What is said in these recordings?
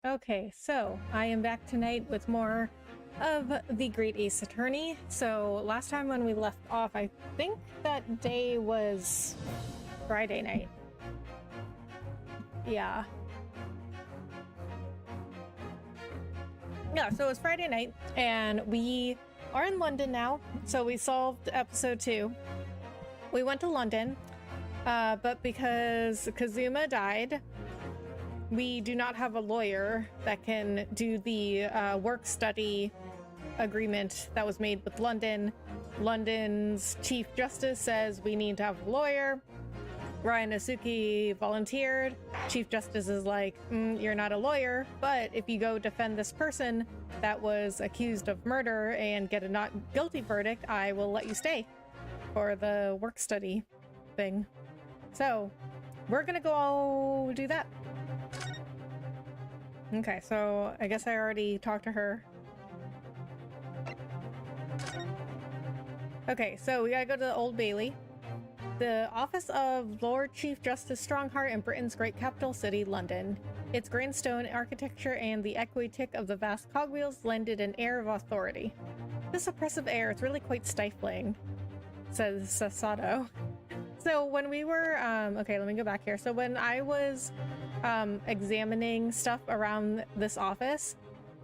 Okay, so I am back tonight with more of the Great Ace Attorney. So last time when we left off, I think that day was Friday night. Yeah. Yeah, so it was Friday night, and we are in London now. So we solved episode 2. We went to London, but because Kazuma died, we do not have a lawyer that can do the work-study agreement that was made with London. London's Chief Justice says we need to have a lawyer. Ryan Asuki volunteered. Chief Justice is like, you're not a lawyer, but if you go defend this person that was accused of murder and get a not guilty verdict, I will let you stay for the work-study thing. So we're gonna go do that. Okay, so I guess I already talked to her. Okay, so we gotta go to the Old Bailey. The office of Lord Chief Justice Strongheart in Britain's great capital city, London. Its grand stone architecture and the echoey tick of the vast cogwheels lend it an air of authority. This oppressive air is really quite stifling, says Sasato. So when we were, okay, let me go back here. So when I was examining stuff around this office,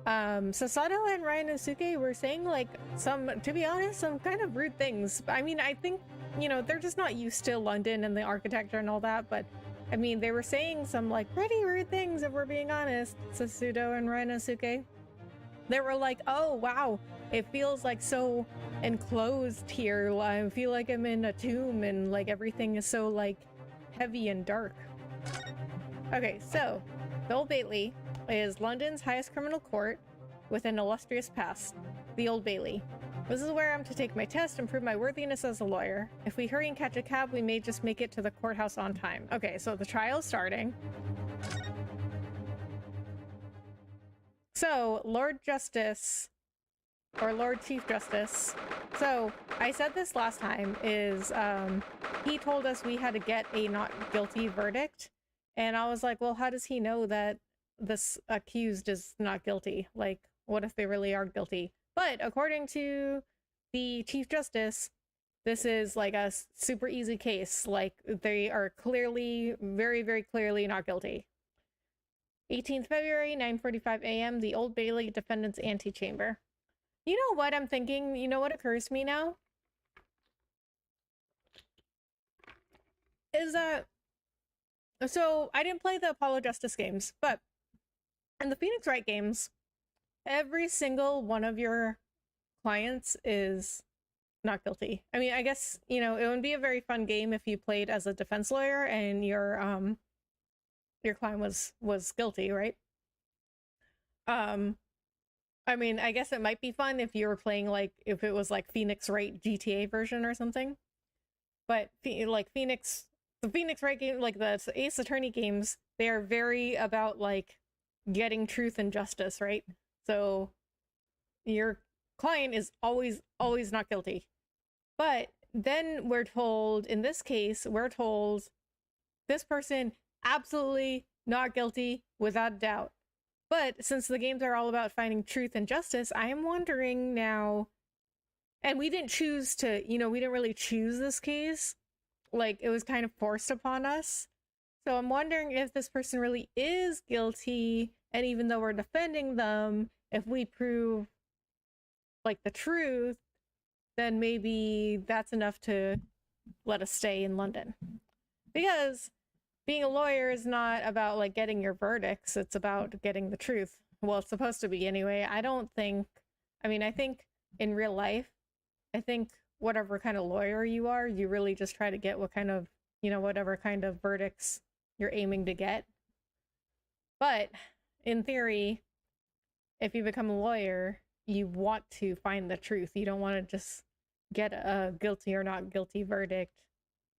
Sasato and Ryan Usuke were saying like to be honest, some kind of rude things. I mean, I think, you know, they're just not used to London and the architecture and all that, but I mean, they were saying some like pretty rude things if we're being honest, Sasudo and Ryan Usuke. They were like, oh wow, it feels like so enclosed here. I feel like I'm in a tomb and like everything is so like heavy and dark. Okay, so the Old Bailey is London's highest criminal court with an illustrious past, the Old Bailey. This is where I'm to take my test and prove my worthiness as a lawyer. If we hurry and catch a cab, we may just make it to the courthouse on time. Okay, so the trial's starting. So, Lord Justice, or Lord Chief Justice, so I said this last time, is he told us we had to get a not guilty verdict, and I was like, well, how does he know that this accused is not guilty? Like, what if they really are guilty? But according to the Chief Justice, this is like a super easy case. Like, they are clearly, very, very clearly not guilty. 18th February, 9:45 a.m., the Old Bailey Defendant's Antechamber. You know what I'm thinking? You know what occurs to me now? Is that... So, I didn't play the Apollo Justice games, but in the Phoenix Wright games, every single one of your clients is not guilty. I mean, I guess, you know, it would be a very fun game if you played as a defense lawyer and your client was guilty, right? I mean, I guess it might be fun if you were playing like if it was like Phoenix Wright GTA version or something. But like the Phoenix Wright game, like the Ace Attorney games, they are very about like getting truth and justice, right? So your client is always not guilty. But then we're told, in this case, we're told this person absolutely not guilty without a doubt. But since the games are all about finding truth and justice, I am wondering now, and we didn't choose to, you know, we didn't really choose this case. Like, it was kind of forced upon us. So I'm wondering if this person really is guilty, and even though we're defending them, if we prove like the truth, then maybe that's enough to let us stay in London. Because being a lawyer is not about like getting your verdicts, it's about getting the truth. Well, it's supposed to be anyway. I think in real life, I think whatever kind of lawyer you are, you really just try to get what kind of, you know, whatever kind of verdicts you're aiming to get. But in theory, if you become a lawyer, you want to find the truth. You don't want to just get a guilty or not guilty verdict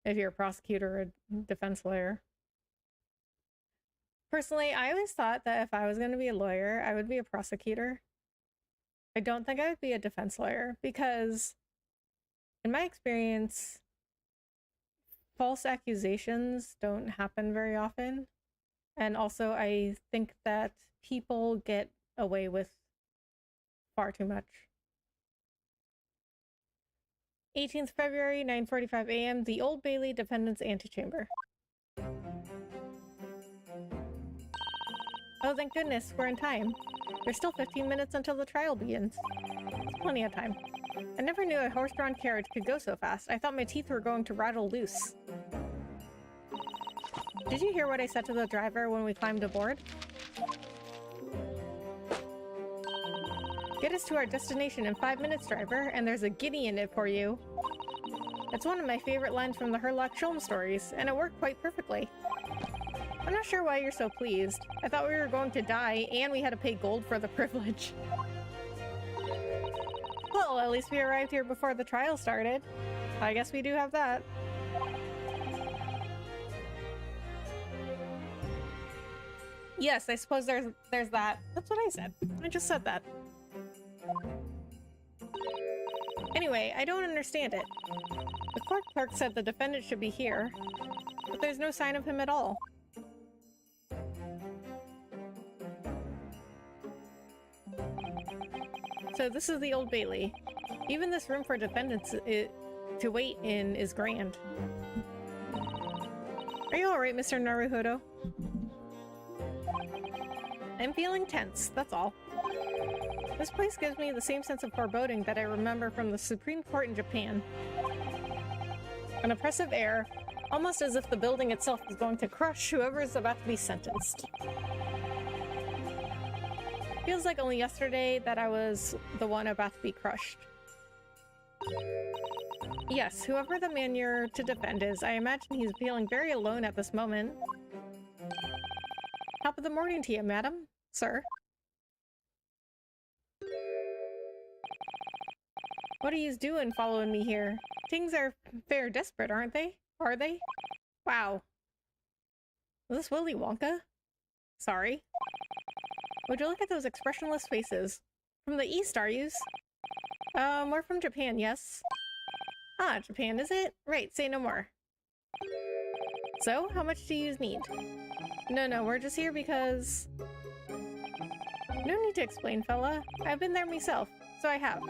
if you're a prosecutor or a defense lawyer. Personally, I always thought that if I was going to be a lawyer, I would be a prosecutor. I don't think I would be a defense lawyer because, in my experience, false accusations don't happen very often. And also, I think that people get away with far too much. 18th February, 9:45 a.m., the Old Bailey Defendant's Antechamber. Oh, thank goodness, we're in time. There's still 15 minutes until the trial begins. It's plenty of time. I never knew a horse-drawn carriage could go so fast. I thought my teeth were going to rattle loose. Did you hear what I said to the driver when we climbed aboard? Get us to our destination in 5 minutes, driver, and there's a guinea in it for you. It's one of my favorite lines from the Herlock Sholmes stories, and it worked quite perfectly. I'm not sure why you're so pleased. I thought we were going to die, and we had to pay gold for the privilege. Well, at least we arrived here before the trial started. I guess we do have that. Yes, I suppose there's that. That's what I said. I just said that. Anyway, I don't understand it. The court clerk said the defendant should be here, but there's no sign of him at all. So this is the Old Bailey. Even this room for defendants to wait in is grand. Are you alright, Mr. Naruhodo? I'm feeling tense, that's all. This place gives me the same sense of foreboding that I remember from the Supreme Court in Japan. An oppressive air, almost as if the building itself is going to crush whoever is about to be sentenced. Feels like only yesterday that I was the one about to be crushed. Yes, whoever the man you're to defend is, I imagine he's feeling very alone at this moment. Top of the morning to you, madam. Sir. What are yous doing following me here? Things are fair desperate, aren't they? Are they? Wow. Is this Willy Wonka? Sorry. Would you look at those expressionless faces? From the East, are yous? We're from Japan, yes. Ah, Japan, is it? Right, say no more. So, how much do yous need? No, we're just here because... No need to explain, fella. I've been there myself, so I have.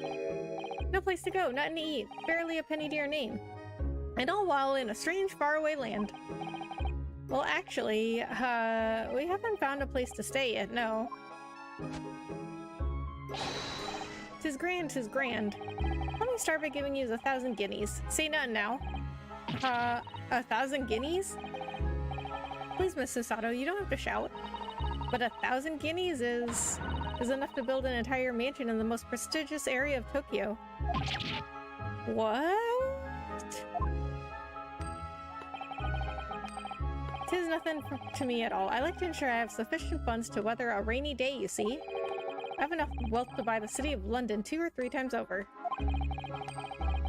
No place to go, nothing to eat, barely a penny to your name. And all while in a strange, faraway land. Well, actually, we haven't found a place to stay yet, no. 'Tis grand, 'tis grand. Let me start by giving you 1,000 guineas. Say nothing now. 1,000 guineas? Please, Miss Susato, you don't have to shout. But 1,000 guineas is enough to build an entire mansion in the most prestigious area of Tokyo. What? 'Tis nothing to me at all. I like to ensure I have sufficient funds to weather a rainy day, you see. I have enough wealth to buy the city of London 2 or 3 times over.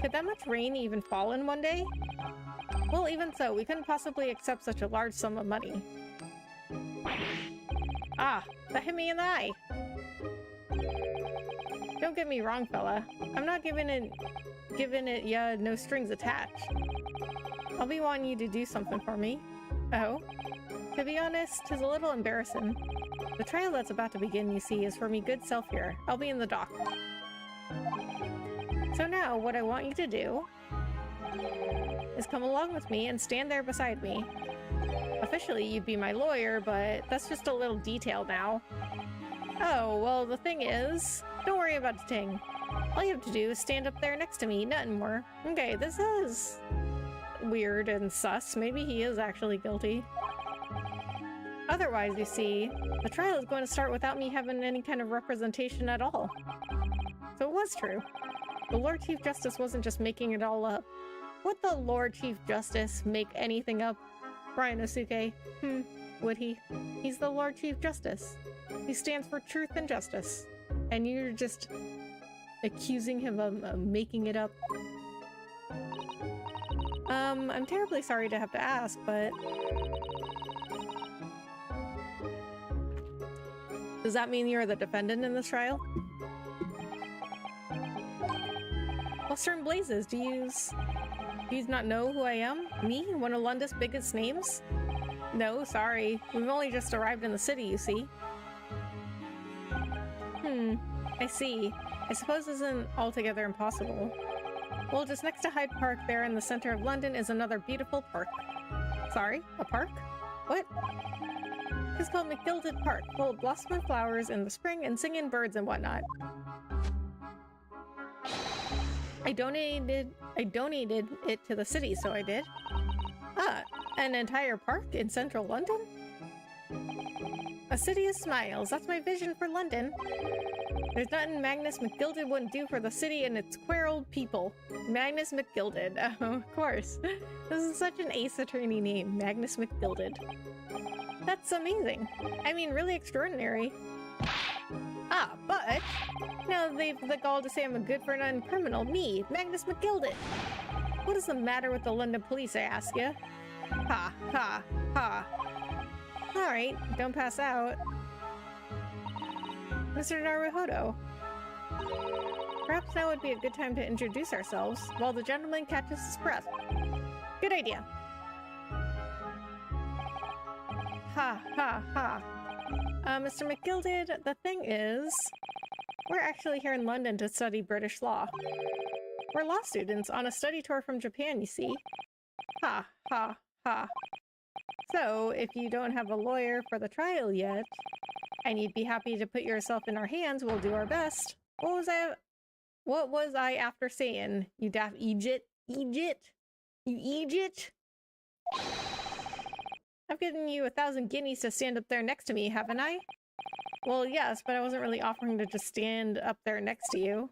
Could that much rain even fall in one day? Well, even so, we couldn't possibly accept such a large sum of money. Ah, that hit me in the eye. Don't get me wrong, fella. I'm not giving it ya no strings attached. I'll be wanting you to do something for me. Oh? To be honest, 'tis a little embarrassing. The trial that's about to begin, you see, is for me good self here. I'll be in the dock. So now, what I want you to do is come along with me and stand there beside me. Officially, you'd be my lawyer, but that's just a little detail now. Oh, well, the thing is, don't worry about the thing. All you have to do is stand up there next to me, nothing more. Okay, this is weird and sus. Maybe he is actually guilty. Otherwise, you see, the trial is going to start without me having any kind of representation at all. So it was true. The Lord Chief Justice wasn't just making it all up. Would the Lord Chief Justice make anything up? Brian Osuke? Would he? He's the Lord Chief Justice. He stands for truth and justice. And you're just accusing him of making it up. I'm terribly sorry to have to ask, but... Does that mean you're the defendant in this trial? Western Blazes, do you not know who I am? Me? One of London's biggest names? No, sorry. We've only just arrived in the city, you see. I see. I suppose this isn't altogether impossible. Well, just next to Hyde Park there in the center of London is another beautiful park. Sorry? A park? What? It's called McGilded Park, full of blossoming flowers in the spring and singing birds and whatnot. I donated it to the city, so I did. Ah, an entire park in central London? A city of smiles. That's my vision for London. There's nothing Magnus McGilded wouldn't do for the city and its queer old people. Magnus McGilded. Oh, of course. This is such an Ace Attorney name, Magnus McGilded. That's amazing. I mean, really extraordinary. Ah, but now they've the gall to say I'm a good-for-nothing criminal. Me, Magnus McGilded. What is the matter with the London police, I ask you? Ha, ha, ha. Alright, don't pass out. Mr. Naruhodo. Perhaps now would be a good time to introduce ourselves while the gentleman catches his breath. Good idea. Ha, ha, ha. Mr. McGilded, the thing is, we're actually here in London to study British law. We're law students on a study tour from Japan, you see. Ha, ha, ha. So, if you don't have a lawyer for the trial yet, and you'd be happy to put yourself in our hands, we'll do our best. What was I after saying? You daft Egypt? Egypt? You Egypt? I've given you 1,000 guineas to stand up there next to me, haven't I? Well, yes, but I wasn't really offering to just stand up there next to you.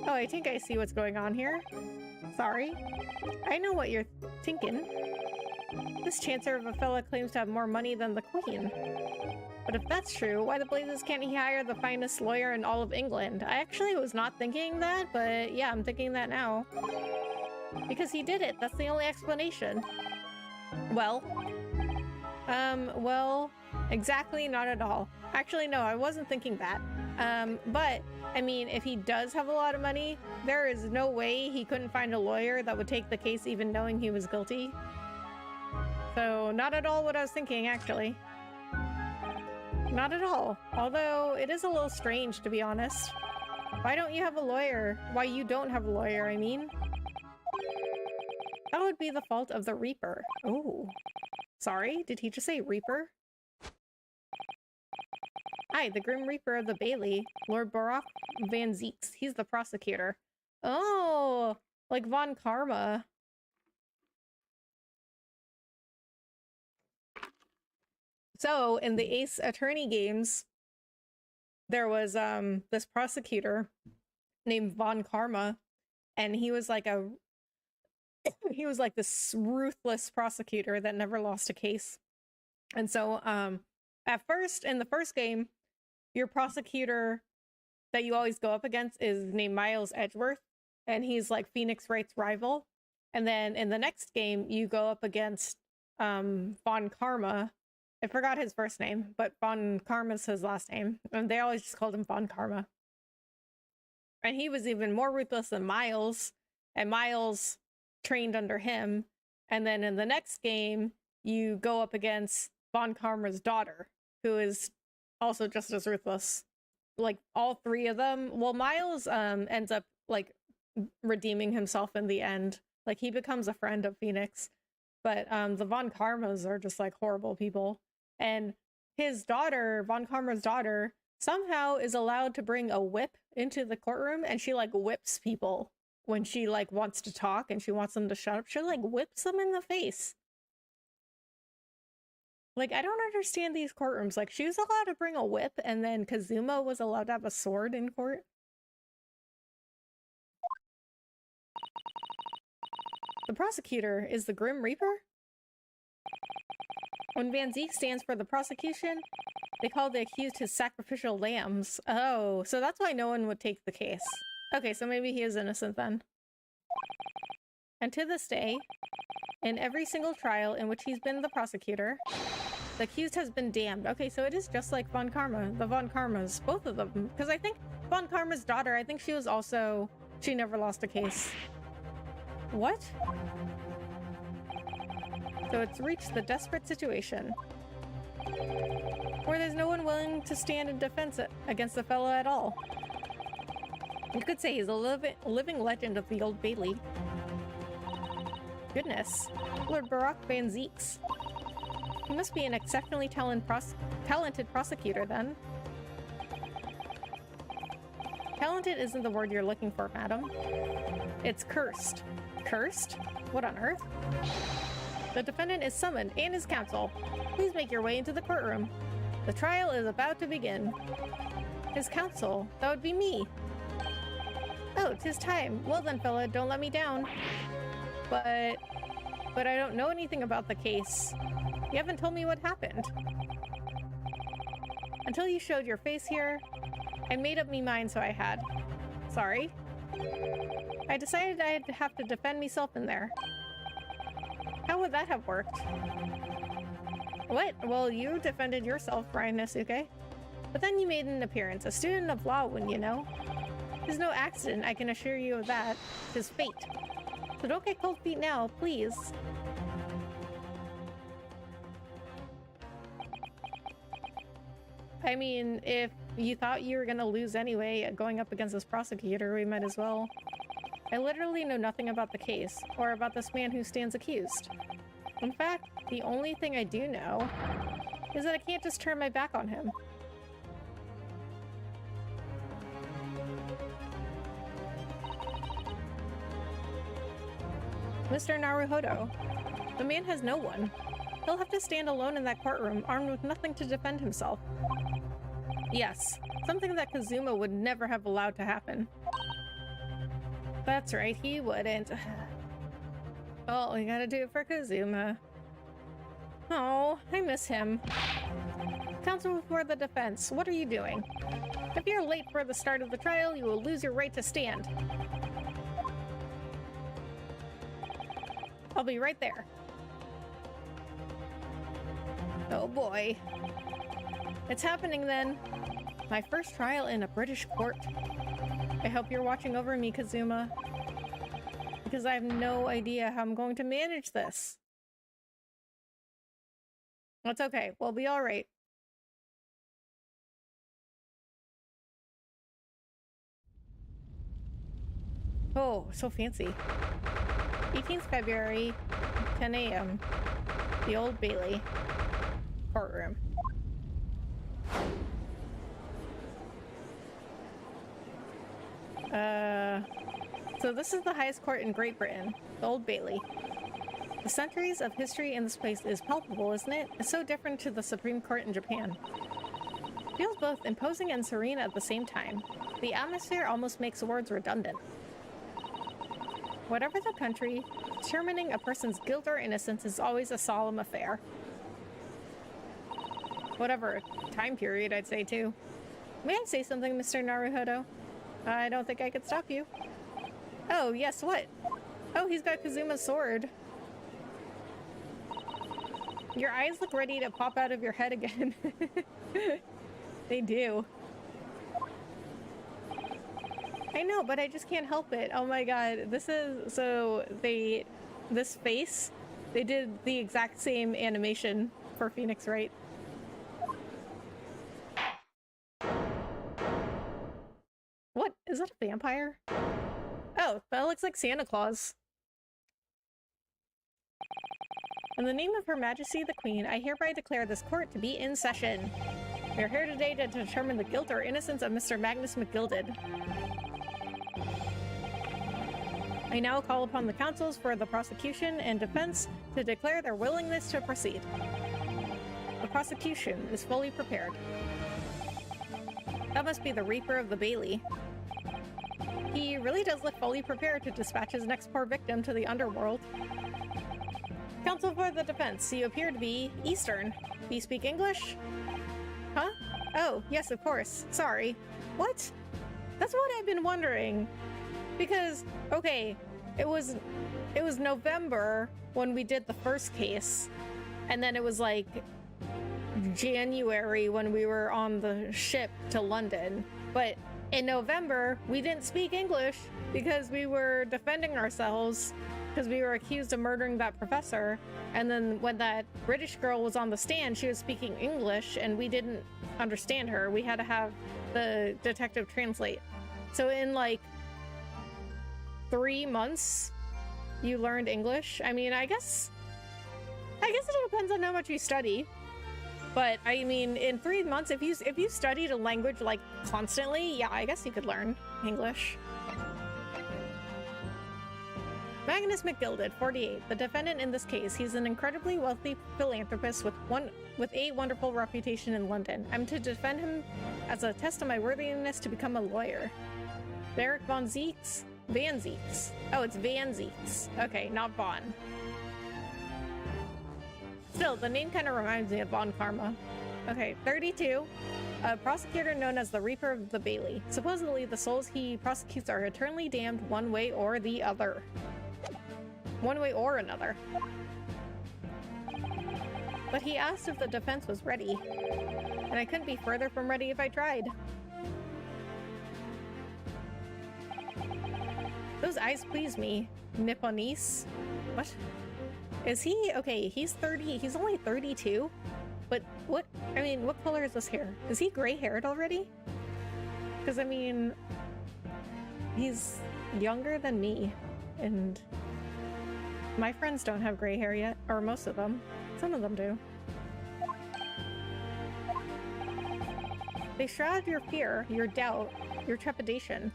Oh, I think I see what's going on here. Sorry. I know what you're thinking. This chancer of a fella claims to have more money than the Queen. But if that's true, why the blazes can't he hire the finest lawyer in all of England? I actually was not thinking that, but yeah, I'm thinking that now. Because he did it. That's the only explanation. Well, exactly not at all. Actually, no, I wasn't thinking that. But, I mean, if he does have a lot of money, there is no way he couldn't find a lawyer that would take the case even knowing he was guilty. So, not at all what I was thinking, actually. Not at all. Although, it is a little strange, to be honest. Why don't you have a lawyer? Why you don't have a lawyer, I mean? That would be the fault of the Reaper. Oh. Sorry, did he just say Reaper? Aye, the Grim Reaper of the Bailey, Lord Barak Van Zeeks. He's the prosecutor. Oh, like Von Karma. So, in the Ace Attorney games, there was this prosecutor named Von Karma, and he was like this ruthless prosecutor that never lost a case. And so, at first, in the first game, your prosecutor that you always go up against is named Miles Edgeworth, and he's like Phoenix Wright's rival. And then in the next game, you go up against Von Karma. I forgot his first name, but Von Karma's his last name. And they always just called him Von Karma. And he was even more ruthless than Miles, and Miles trained under him. And then in the next game, you go up against Von Karma's daughter, who is also just as ruthless. Like, all three of them. Well, Miles ends up, like, redeeming himself in the end. Like, he becomes a friend of Phoenix. But the Von Karmas are just, like, horrible people. And his daughter, Von Karma's daughter, somehow is allowed to bring a whip into the courtroom, and she, like, whips people when she, like, wants to talk and she wants them to shut up. She, like, whips them in the face. Like, I don't understand these courtrooms. Like, she was allowed to bring a whip, and then Kazuma was allowed to have a sword in court. The prosecutor is the Grim Reaper? When Van Zeek stands for the prosecution, they call the accused his sacrificial lambs. Oh, so that's why no one would take the case. Okay, so maybe he is innocent then. And to this day, in every single trial in which he's been the prosecutor, the accused has been damned. Okay, so it is just like Von Karma, the Von Karmas, both of them. Because I think Von Karma's daughter, I think she was also, she never lost a case. What? So it's reached the desperate situation where there's no one willing to stand in defense against the fellow at all. You could say he's a living legend of the Old Bailey. Goodness, Lord Barack Van Zeeks. He must be an exceptionally talented prosecutor, then. Talented isn't the word you're looking for, madam. It's cursed. Cursed? What on earth? The defendant is summoned and his counsel. Please make your way into the courtroom. The trial is about to begin. His counsel? That would be me. Oh, 'tis time. Well then, fella, don't let me down. But I don't know anything about the case. You haven't told me what happened. Until you showed your face here, I made up me mind, so I had. Sorry. I decided I'd have to defend myself in there. How would that have worked? What? Well, you defended yourself, Brian Nasuke. But then you made an appearance. A student of law, wouldn't you know? There's no accident, I can assure you of that. Tis fate. So don't get cold feet now, please. I mean, if you thought you were gonna lose anyway, going up against this prosecutor, we might as well. I literally know nothing about the case, or about this man who stands accused. In fact, the only thing I do know is that I can't just turn my back on him. Mr. Naruhodo, the man has no one. He'll have to stand alone in that courtroom, armed with nothing to defend himself. Yes, something that Kazuma would never have allowed to happen. That's right, he wouldn't. Well, we gotta do it for Kazuma. Oh, I miss him. Counsel for the defense, what are you doing? If you're late for the start of the trial, you will lose your right to stand. I'll be right there. Oh boy. It's happening then. My first trial in a British court. I hope you're watching over me, Kazuma. Because I have no idea how I'm going to manage this. That's okay. We'll be alright. Oh, so fancy. 18th February, 10 a.m. The Old Bailey. Courtroom. So this is the highest court in Great Britain, the Old Bailey. The centuries of history in this place is palpable, isn't it? It's so different to the Supreme Court in Japan. It feels both imposing and serene at the same time. The atmosphere almost makes words redundant. Whatever the country, determining a person's guilt or innocence is always a solemn affair. Whatever time period, I'd say too. May I say something, Mr. Naruhodo? I don't think I could stop you. Oh, yes, what? Oh, he's got Kazuma's sword. Your eyes look ready to pop out of your head again. They do. I know, but I just can't help it. Oh my god, this is... So, this face, they did the exact same animation for Phoenix Wright. What? Is that a vampire? Oh, that looks like Santa Claus. In the name of Her Majesty the Queen, I hereby declare this court to be in session. We are here today to determine the guilt or innocence of Mr. Magnus McGilded. I now call upon the counsels for the prosecution and defense to declare their willingness to proceed. The prosecution is fully prepared. That must be the Reaper of the Bailey. He really does look fully prepared to dispatch his next poor victim to the underworld. Counsel for the defense, you appear to be Eastern. Do you speak English? Huh? Oh, yes, of course. Sorry. What? That's what I've been wondering. Because, okay, it was November when we did the first case, and then it was like January when we were on the ship to London. But in November, we didn't speak English because we were defending ourselves because we were accused of murdering that professor. And then when that British girl was on the stand, she was speaking English and we didn't understand her. We had to have the detective translate. So in like 3 months, you learned English. I mean, I guess it depends on how much you study. But I mean, in 3 months, if you studied a language like constantly, yeah, I guess you could learn English. Magnus McGilded, 48, the defendant in this case. He's an incredibly wealthy philanthropist with a wonderful reputation in London. I'm to defend him as a test of my worthiness to become a lawyer. Derek Van Zeeks? Van Zeeks. Oh, it's Van Zeeks. Okay, not Von. Still, the name kind of reminds me of Von Karma. Okay, 32. A prosecutor known as the Reaper of the Bailey. Supposedly, the souls he prosecutes are eternally damned one way or the other. One way or another. But he asked if the defense was ready. And I couldn't be further from ready if I tried. Those eyes please me. Nipponese? What? Is he? Okay, he's 30. He's only 32? But what? I mean, what color is this hair? Is he gray-haired already? Because, I mean, he's younger than me. And my friends don't have gray hair yet. Or most of them. Some of them do. They shroud your fear, your doubt, your trepidation.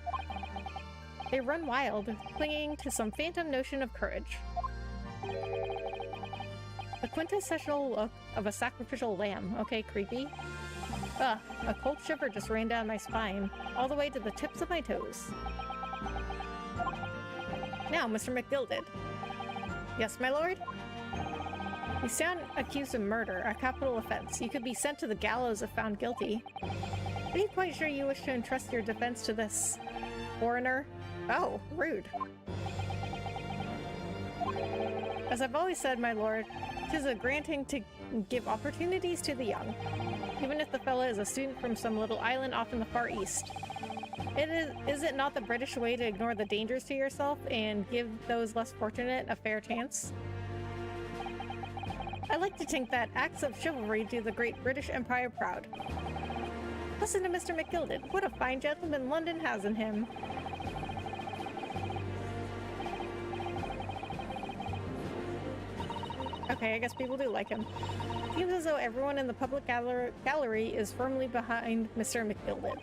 They run wild, clinging to some phantom notion of courage. The quintessential look of a sacrificial lamb. Okay, creepy. Ugh, a cold shiver just ran down my spine, all the way to the tips of my toes. Now, Mr. McGilded. Yes, my lord? You stand accused of murder, a capital offense. You could be sent to the gallows if found guilty. Are you quite sure you wish to entrust your defense to this foreigner? Oh, rude. As I've always said, my lord, 'tis a granting to give opportunities to the young, even if the fella is a student from some little island off in the Far East. Is it not the British way to ignore the dangers to yourself and give those less fortunate a fair chance? I like to think that acts of chivalry do the great British Empire proud. Listen to Mr. McGilded. What a fine gentleman London has in him. Okay, I guess people do like him. Seems as though everyone in the public gallery is firmly behind Mr. McGilded.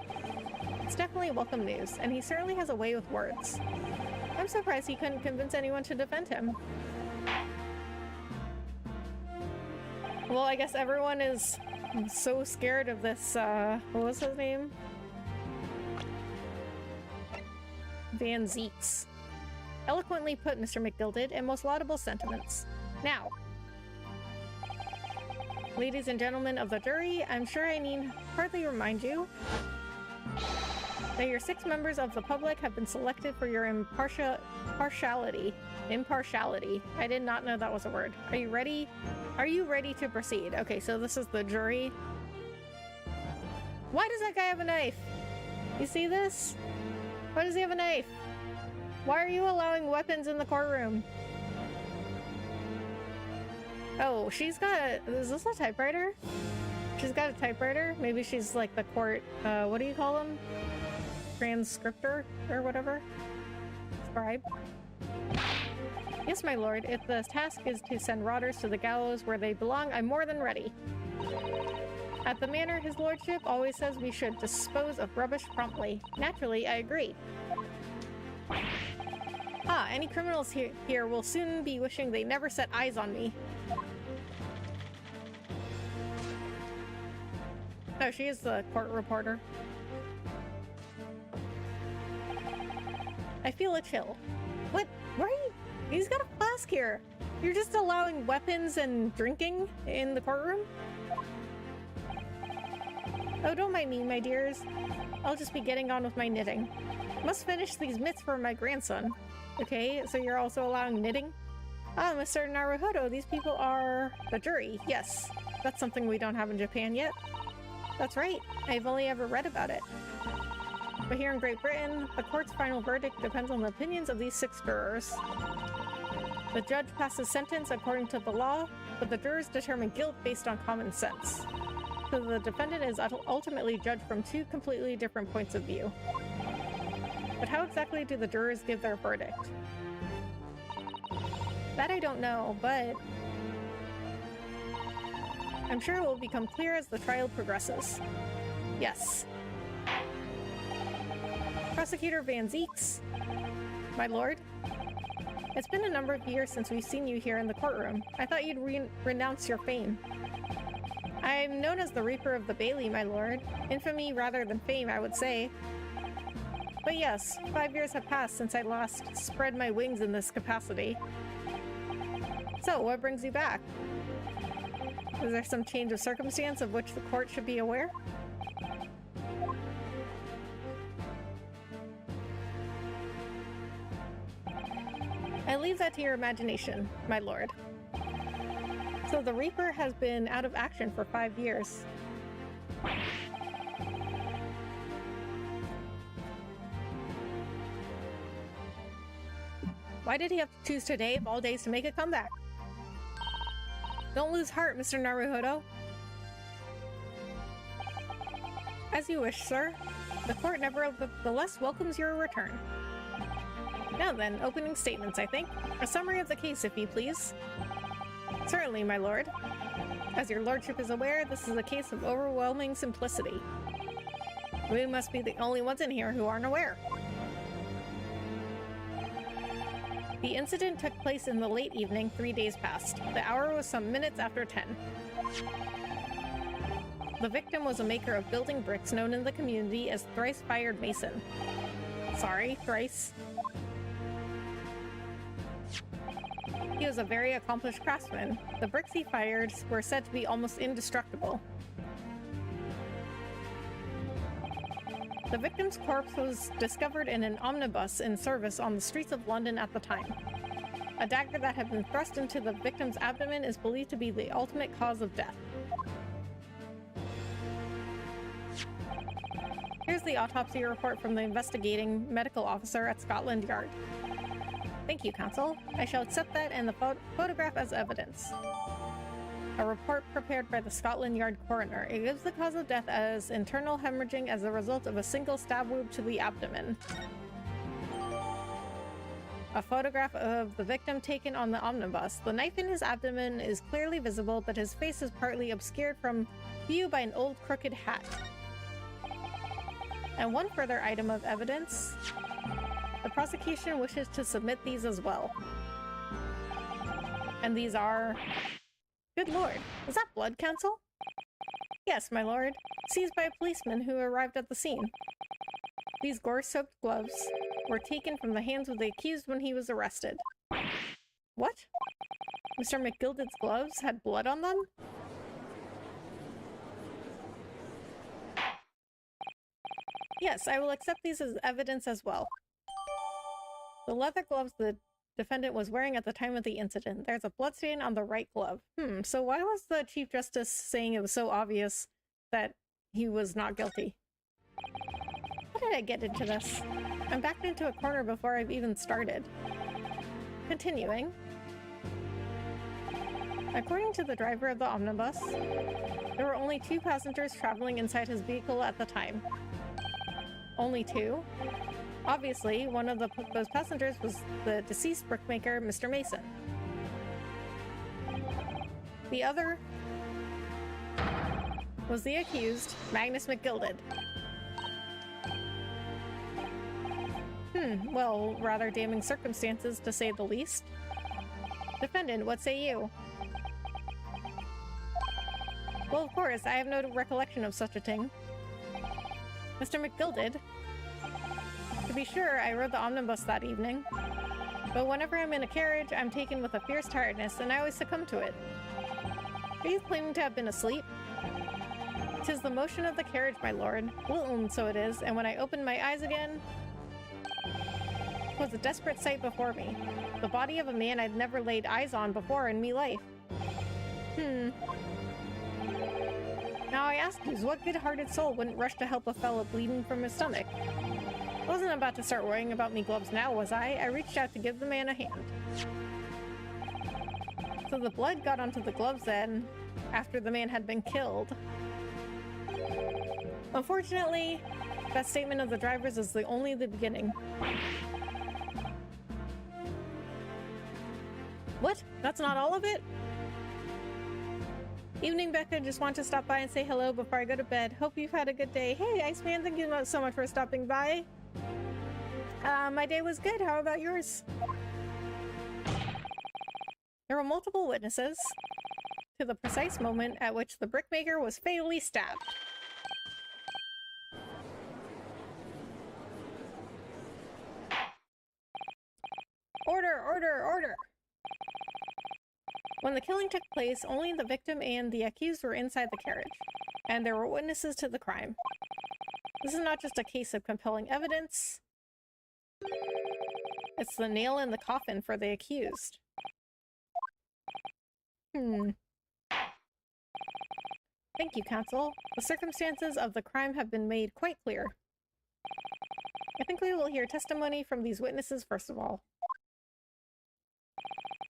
It's definitely welcome news, and he certainly has a way with words. I'm surprised he couldn't convince anyone to defend him. Well, I guess everyone is so scared of this, what was his name? Van Zeeks. Eloquently put, Mr. McGilded, and most laudable sentiments. Now, ladies and gentlemen of the jury, I'm sure I need hardly remind you that your 6 members of the public have been selected for your impartiality. Impartiality. I did not know that was a word. Are you ready? Are you ready to proceed? Okay, so this is the jury. Why does that guy have a knife? You see this? Why does he have a knife? Why are you allowing weapons in the courtroom? Oh, she's got... Is this a typewriter? She's got a typewriter? Maybe she's like the court... what do you call them? Transcriptor? Or whatever? Scribe? Yes, my lord. If the task is to send rotters to the gallows where they belong, I'm more than ready. At the manor, his lordship always says we should dispose of rubbish promptly. Naturally, I agree. Ah, any criminals here will soon be wishing they never set eyes on me. Oh, she is the court reporter. I feel a chill. What? Where are you? He's got a flask here. You're just allowing weapons and drinking in the courtroom? Oh, don't mind me, my dears. I'll just be getting on with my knitting. Must finish these mitts for my grandson. Okay, so you're also allowing knitting? Ah, Mr. Naruhodo, these people are the jury. Yes, that's something we don't have in Japan yet. That's right. I've only ever read about it. But here in Great Britain, the court's final verdict depends on the opinions of these 6 jurors. The judge passes sentence according to the law, but the jurors determine guilt based on common sense. So the defendant is ultimately judged from two completely different points of view. But how exactly do the jurors give their verdict? That I don't know, but I'm sure it will become clear as the trial progresses. Yes. Prosecutor Van Zeeks. My lord? It's been a number of years since we've seen you here in the courtroom. I thought you'd renounce your fame. I'm known as the Reaper of the Bailey, my lord. Infamy rather than fame, I would say. But yes, 5 years have passed since I last spread my wings in this capacity. So, what brings you back? Is there some change of circumstance of which the court should be aware? I leave that to your imagination, my lord. So the Reaper has been out of action for 5 years. Why did he have to choose today of all days to make a comeback? Don't lose heart, Mr. Naruhodo. As you wish, sir. The court nevertheless welcomes your return. Now then, opening statements, I think. A summary of the case, if you please. Certainly, my lord. As your lordship is aware, this is a case of overwhelming simplicity. We must be the only ones in here who aren't aware. The incident took place in the late evening 3 days past. The hour was some minutes after 10. The victim was a maker of building bricks known in the community as Thrice-Fired Mason. Sorry, Thrice. He was a very accomplished craftsman. The bricks he fired were said to be almost indestructible. The victim's corpse was discovered in an omnibus in service on the streets of London at the time. A dagger that had been thrust into the victim's abdomen is believed to be the ultimate cause of death. Here's the autopsy report from the investigating medical officer at Scotland Yard. Thank you, counsel. I shall accept that and the photograph as evidence. A report prepared by the Scotland Yard coroner. It gives the cause of death as internal hemorrhaging as a result of a single stab wound to the abdomen. A photograph of the victim taken on the omnibus. The knife in his abdomen is clearly visible, but his face is partly obscured from view by an old crooked hat. And one further item of evidence. The prosecution wishes to submit these as well. And these are... Good lord, is that blood, counsel? Yes, my lord. Seized by a policeman who arrived at the scene. These gore-soaked gloves were taken from the hands of the accused when he was arrested. What? Mr. McGilded's gloves had blood on them? Yes, I will accept these as evidence as well. The leather gloves the defendant was wearing at the time of the incident. There's a bloodstain on the right glove. So why was the Chief Justice saying it was so obvious that he was not guilty? How did I get into this? I'm backed into a corner before I've even started. Continuing. According to the driver of the omnibus, there were only 2 passengers traveling inside his vehicle at the time. Only 2? Obviously, one of those passengers was the deceased brickmaker, Mr. Mason. The other was the accused, Magnus McGilded. Well, rather damning circumstances, to say the least. Defendant, what say you? Well, of course, I have no recollection of such a thing. Mr. McGilded? To be sure, I rode the omnibus that evening. But whenever I'm in a carriage, I'm taken with a fierce tiredness, and I always succumb to it. Are you claiming to have been asleep? 'Tis the motion of the carriage, my lord. So it is, and when I opened my eyes again, it was a desperate sight before me. The body of a man I'd never laid eyes on before in me life. Now I ask you, what good-hearted soul wouldn't rush to help a fellow bleeding from his stomach? I wasn't about to start worrying about me gloves now, was I? I reached out to give the man a hand. So the blood got onto the gloves then, after the man had been killed. Unfortunately, that statement of the drivers is only the beginning. What? That's not all of it? Evening, Becca. Just want to stop by and say hello before I go to bed. Hope you've had a good day. Hey, Iceman, thank you so much for stopping by. My day was good. How about yours? There were multiple witnesses to the precise moment at which the brickmaker was fatally stabbed. Order, order, order! When the killing took place, only the victim and the accused were inside the carriage, and there were witnesses to the crime. This is not just a case of compelling evidence. It's the nail in the coffin for the accused. Thank you, counsel. The circumstances of the crime have been made quite clear. I think we will hear testimony from these witnesses first of all.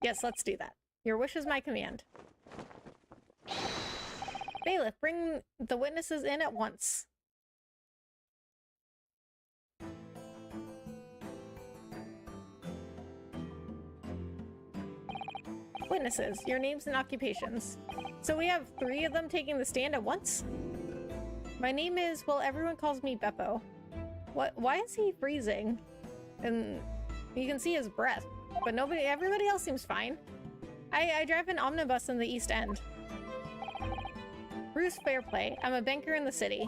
Yes, let's do that. Your wish is my command. Bailiff, bring the witnesses in at once. Witnesses, your names and occupations. So we have 3 of them taking the stand at once? My name is, well, everyone calls me Beppo. What? Why is he freezing? And you can see his breath, but everybody else seems fine. I drive an omnibus in the East End. Bruce Fairplay. I'm a banker in the city.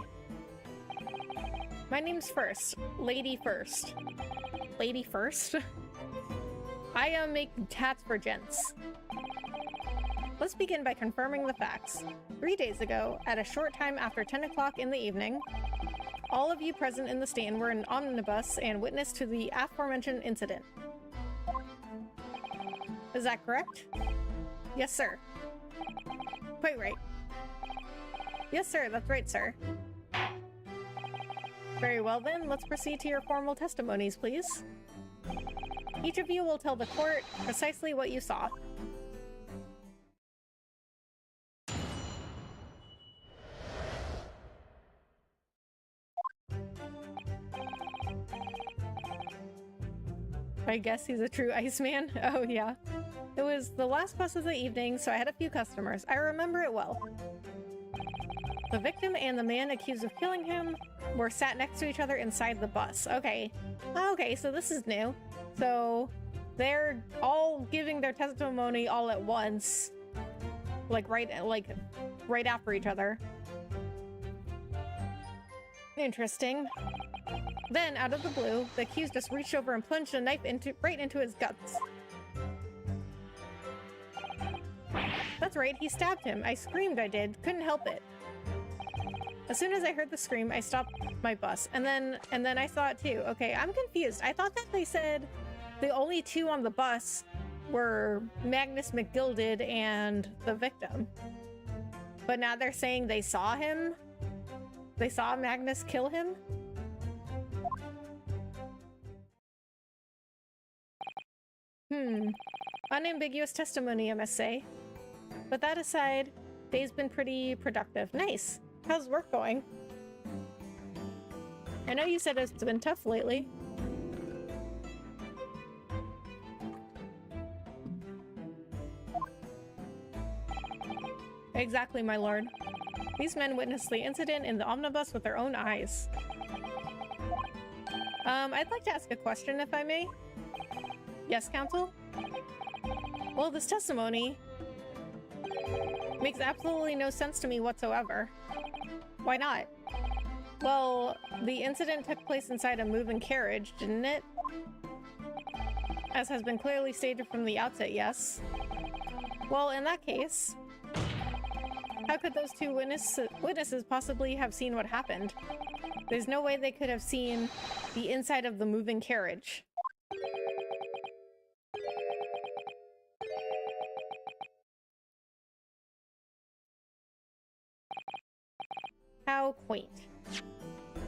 My name's First. Lady First. Lady First? I make hats for gents. Let's begin by confirming the facts. 3 days ago, at a short time after 10 o'clock in the evening, all of you present in the stand were in an omnibus and witness to the aforementioned incident. Is that correct? Yes, sir. Quite right. Yes, sir, that's right, sir. Very well then, let's proceed to your formal testimonies, please. Each of you will tell the court precisely what you saw. I guess he's a true Iceman. Oh, yeah. It was the last bus of the evening, so I had a few customers. I remember it well. The victim and the man accused of killing him were sat next to each other inside the bus. Okay. Okay, so this is new. So they're all giving their testimony all at once. Like right after each other. Interesting. Then, out of the blue, the accused just reached over and plunged a knife right into his guts. That's right, he stabbed him. I screamed, I did. Couldn't help it. As soon as I heard the scream, I stopped my bus. And then I saw it too. Okay, I'm confused. I thought that they said the only 2 on the bus were Magnus McGilded and the victim. But now they're saying they saw him? They saw Magnus kill him? Unambiguous testimony, I must say. But that aside, day's been pretty productive. Nice. How's work going? I know you said it's been tough lately. Exactly, my lord. These men witnessed the incident in the omnibus with their own eyes. I'd like to ask a question, if I may. Yes, counsel? Well, this testimony makes absolutely no sense to me whatsoever. Why not? Well, the incident took place inside a moving carriage, didn't it? As has been clearly stated from the outset, yes. Well, in that case, how could those 2 witnesses possibly have seen what happened? There's no way they could have seen the inside of the moving carriage. How quaint.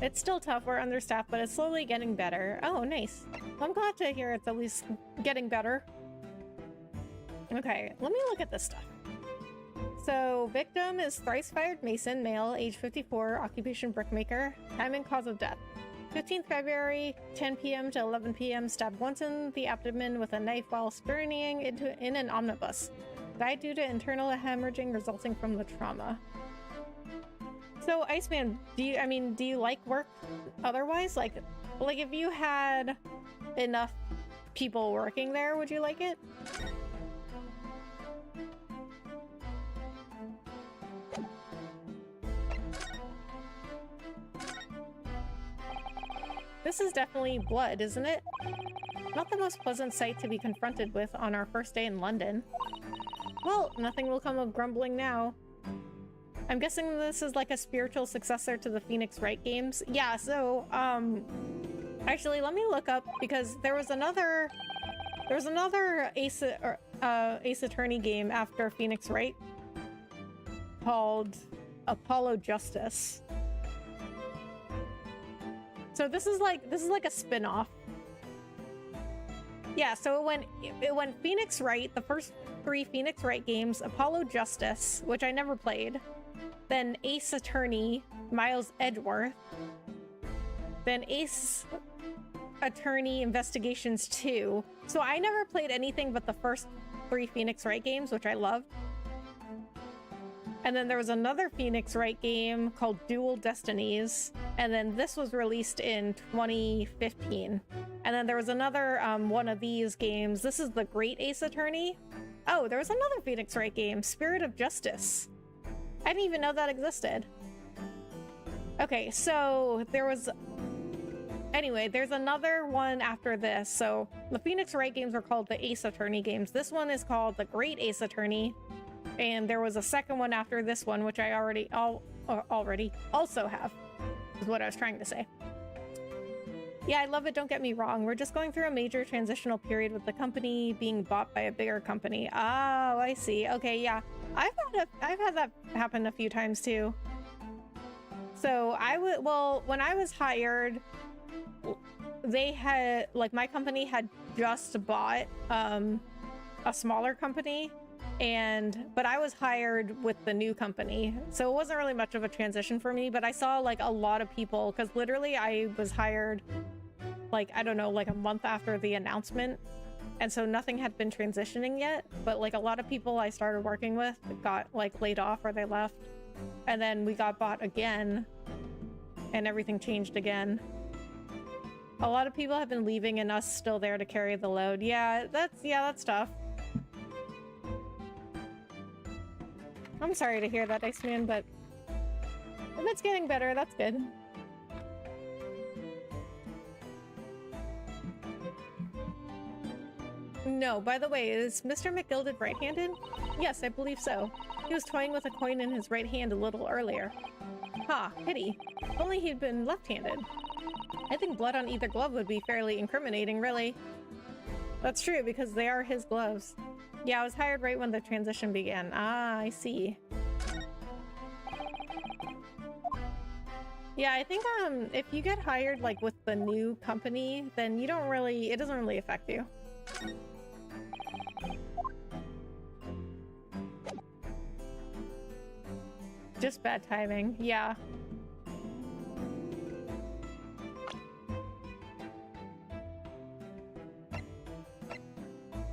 It's still tough, we're understaffed, but it's slowly getting better. Oh, nice. I'm glad to hear it's at least getting better. Okay, let me look at this stuff. So, victim is thrice-fired mason, male, age 54, occupation brickmaker, time and cause of death. 15th February, 10 p.m. to 11 p.m., stabbed once in the abdomen with a knife while journeying in an omnibus. Died due to internal hemorrhaging resulting from the trauma. So, Iceman, do you like work otherwise? Like if you had enough people working there, would you like it? This is definitely blood, isn't it? Not the most pleasant sight to be confronted with on our first day in London. Well, nothing will come of grumbling now. I'm guessing this is like a spiritual successor to the Phoenix Wright games. Yeah, so, actually, let me look up, because there was another Ace Attorney game after Phoenix Wright called Apollo Justice. So this is like a spin-off. Yeah, so it went Phoenix Wright, the first 3 Phoenix Wright games, Apollo Justice, which I never played, then Ace Attorney, Miles Edgeworth, then Ace Attorney Investigations 2. So I never played anything but the first 3 Phoenix Wright games, which I loved. And then there was another Phoenix Wright game called Dual Destinies, and then this was released in 2015. And then there was another one of these games. This is the Great Ace Attorney. Oh, there was another Phoenix Wright game, Spirit of Justice. I didn't even know that existed. Okay, so there was... Anyway, there's another one after this. So the Phoenix Wright games were called the Ace Attorney games. This one is called the Great Ace Attorney. And there was a second one after this one, which I already also have, is what I was trying to say. Yeah, I love it, don't get me wrong. We're just going through a major transitional period with the company being bought by a bigger company. Oh, I see. Okay, yeah. I've had that happen a few times too. So when I was hired, they had, like, my company had just bought a smaller company. But I was hired with the new company, so it wasn't really much of a transition for me, but I saw like a lot of people, because literally I was hired like, I don't know, like a month after the announcement, and so nothing had been transitioning yet, but like a lot of people I started working with got like laid off or they left, and then we got bought again and everything changed again. A lot of people have been leaving and us still there to carry the load. Yeah, that's tough. I'm sorry to hear that, Iceman, but if it's getting better, that's good. No, by the way, is Mr. McGilded right-handed? Yes, I believe so. He was toying with a coin in his right hand a little earlier. Ha, pity. If only he'd been left-handed. I think blood on either glove would be fairly incriminating, really. That's true, because they are his gloves. Yeah, I was hired right when the transition began. Ah, I see. Yeah, I think if you get hired like with the new company, then it doesn't really affect you. Just bad timing, yeah.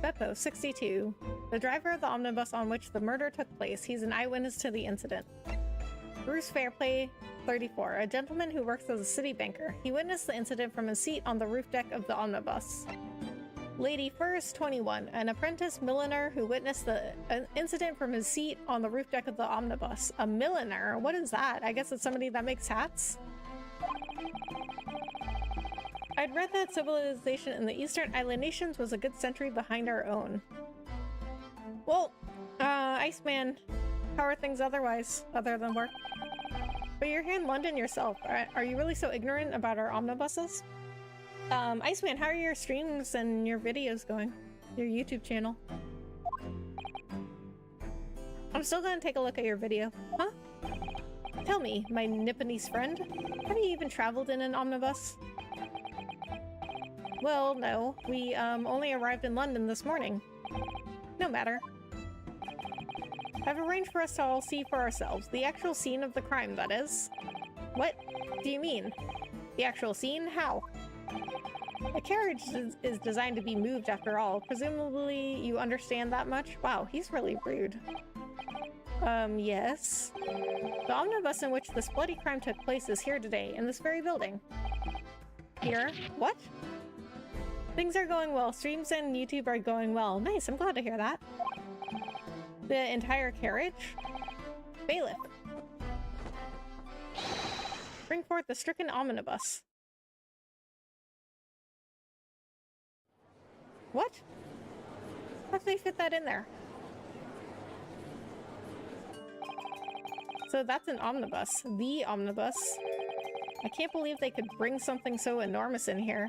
Beppo, 62. The driver of the omnibus on which the murder took place. He's an eyewitness to the incident. Bruce Fairplay, 34. A gentleman who works as a city banker. He witnessed the incident from his seat on the roof deck of the omnibus. Lady First, 21. An apprentice milliner who witnessed the incident from his seat on the roof deck of the omnibus. A milliner? What is that? I guess it's somebody that makes hats? I'd read that civilization in the Eastern Island nations was a good century behind our own. Well, Iceman, how are things otherwise, other than work? But you're here in London yourself. Are you really so ignorant about our omnibuses? Iceman, how are your streams and your videos going? Your YouTube channel? I'm still gonna take a look at your video. Huh? Tell me, my Nipponese friend, have you even traveled in an omnibus? Well, no. We, only arrived in London this morning. No matter. I've arranged for us to all see for ourselves. The actual scene of the crime, that is. What do you mean? The actual scene? How? A carriage is designed to be moved after all. Presumably you understand that much? Wow, he's really rude. Yes. The omnibus in which this bloody crime took place is here today, in this very building. Here? What? Things are going well. Streams and YouTube are going well. Nice, I'm glad to hear that. The entire carriage? Bailiff. Bring forth the stricken omnibus. What? How did they fit that in there? So that's an omnibus. The omnibus. I can't believe they could bring something so enormous in here.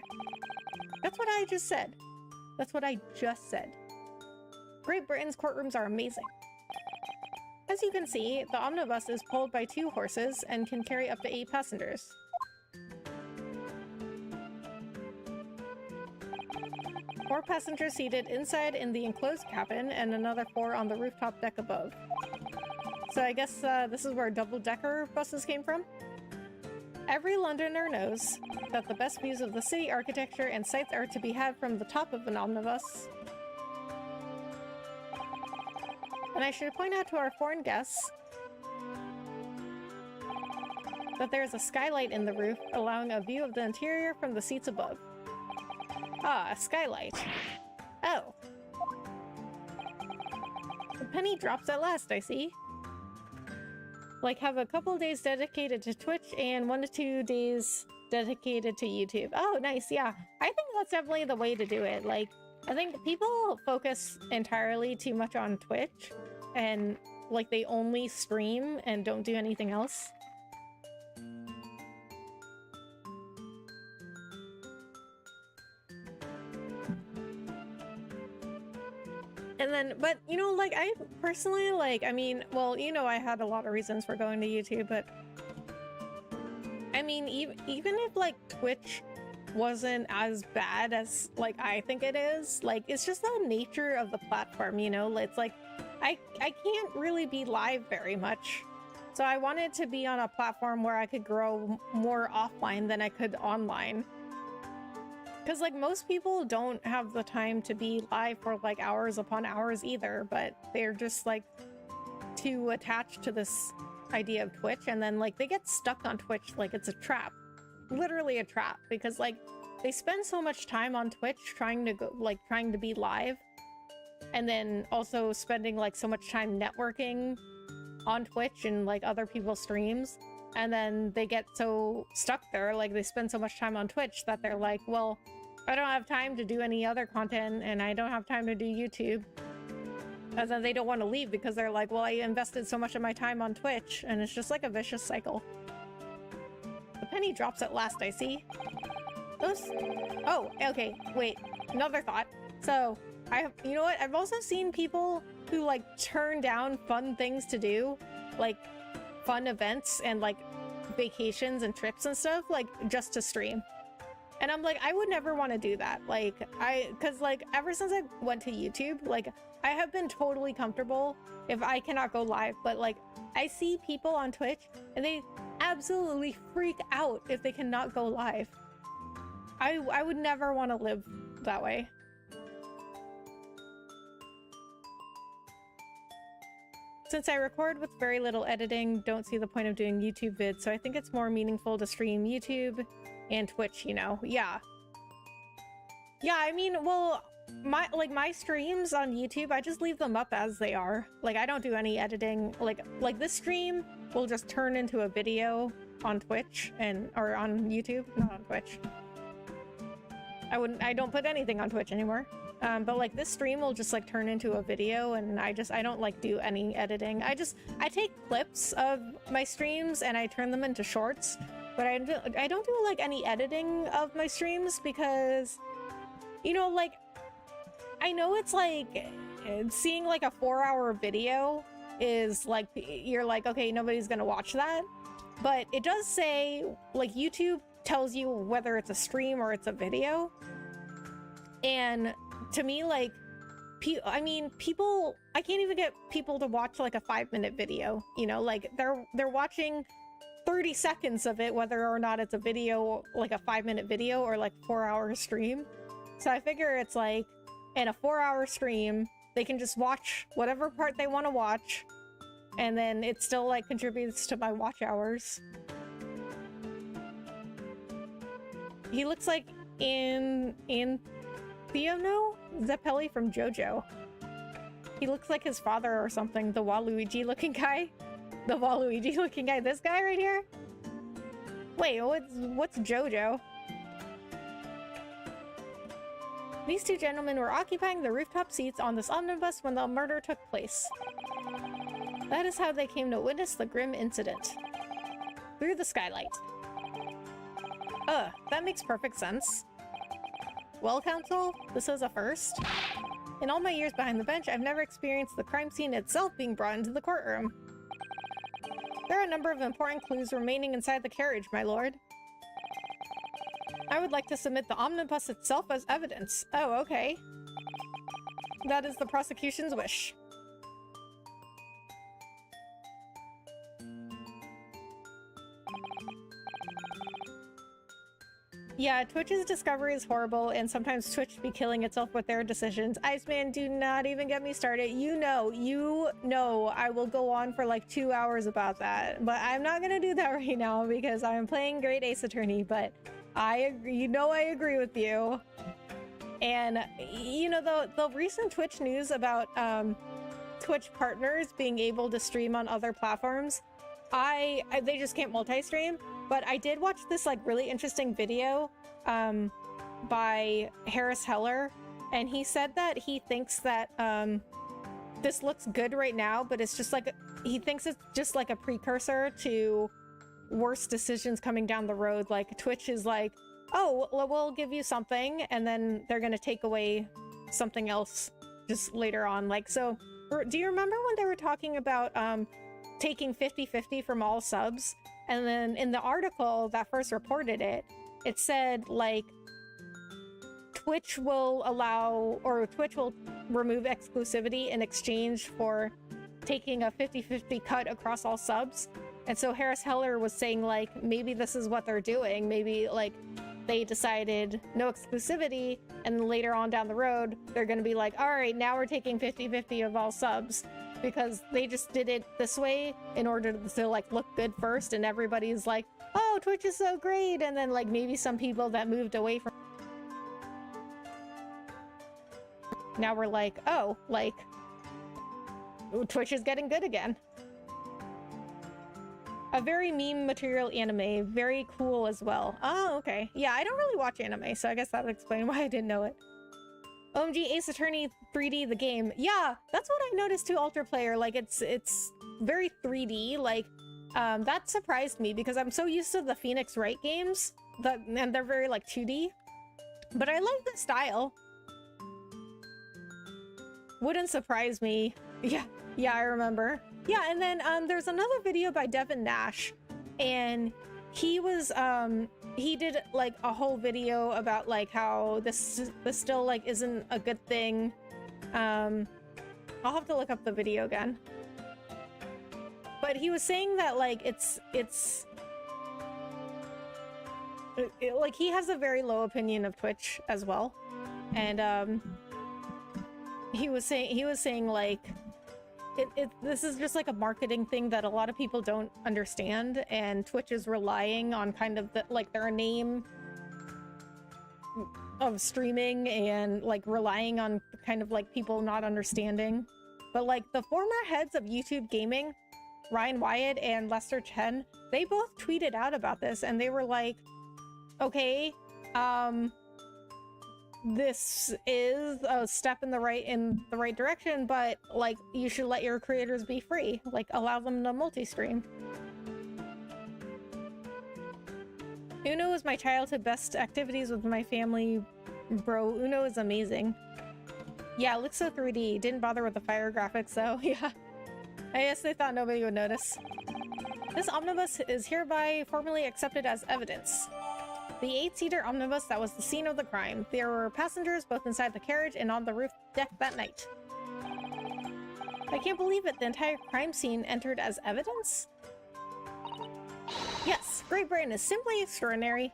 That's what I just said. That's what I just said. Great Britain's courtrooms are amazing. As you can see, the omnibus is pulled by 2 horses and can carry up to 8 passengers. Four passengers seated inside in the enclosed cabin and another 4 on the rooftop deck above. So I guess this is where double-decker buses came from? Every Londoner knows that the best views of the city architecture and sights are to be had from the top of an omnibus. And I should point out to our foreign guests that there is a skylight in the roof, allowing a view of the interior from the seats above. Ah, a skylight. Oh. The penny drops at last, I see. Like, have a couple days dedicated to Twitch and 1 to 2 days dedicated to YouTube. Oh, nice, yeah. I think that's definitely the way to do it. Like, I think people focus entirely too much on Twitch and, like, they only stream and don't do anything else. And then, but, you know, like, I personally, like, I mean, well, you know, I had a lot of reasons for going to YouTube, but I mean, even if, like, Twitch wasn't as bad as, like, I think it is, like, it's just the nature of the platform, you know? It's like, I can't really be live very much. So I wanted to be on a platform where I could grow more offline than I could online. Because, like, most people don't have the time to be live for, like, hours upon hours either, but they're just, like, too attached to this idea of Twitch, and then, like, they get stuck on Twitch like it's a trap. Literally a trap, because, like, they spend so much time on Twitch trying to go, like, trying to be live, and then also spending, like, so much time networking on Twitch and, like, other people's streams, and then they get so stuck there, like, they spend so much time on Twitch that they're like, well, I don't have time to do any other content, and I don't have time to do YouTube. And then they don't want to leave because they're like, well, I invested so much of my time on Twitch, and it's just like a vicious cycle. The penny drops at last, I see. Those... Oh, okay, wait, another thought. So, you know what? I've also seen people who, like, turn down fun things to do, like, fun events and, like, vacations and trips and stuff, like, just to stream. And I'm like, I would never want to do that. Like, because, like, ever since I went to YouTube, like, I have been totally comfortable if I cannot go live, but, like, I see people on Twitch and they absolutely freak out if they cannot go live. I would never want to live that way. Since I record with very little editing, don't see the point of doing YouTube vids, so I think it's more meaningful to stream YouTube and Twitch, you know? Yeah. Yeah, I mean, well, my streams on YouTube, I just leave them up as they are. Like, I don't do any editing. Like this stream will just turn into a video on Twitch or on YouTube, not on Twitch. I don't put anything on Twitch anymore. But like this stream will just like turn into a video, and I don't like do any editing. I take clips of my streams and I turn them into shorts, but I don't do like any editing of my streams because, you know, like, I know it's like seeing like a 4-hour video is like, you're like, okay, nobody's gonna watch that, but it does say, like, YouTube tells you whether it's a stream or it's a video. And to me, like, I mean, people, I can't even get people to watch like a 5-minute video, you know, like they're watching 30 seconds of it, whether or not it's a video, like a 5-minute video or like 4-hour stream. So I figure it's like in a 4-hour stream, they can just watch whatever part they want to watch, and then it still like contributes to my watch hours. He looks like in Theono Zeppeli from JoJo. He looks like his father or something, the Waluigi looking guy. The Waluigi looking guy, this guy right here? Wait, what's JoJo? These two gentlemen were occupying the rooftop seats on this omnibus when the murder took place. That is how they came to witness the grim incident. Through the skylight. That makes perfect sense. Well, counsel, this is a first. In all my years behind the bench, I've never experienced the crime scene itself being brought into the courtroom. There are a number of important clues remaining inside the carriage, my lord. I would like to submit the omnibus itself as evidence. Oh, okay. That is the prosecution's wish. Yeah, Twitch's discovery is horrible, and sometimes Twitch be killing itself with their decisions. Iceman, do not even get me started. You know, I will go on for like 2 hours about that, but I'm not gonna do that right now because I'm playing Great Ace Attorney, but I agree, I agree with you. And, you know, the recent Twitch news about Twitch partners being able to stream on other platforms, they just can't multi-stream. But I did watch this like really interesting video by Harris Heller, and he said that he thinks that this looks good right now, but it's just like, he thinks it's just like a precursor to worse decisions coming down the road. Like Twitch is like, oh, well, we'll give you something, and then they're gonna take away something else just later on. Like, so do you remember when they were talking about taking 50-50 from all subs? And then in the article that first reported it, it said like Twitch will remove exclusivity in exchange for taking a 50-50 cut across all subs. And so Harris Heller was saying like, maybe this is what they're doing. Maybe like they decided no exclusivity, and later on down the road, they're going to be like, all right, now we're taking 50-50 of all subs. Because they just did it this way in order to like look good first, and everybody's like, oh, Twitch is so great, and then like maybe some people that moved away from now we're like, oh, like Twitch is getting good again. A very meme material anime, very cool as well. Oh, okay. Yeah, I don't really watch anime, so I guess that would explain why I didn't know it. OMG, Ace Attorney 3D, the game. Yeah, that's what I noticed too, Ultra Player. Like, it's very 3D. Like, that surprised me because I'm so used to the Phoenix Wright games, and they're very, like, 2D. But I like the style. Wouldn't surprise me. Yeah, I remember. Yeah, and then there's another video by Devin Nash, and he was he did like a whole video about like how this still like isn't a good thing. I'll have to look up the video again. But he was saying that like it's like he has a very low opinion of Twitch as well. And he was saying like this is just like a marketing thing that a lot of people don't understand, and Twitch is relying on kind of like their name of streaming and like relying on kind of like people not understanding. But like the former heads of YouTube gaming, Ryan Wyatt and Lester Chen, they both tweeted out about this, and they were like, okay, this is a step in the right direction, but like you should let your creators be free, like allow them to multi-stream. Uno is my childhood best activities with my family, bro. Uno is amazing. Yeah, it looks so 3D. Didn't bother with the fire graphics though. Yeah, I guess they thought nobody would notice. This omnibus is hereby formally accepted as evidence. The 8-seater omnibus that was the scene of the crime. There were passengers both inside the carriage and on the roof deck that night. I can't believe it. The entire crime scene entered as evidence? Yes, Great Britain is simply extraordinary.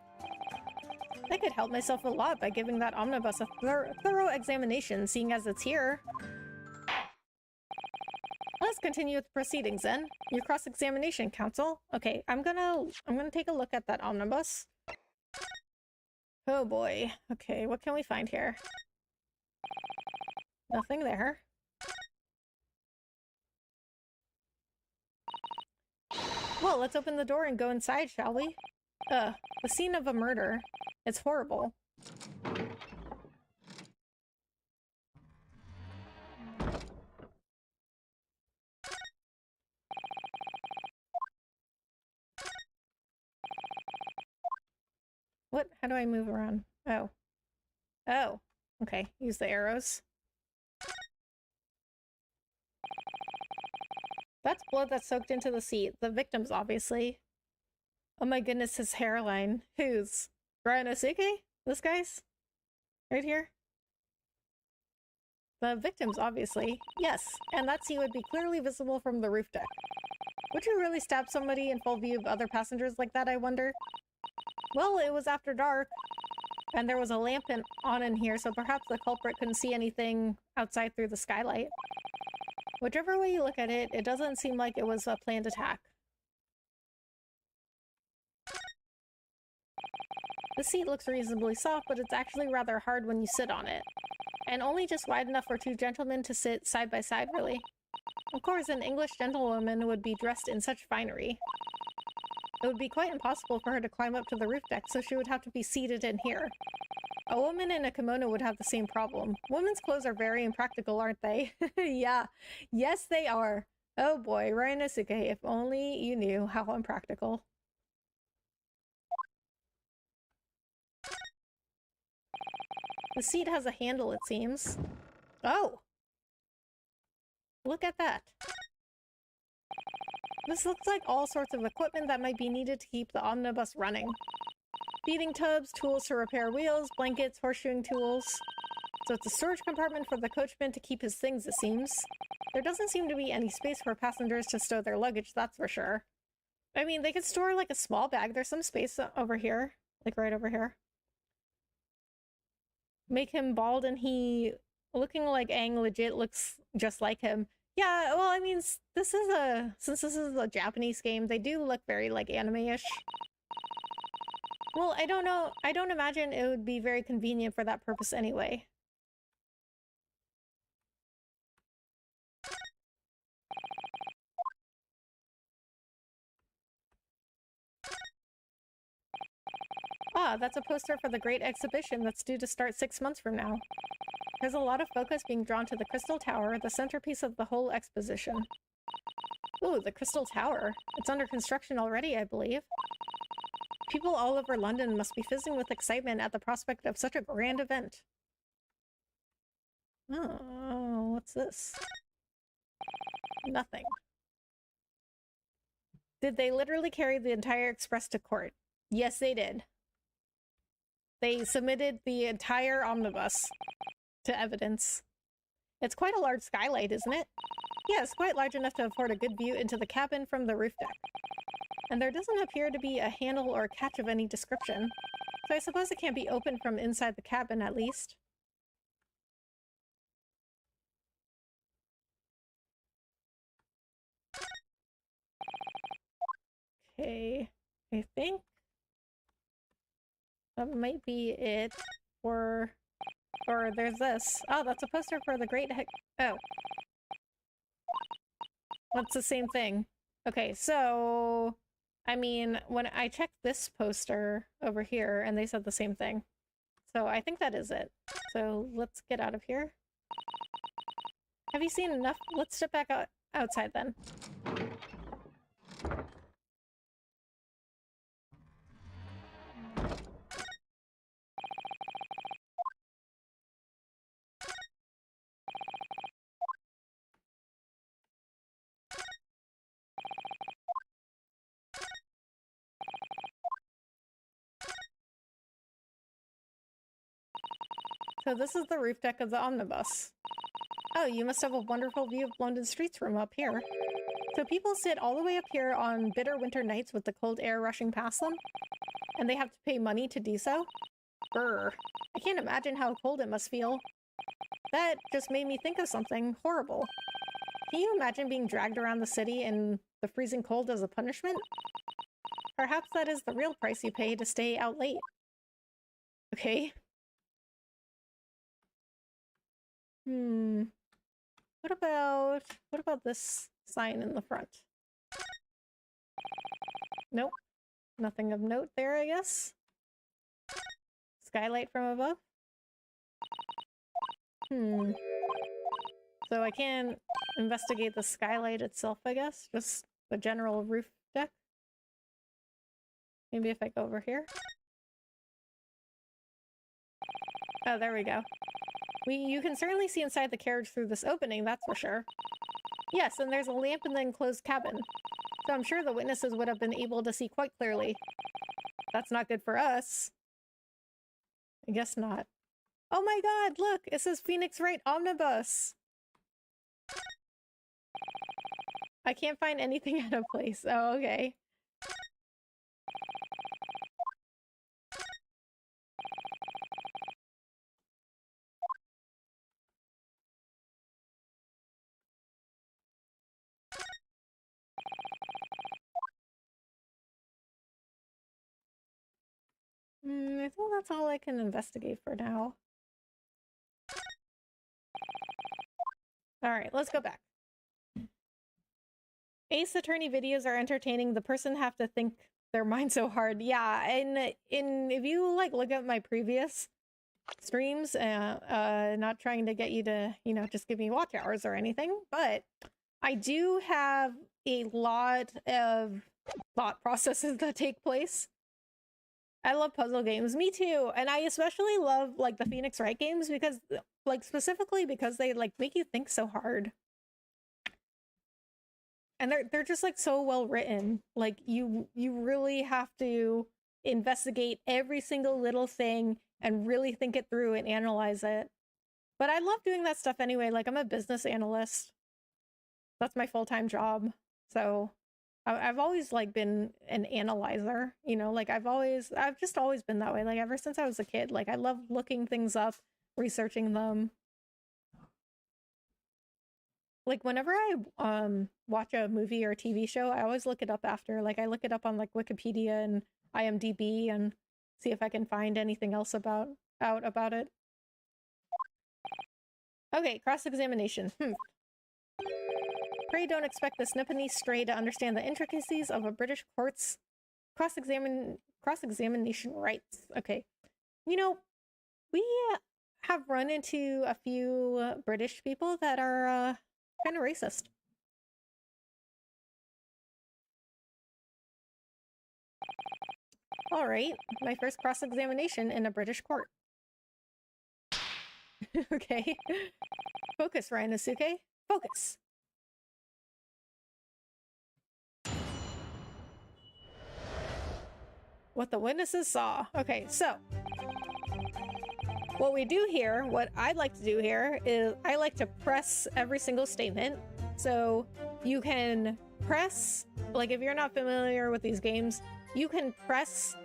I could help myself a lot by giving that omnibus a thorough examination, seeing as it's here. Let's continue with the proceedings then. Your cross-examination, counsel. Okay, I'm gonna take a look at that omnibus. Oh boy. Okay, what can we find here? Nothing there. Well, let's open the door and go inside, shall we? The scene of a murder. It's horrible. What? How do I move around? Oh. Oh. Okay, use the arrows. That's blood that's soaked into the seat. The victim's, obviously. Oh my goodness, his hairline. Whose? Ryonosuke? This guy's? Right here? The victim's, obviously. Yes, and that seat would be clearly visible from the roof deck. Would you really stab somebody in full view of other passengers like that, I wonder? Well, it was after dark, and there was a lamp on in here, so perhaps the culprit couldn't see anything outside through the skylight. Whichever way you look at it, it doesn't seem like it was a planned attack. The seat looks reasonably soft, but it's actually rather hard when you sit on it. And only just wide enough for two gentlemen to sit side by side, really. Of course, an English gentlewoman would be dressed in such finery. It would be quite impossible for her to climb up to the roof deck, so she would have to be seated in here. A woman in a kimono would have the same problem. Women's clothes are very impractical, aren't they? Yeah. Yes, they are. Oh boy, Ryonosuke, if only you knew how impractical. The seat has a handle, it seems. Oh! Look at that. This looks like all sorts of equipment that might be needed to keep the omnibus running. Feeding tubs, tools to repair wheels, blankets, horseshoeing tools. So it's a storage compartment for the coachman to keep his things, it seems. There doesn't seem to be any space for passengers to stow their luggage, that's for sure. I mean, they could store like a small bag. There's some space over here. Like right over here. Make him bald and he looking like Aang legit looks just like him. Yeah, well, I mean, since this is a Japanese game, they do look very like anime-ish. Well, I don't know. I don't imagine it would be very convenient for that purpose anyway. Ah, that's a poster for the great exhibition that's due to start 6 months from now. There's a lot of focus being drawn to the Crystal Tower, the centerpiece of the whole exposition. Ooh, the Crystal Tower. It's under construction already, I believe. People all over London must be fizzing with excitement at the prospect of such a grand event. Oh, what's this? Nothing. Did they literally carry the entire express to court? Yes, they did. They submitted the entire omnibus to evidence. It's quite a large skylight, isn't it? Yes, quite large enough to afford a good view into the cabin from the roof deck. And there doesn't appear to be a handle or catch of any description, so I suppose it can't be opened from inside the cabin at least. Okay, I think that might be it. Or there's this. Oh, that's a poster for the Great Oh. That's the same thing. Okay, so... I mean, when I checked this poster over here, and they said the same thing. So I think that is it. So let's get out of here. Have you seen enough? Let's step back outside then. So this is the roof deck of the omnibus. Oh, you must have a wonderful view of London streets from up here. So people sit all the way up here on bitter winter nights with the cold air rushing past them, and they have to pay money to do so? Brr. I can't imagine how cold it must feel. That just made me think of something horrible. Can you imagine being dragged around the city in the freezing cold as a punishment? Perhaps that is the real price you pay to stay out late. Okay. What about this sign in the front? Nope. Nothing of note there, I guess. Skylight from above? So I can't investigate the skylight itself, I guess? Just the general roof deck? Maybe if I go over here? Oh, there we go. You can certainly see inside the carriage through this opening, that's for sure. Yes, and there's a lamp in the enclosed cabin. So I'm sure the witnesses would have been able to see quite clearly. That's not good for us. I guess not. Oh my god, look! It says Phoenix Wright Omnibus! I can't find anything out of place. Oh, okay. I think that's all I can investigate for now. Alright, let's go back. Ace Attorney videos are entertaining. The person have to think their mind so hard. Yeah, and if you like look at my previous streams, not trying to get you to, you know, just give me watch hours or anything, but I do have a lot of thought processes that take place. I love puzzle games. Me too. And I especially love like the Phoenix Wright games because like specifically because they like make you think so hard. And they're just like so well written. Like you really have to investigate every single little thing and really think it through and analyze it. But I love doing that stuff anyway. Like I'm a business analyst. That's my full-time job. So I've always like been an analyzer, you know, like I've just always been that way. Like ever since I was a kid, like I love looking things up, researching them. Like whenever I watch a movie or a TV show, I always look it up after. Like I look it up on like Wikipedia and IMDb and see if I can find anything else out about it. Okay, cross-examination. Pray don't expect this Nipponese stray to understand the intricacies of a British court's cross-examination rights. Okay. You know, we have run into a few British people that are kind of racist. All right, my first cross-examination in a British court. Okay. Focus, Ryanosuke. Focus. What the witnesses saw. Okay, so what we do here, what I'd like to do here is I like to press every single statement. So you can press, like if you're not familiar with these games, you can press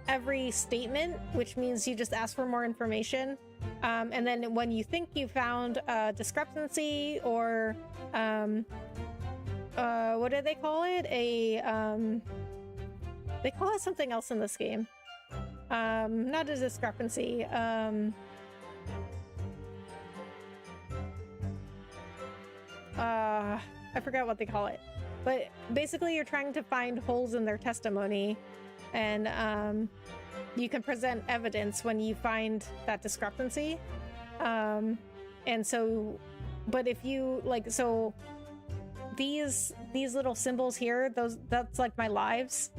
every statement, which means you just ask for more information. And then when you think you found a discrepancy or what do they call it? They call it something else in this game. Not a discrepancy. I forgot what they call it. But basically you're trying to find holes in their testimony, and you can present evidence when you find that discrepancy. And so, but if you like, so these little symbols here, that's like my lives.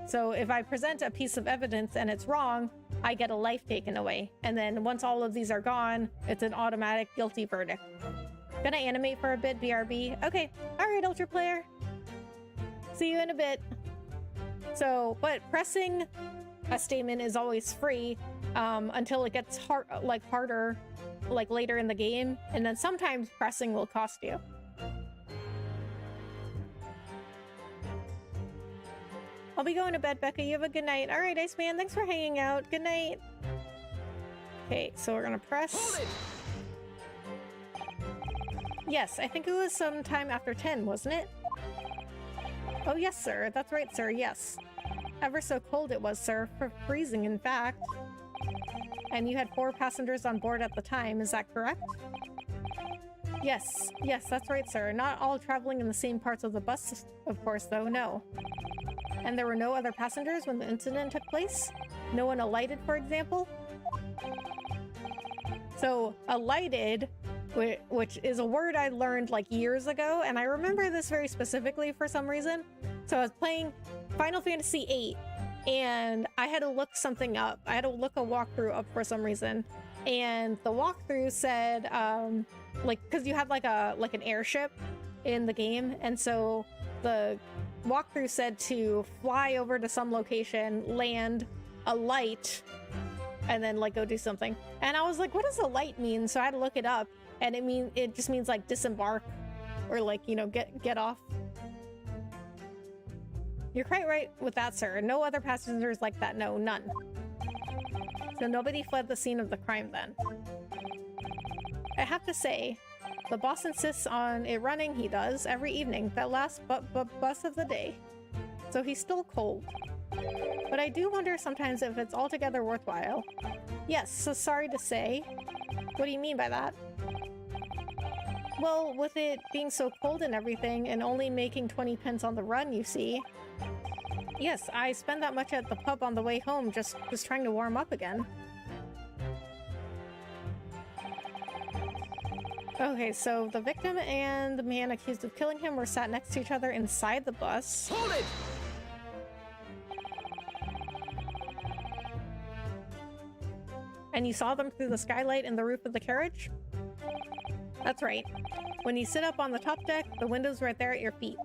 So if I present a piece of evidence and it's wrong, I get a life taken away. And then once all of these are gone, it's an automatic guilty verdict. Gonna animate for a bit, BRB. Okay, alright, Ultra Player. See you in a bit. So, but pressing a statement is always free. until it gets harder, like later in the game, and then sometimes pressing will cost you. I'll be going to bed, Becca. You have a good night. All right, Iceman. Thanks for hanging out. Good night. Okay, so we're gonna press. Yes, I think it was sometime after 10, wasn't it? Oh, yes, sir. That's right, sir. Yes. Ever so cold it was, sir. For freezing, in fact. And you had 4 passengers on board at the time. Is that correct? Yes. Yes, that's right, sir. Not all traveling in the same parts of the bus, of course, though. No. And there were no other passengers when the incident took place? No one alighted, for example? So, alighted, which is a word I learned like years ago, and I remember this very specifically for some reason. So I was playing Final Fantasy VIII, and I had to look something up. I had to look a walkthrough up for some reason. And the walkthrough said, like, because you have like an airship in the game, and so the walkthrough said to fly over to some location, land, alight, and then like go do something. And I was like, what does alight mean? So I had to look it up, and it just means like disembark, or like, you know, get off. You're quite right with that, sir. No other passengers like that. No, none. So nobody fled the scene of the crime then. I have to say, the boss insists on it running. He does every evening, that last bus of the day. So he's still cold. But I do wonder sometimes if it's altogether worthwhile. Yes, so sorry to say. What do you mean by that? Well, with it being so cold and everything, and only making 20 pence on the run, you see. Yes, I spend that much at the pub on the way home, just trying to warm up again. Okay, so the victim and the man accused of killing him were sat next to each other inside the bus. Hold it! And you saw them through the skylight in the roof of the carriage? That's right. When you sit up on the top deck, the window's right there at your feet.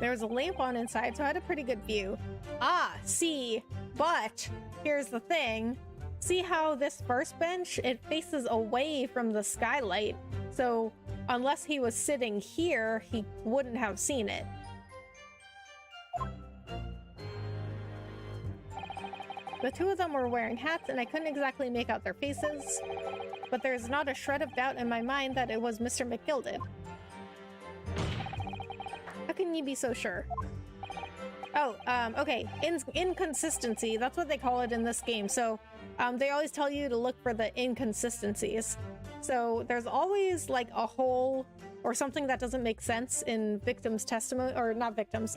There was a lamp on inside, so I had a pretty good view. Ah, see, but here's the thing. See how this first bench, it faces away from the skylight, so unless he was sitting here, he wouldn't have seen it. The two of them were wearing hats, and I couldn't exactly make out their faces, but there's not a shred of doubt in my mind that it was Mr. McGilded. How can you be so sure? Oh, okay. Inconsistency. That's what they call it in this game. So, they always tell you to look for the inconsistencies. So, there's always like a hole or something that doesn't make sense in victims' testimony, or not victims,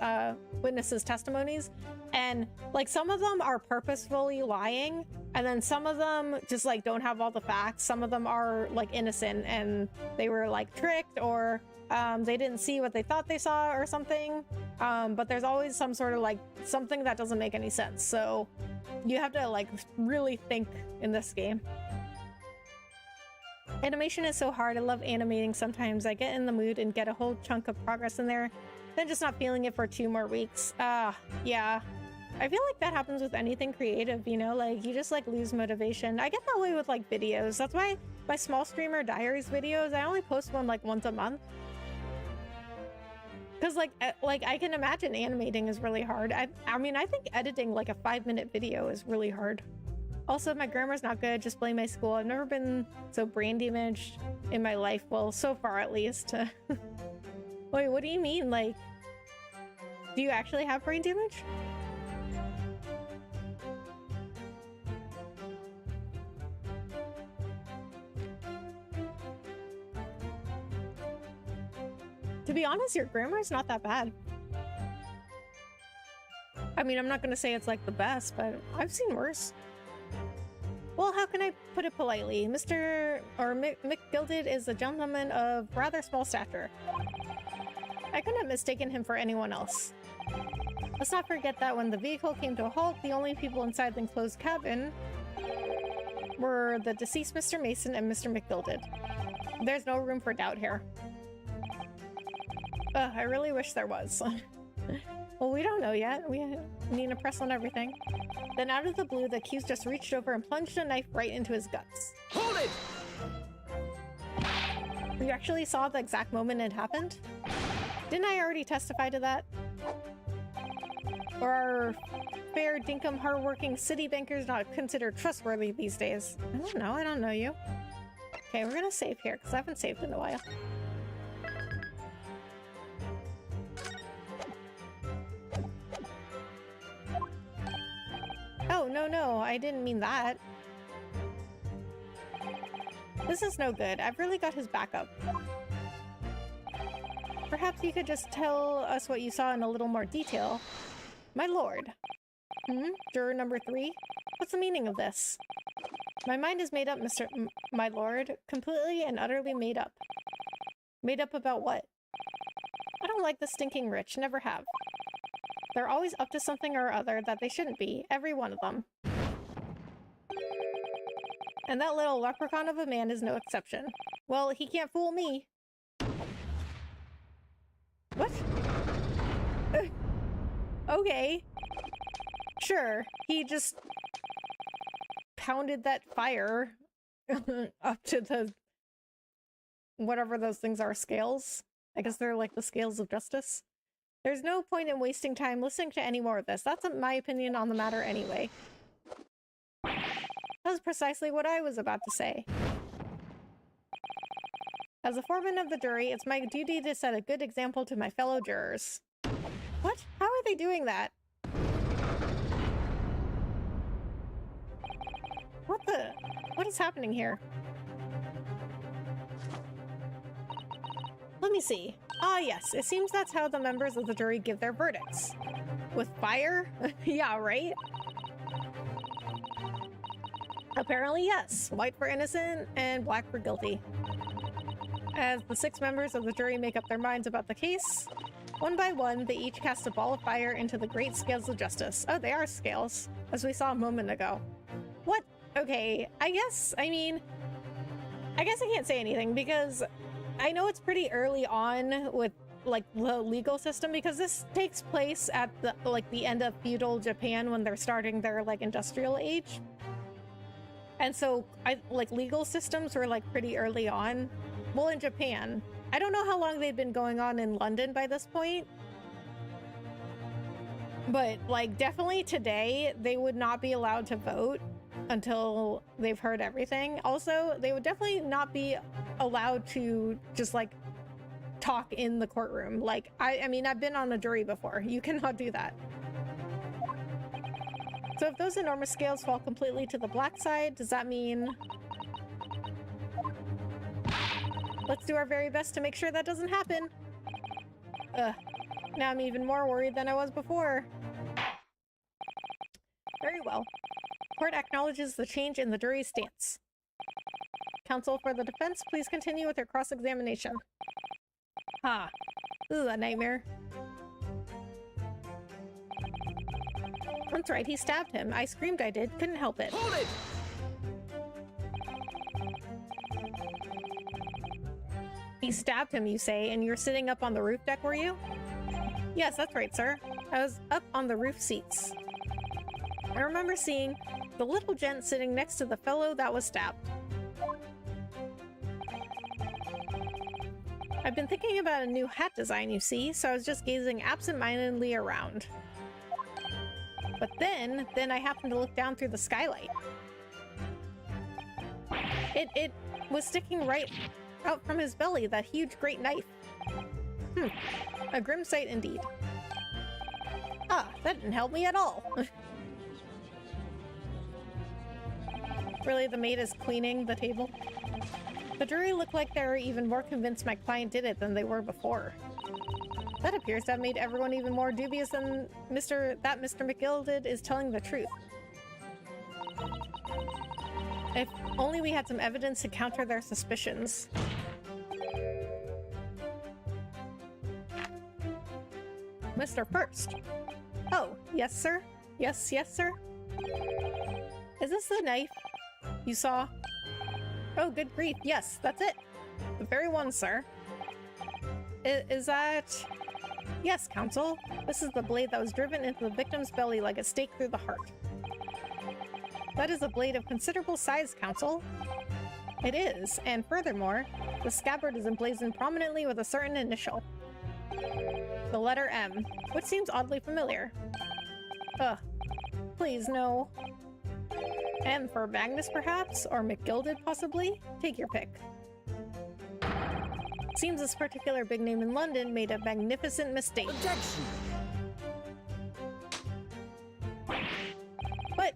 witnesses' testimonies. And like some of them are purposefully lying, and then some of them just like don't have all the facts. Some of them are like innocent and they were like tricked, or they didn't see what they thought they saw or something. But there's always some sort of like something that doesn't make any sense. So you have to like really think in this game. Animation is so hard. I love animating sometimes. I get in the mood and get a whole chunk of progress in there, then just not feeling it for 2 more weeks. Yeah. I feel like that happens with anything creative, you know? Like, you just, like, lose motivation. I get that way with, like, videos. That's why my Small Streamer Diaries videos, I only post one, like, once a month. Because, like, I can imagine animating is really hard. I mean, I think editing, like, a 5-minute video is really hard. Also, my grammar's not good. Just blame my school. I've never been so brain damaged in my life. Well, so far, at least. Wait, what do you mean? Like, do you actually have brain damage? To be honest, your grammar is not that bad. I mean, I'm not going to say it's like the best, but I've seen worse. Well, how can I put it politely? Mick Gilded is a gentleman of rather small stature. I couldn't have mistaken him for anyone else. Let's not forget that when the vehicle came to a halt, the only people inside the enclosed cabin were the deceased Mr. Mason and Mr. McGilded. There's no room for doubt here. I really wish there was. Well, we don't know yet. We need to press on everything. Then out of the blue, the accused just reached over and plunged a knife right into his guts. Hold it! You actually saw the exact moment it happened? Didn't I already testify to that? Or are fair, dinkum, hardworking city bankers not considered trustworthy these days? I don't know. I don't know you. Okay, we're gonna save here, because I haven't saved in a while. Oh, no, I didn't mean that. This is no good. I've really got his back up. Perhaps you could just tell us what you saw in a little more detail. My lord. Juror number 3? What's the meaning of this? My mind is made up, my lord. Completely and utterly made up. Made up about what? I don't like the stinking rich. Never have. They're always up to something or other that they shouldn't be. Every one of them. And that little leprechaun of a man is no exception. Well, he can't fool me. What? Okay. Sure. He just pounded that fire up to the whatever those things are, scales. I guess they're like the scales of justice. There's no point in wasting time listening to any more of this. That's my opinion on the matter anyway. That's precisely what I was about to say. As a foreman of the jury, it's my duty to set a good example to my fellow jurors. What? How are they doing that? What is happening here? Let me see. Ah, yes. It seems that's how the members of the jury give their verdicts. With fire? Yeah, right? Apparently, yes. White for innocent and black for guilty. As the 6 members of the jury make up their minds about the case, one by one, they each cast a ball of fire into the great scales of justice. Oh, they are scales, as we saw a moment ago. What? Okay, I guess I can't say anything because I know it's pretty early on with like the legal system because this takes place at the end of feudal Japan when they're starting their like industrial age. And so legal systems were like pretty early on. Well, in Japan. I don't know how long they'd been going on in London by this point. But like definitely today they would not be allowed to vote until they've heard everything. Also, they would definitely not be allowed to just like talk in the courtroom. Like I mean, I've been on a jury before. You cannot do that. So if those enormous scales fall completely to the black side, does that mean... Let's do our very best to make sure that doesn't happen. Now I'm even more worried than I was before. Very well. Court acknowledges the change in the jury's stance. Counsel for the defense, please continue with your cross-examination. Ah, this is a nightmare. That's right, he stabbed him. I screamed I did, couldn't help it. Hold it! He stabbed him, you say, and you're sitting up on the roof deck, were you? Yes, that's right, sir. I was up on the roof seats. I remember seeing the little gent sitting next to the fellow that was stabbed. I've been thinking about a new hat design, you see, so I was just gazing absent-mindedly around. But then I happened to look down through the skylight. It was sticking right out from his belly, that huge great knife. A grim sight indeed. Ah, that didn't help me at all. Really, the maid is cleaning the table? The jury looked like they were even more convinced my client did it than they were before. That appears to have made everyone even more dubious than Mr. McGilded is telling the truth. If only we had some evidence to counter their suspicions. Mr. First. Oh, yes, sir? Yes, sir? Is this the knife you saw? Oh, good grief. Yes, that's it. The very one, sir. Is that... Yes, Counsel. This is the blade that was driven into the victim's belly like a stake through the heart. That is a blade of considerable size, Counsel. It is, and furthermore, the scabbard is emblazoned prominently with a certain initial. The letter M, which seems oddly familiar. Ugh. Please, no. M for Magnus, perhaps? Or McGilded, possibly? Take your pick. Seems this particular big name in London made a magnificent mistake. Objection!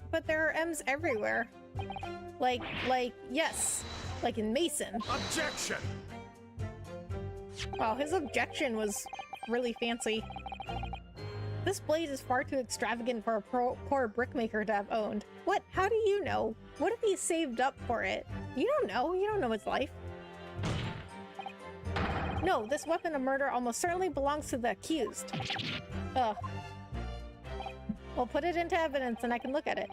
But there are M's everywhere. Like, yes. Like in Mason. Objection! Wow, his objection was really fancy. This blade is far too extravagant for a poor brickmaker to have owned. What? How do you know? What if he saved up for it? You don't know. You don't know his life. No, this weapon of murder almost certainly belongs to the accused. Ugh. Well, put it into evidence and I can look at it.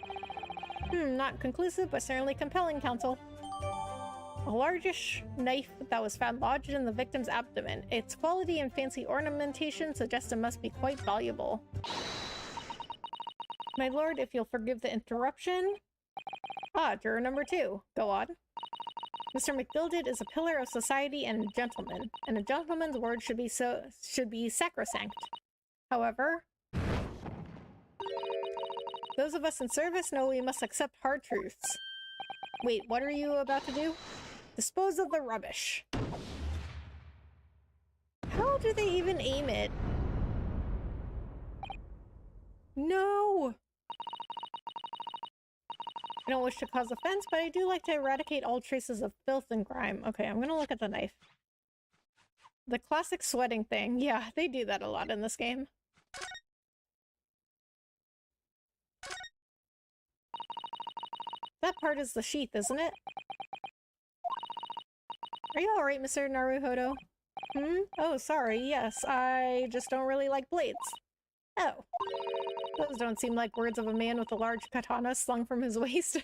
Not conclusive, but certainly compelling, Counsel. A largish knife that was found lodged in the victim's abdomen. Its quality and fancy ornamentation suggest it must be quite valuable. My lord, if you'll forgive the interruption. Ah, juror number 2. Go on. Mr. McGilded is a pillar of society and a gentleman, and a gentleman's word should be sacrosanct. However, those of us in service know we must accept hard truths. Wait, what are you about to do? Dispose of the rubbish. How do they even aim it? No! I don't wish to cause offense, but I do like to eradicate all traces of filth and crime. Okay, I'm gonna look at the knife. The classic sweating thing. Yeah, they do that a lot in this game. That part is the sheath, isn't it? Are you alright, Mr. Naruhodo? Oh, sorry, yes, I just don't really like blades. Oh. Those don't seem like words of a man with a large katana slung from his waist.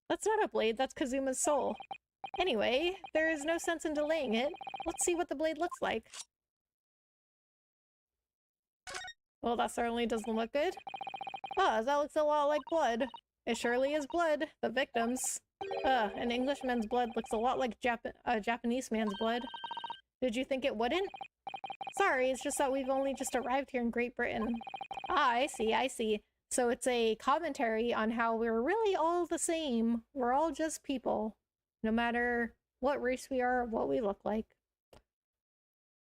That's not a blade, that's Kazuma's soul. Anyway, there is no sense in delaying it. Let's see what the blade looks like. Well, that certainly doesn't look good. Ah, that looks a lot like blood. It surely is blood. The victim's. An Englishman's blood looks a lot like a Japanese man's blood. Did you think it wouldn't? Sorry, it's just that we've only just arrived here in Great Britain. Ah, I see. So it's a commentary on how we're really all the same. We're all just people. No matter what race we are or what we look like.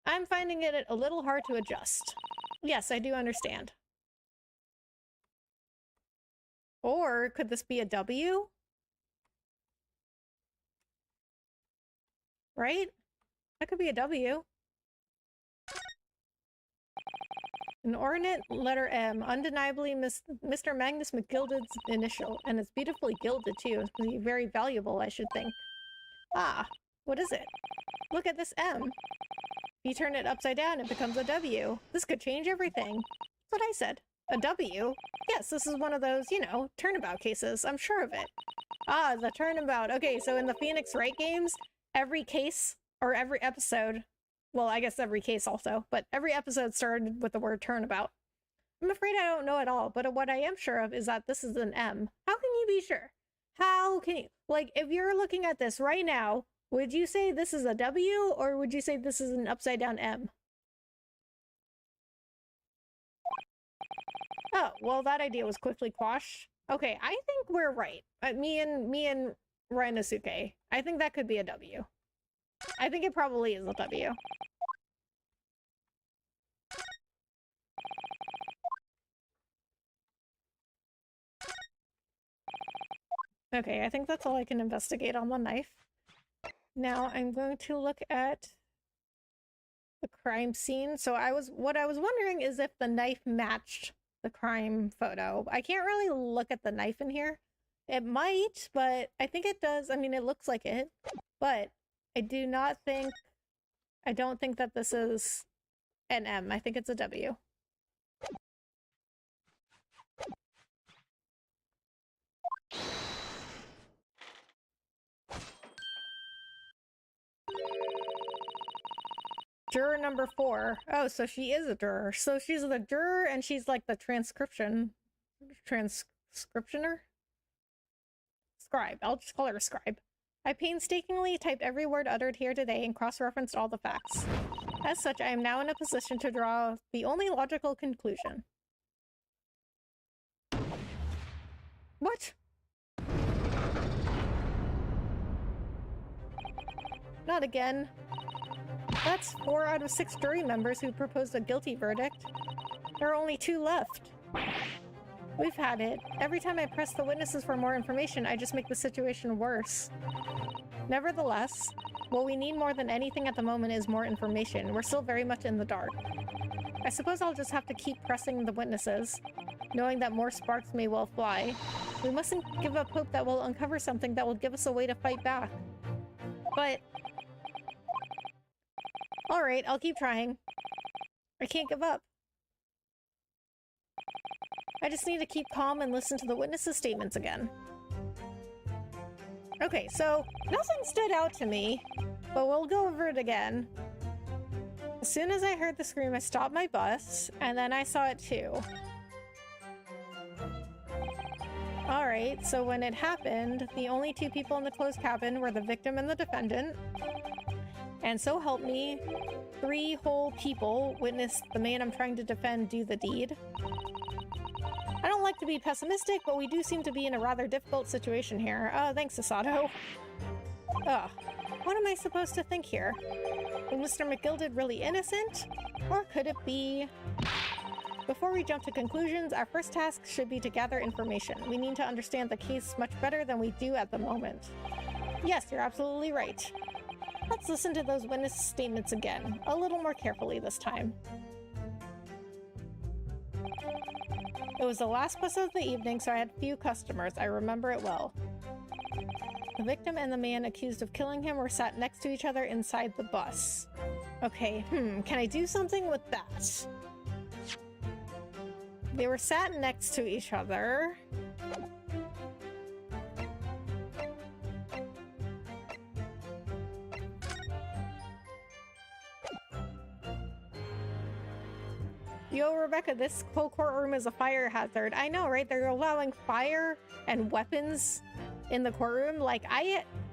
I'm finding it a little hard to adjust. Yes, I do understand. Or could this be a W? Right? That could be a W. An ornate letter M, undeniably Mr. Magnus McGilded's initial, and it's beautifully gilded too. It's very valuable, I should think. Ah, what is it? Look at this M. If you turn it upside down, it becomes a W. This could change everything. That's what I said. A W? Yes, this is one of those, you know, turnabout cases. I'm sure of it. Ah, the turnabout. Okay, so in the Phoenix Wright games, every case, or every episode, well, I guess every case also, but every episode started with the word turnabout. I'm afraid I don't know at all, but what I am sure of is that this is an M. How can you be sure? How can you, like, if you're looking at this right now, would you say this is a W, or would you say this is an upside down M? Oh, well, that idea was quickly quashed. Okay, I think we're right. Me and Rinosuke. I think that could be a W. I think it probably is a W. Okay, I think that's all I can investigate on the knife. Now I'm going to look at the crime scene. So what I was wondering is if the knife matched the crime photo. I can't really look at the knife in here. It might, but I think it does. I mean, it looks like it, but I don't think that this is an M. I think it's a W. Juror number 4. Oh, so she is a juror. So she's the juror and she's like the transcriptioner? Scribe. I'll just call her a scribe. I painstakingly typed every word uttered here today and cross-referenced all the facts. As such, I am now in a position to draw the only logical conclusion. What? Not again. That's 4 out of 6 jury members who proposed a guilty verdict. There are only 2 left. We've had it. Every time I press the witnesses for more information, I just make the situation worse. Nevertheless, what we need more than anything at the moment is more information. We're still very much in the dark. I suppose I'll just have to keep pressing the witnesses, knowing that more sparks may well fly. We mustn't give up hope that we'll uncover something that will give us a way to fight back. But... alright, I'll keep trying. I can't give up. I just need to keep calm and listen to the witnesses' statements again. Okay, so nothing stood out to me, but we'll go over it again. As soon as I heard the scream, I stopped my bus, and then I saw it too. Alright, so when it happened, the only 2 people in the closed cabin were the victim and the defendant. And so help me, 3 whole people witnessed the man I'm trying to defend do the deed. I don't like to be pessimistic, but we do seem to be in a rather difficult situation here. Thanks, Sasato. Ugh. What am I supposed to think here? Was Mr. McGilded really innocent? Or could it be... Before we jump to conclusions, our first task should be to gather information. We need to understand the case much better than we do at the moment. Yes, you're absolutely right. Let's listen to those witness statements again, a little more carefully this time. It was the last bus of the evening, so I had few customers. I remember it well. The victim and the man accused of killing him were sat next to each other inside the bus. Okay, can I do something with that? They were sat next to each other. Yo, Rebecca, this whole courtroom is a fire hazard. I know, right? They're allowing fire and weapons in the courtroom. Like,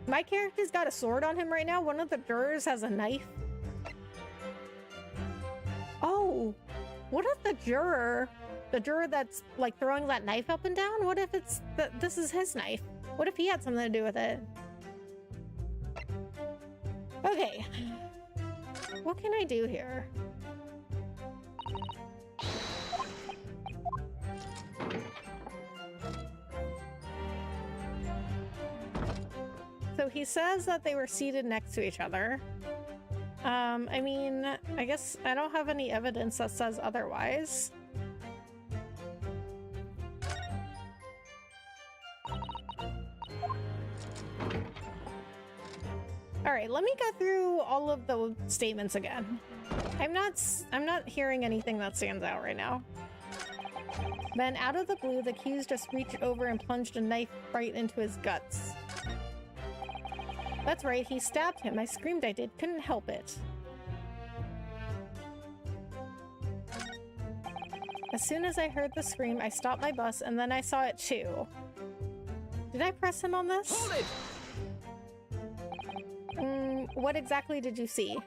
my character's got a sword on him right now. One of the jurors has a knife. Oh, what if the juror that's, like, throwing that knife up and down? What if it's, this is his knife? What if he had something to do with it? Okay. What can I do here? So he says that they were seated next to each other. I mean, I guess I don't have any evidence that says otherwise. Alright, let me go through all of the statements again. I'm not hearing anything that stands out right now. Then, out of the blue, the accused just reached over and plunged a knife right into his guts. That's right, he stabbed him. I screamed, I did. Couldn't help it. As soon as I heard the scream, I stopped my bus, and then I saw it too. Did I press him on this? Hold it! What exactly did you see?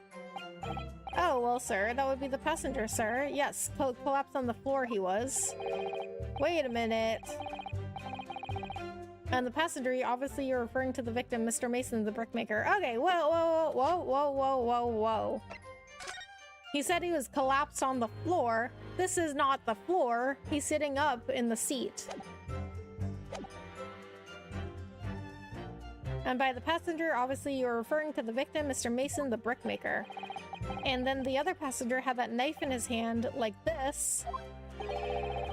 Oh, well, sir, that would be the passenger, sir. Yes, collapsed on the floor he was. Wait a minute. And the passenger, obviously you're referring to the victim, Mr. Mason, the brickmaker. Okay, whoa. He said he was collapsed on the floor. This is not the floor. He's sitting up in the seat. And by the passenger, obviously you're referring to the victim, Mr. Mason, the brickmaker. And then the other passenger had that knife in his hand like this.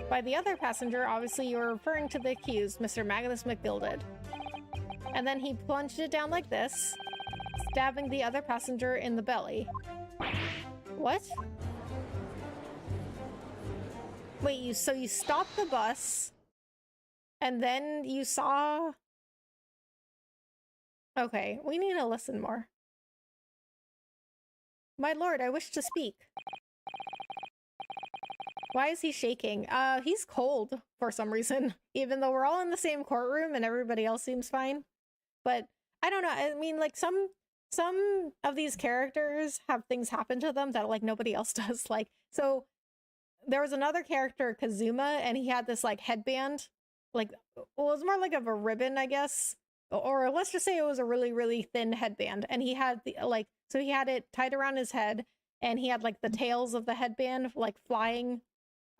By the other passenger, obviously you're referring to the accused, Mr. Magnus McGilded. And then he plunged it down like this, stabbing the other passenger in the belly. What? Wait, so you stopped the bus, and then you saw... Okay, we need to listen more. My lord, I wish to speak. Why is he shaking? He's cold for some reason, even though we're all in the same courtroom and everybody else seems fine. But I don't know. I mean, like some of these characters have things happen to them that like nobody else does. Like, so there was another character, Kazuma, and he had this like headband, like, well, it was more like of a ribbon, I guess. Or let's just say it was a really, really thin headband. And he had the, like, so he had it tied around his head, and he had like the tails of the headband like flying,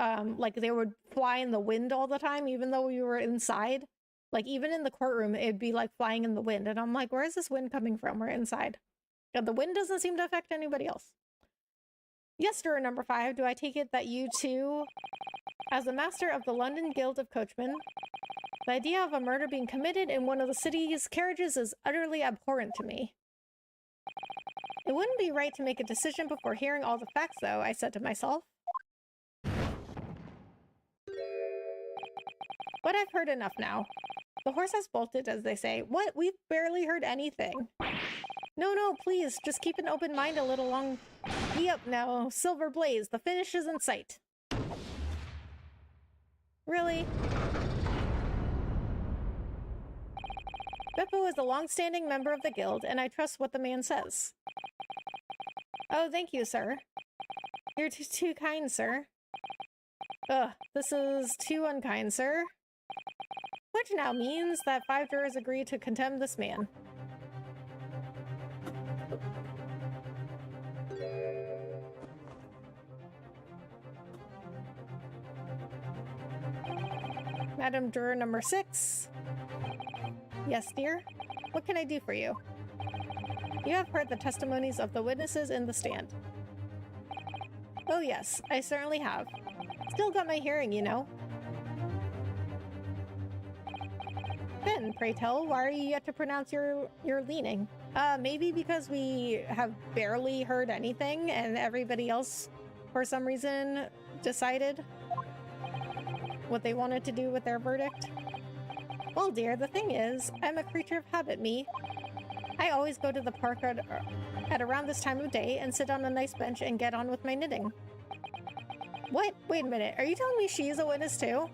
like they would fly in the wind all the time, even though we were inside. Like even in the courtroom, it'd be like flying in the wind. And I'm like, where is this wind coming from? We're inside. And the wind doesn't seem to affect anybody else. Yes, juror number 5, do I take it that you too, as the master of the London Guild of Coachmen, the idea of a murder being committed in one of the city's carriages is utterly abhorrent to me. It wouldn't be right to make a decision before hearing all the facts, though, I said to myself. But I've heard enough now. The horse has bolted, as they say. What? We've barely heard anything. No, please, just keep an open mind a little long. Be up now, Silver Blaze. The finish is in sight. Really? Beppo is a long-standing member of the guild, and I trust what the man says. Oh, thank you, sir. You're too kind, sir. Ugh, this is too unkind, sir. Which now means that 5 jurors agree to condemn this man. Madam juror number 6. Yes, dear? What can I do for you? You have heard the testimonies of the witnesses in the stand. Oh yes, I certainly have. Still got my hearing, you know. Then, pray tell, why are you yet to pronounce your leaning? Maybe because we have barely heard anything and everybody else, for some reason, decided what they wanted to do with their verdict. Well, dear, the thing is, I'm a creature of habit, me. I always go to the park at around this time of day and sit on a nice bench and get on with my knitting. What? Wait a minute, are you telling me she's a witness too?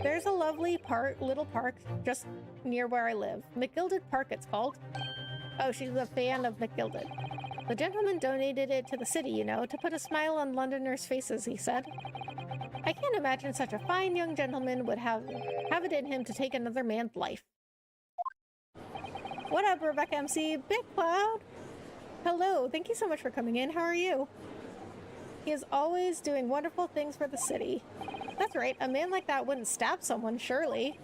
There's a lovely little park just near where I live. McGilded Park, it's called. Oh, she's a fan of McGilded. The gentleman donated it to the city, you know, to put a smile on Londoners' faces, he said. I can't imagine such a fine young gentleman would have it in him to take another man's life. What up, Rebecca MC? Big Cloud! Hello, thank you so much for coming in. How are you? He is always doing wonderful things for the city. That's right, a man like that wouldn't stab someone, surely.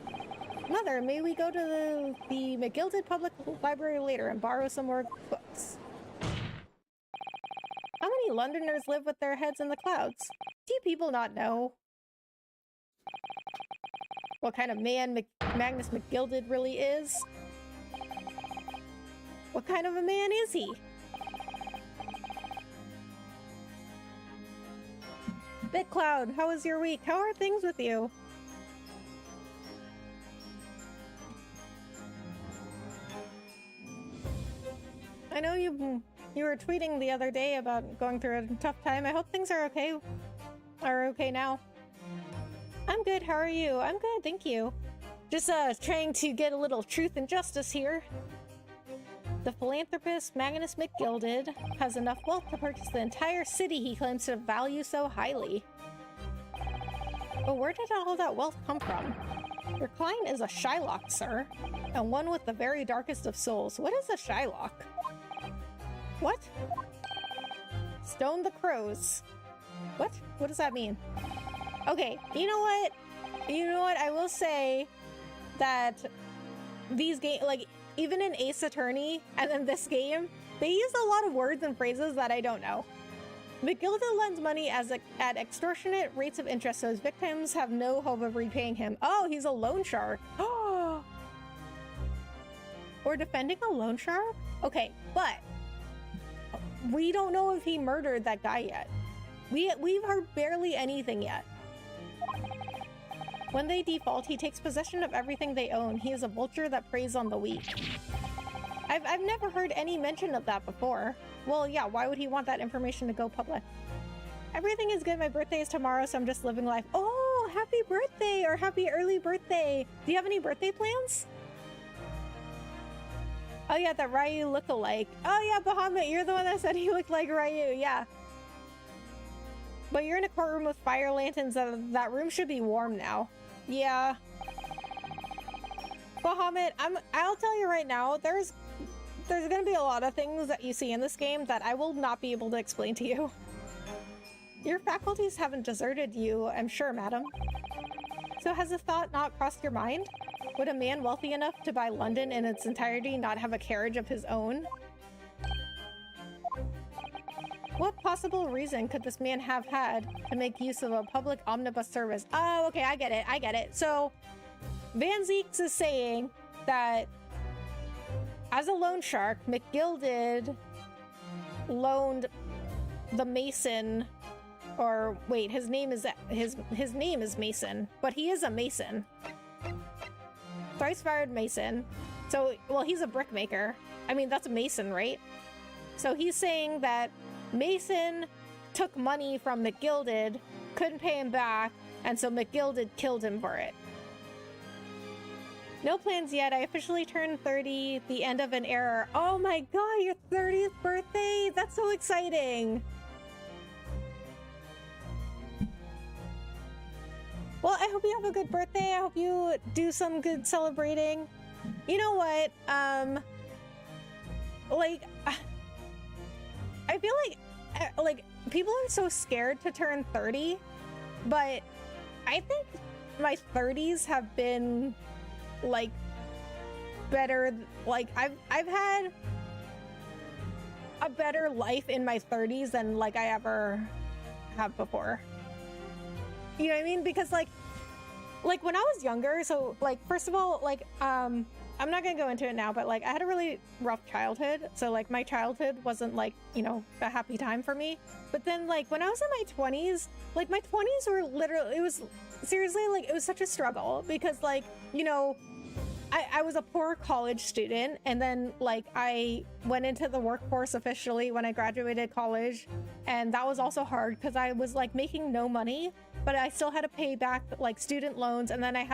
Mother, may we go to the McGilded Public Library later and borrow some more books? How many Londoners live with their heads in the clouds? Do you people not know what kind of man Magnus McGilded really is? What kind of a man is he? Big Cloud, how was your week? How are things with you? I know you were tweeting the other day about going through a tough time. I hope things are okay. Are okay now. I'm good. How are you? I'm good, thank you. Just trying to get a little truth and justice here. The philanthropist Magnus McGilded has enough wealth to purchase the entire city he claims to value so highly. But where did all that wealth come from? Your client is a Shylock, sir, and one with the very darkest of souls. What is a Shylock? What? Stone the crows. What? What does that mean? Okay, you know what? I will say that these games, like, even in Ace Attorney and then this game, they use a lot of words and phrases that I don't know. McGilded lends money at extortionate rates of interest, so his victims have no hope of repaying him. Oh, he's a loan shark. Oh, we're defending a loan shark? Okay, but we don't know if he murdered that guy yet. We've heard barely anything yet. When they default, he takes possession of everything they own. He is a vulture that preys on the weak. I've never heard any mention of that before. Well, yeah, why would he want that information to go public? Everything is good. My birthday is tomorrow, so I'm just living life. Oh, happy birthday or happy early birthday. Do you have any birthday plans? Oh yeah, that Ryu look-alike. Oh yeah, Bahamut, you're the one that said he looked like Ryu, yeah. But you're in a courtroom with fire lanterns. That room should be warm now. Yeah. Bahamut, I'll tell you right now, there's gonna be a lot of things that you see in this game that I will not be able to explain to you. Your faculties haven't deserted you, I'm sure, madam. So has the thought not crossed your mind? Would a man wealthy enough to buy London in its entirety not have a carriage of his own? What possible reason could this man have had to make use of a public omnibus service? Oh, okay, I get it. So, Van Zeeks is saying that as a loan shark, McGilded loaned the Mason, or wait, his name is Mason, but he is a Mason. Thrice-fired Mason. So, well, he's a brickmaker. I mean, that's a Mason, right? So he's saying that Mason took money from McGilded, couldn't pay him back, and so McGilded killed him for it. No plans yet. I officially turned 30, the end of an era. Oh my god, your 30th birthday! That's so exciting! Well, I hope you have a good birthday. I hope you do some good celebrating. You know what? I feel like people are so scared to turn 30, but I think my 30s have been like better. Like I've had a better life in my 30s than like I ever have before. You know what I mean? Because like when I was younger, so like first of all, like I'm not gonna go into it now, but like I had a really rough childhood. So like my childhood wasn't like, you know, a happy time for me. But then like when I was in my 20s, like my 20s were literally, it was seriously like it was such a struggle because like, you know, I was a poor college student, and then like I went into the workforce officially when I graduated college, and that was also hard because I was like making no money, but I still had to pay back like student loans, and then I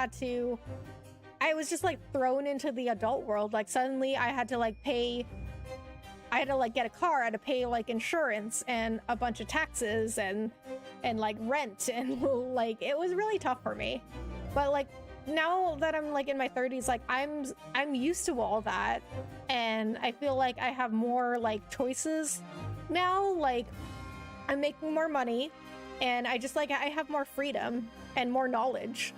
was just like thrown into the adult world. Like suddenly I had to like get a car, I had to pay like insurance and a bunch of taxes and like rent, and like it was really tough for me. But like now that I'm like in my 30s, like I'm used to all that, and I feel like I have more like choices now. Like I'm making more money, and I just like I have more freedom and more knowledge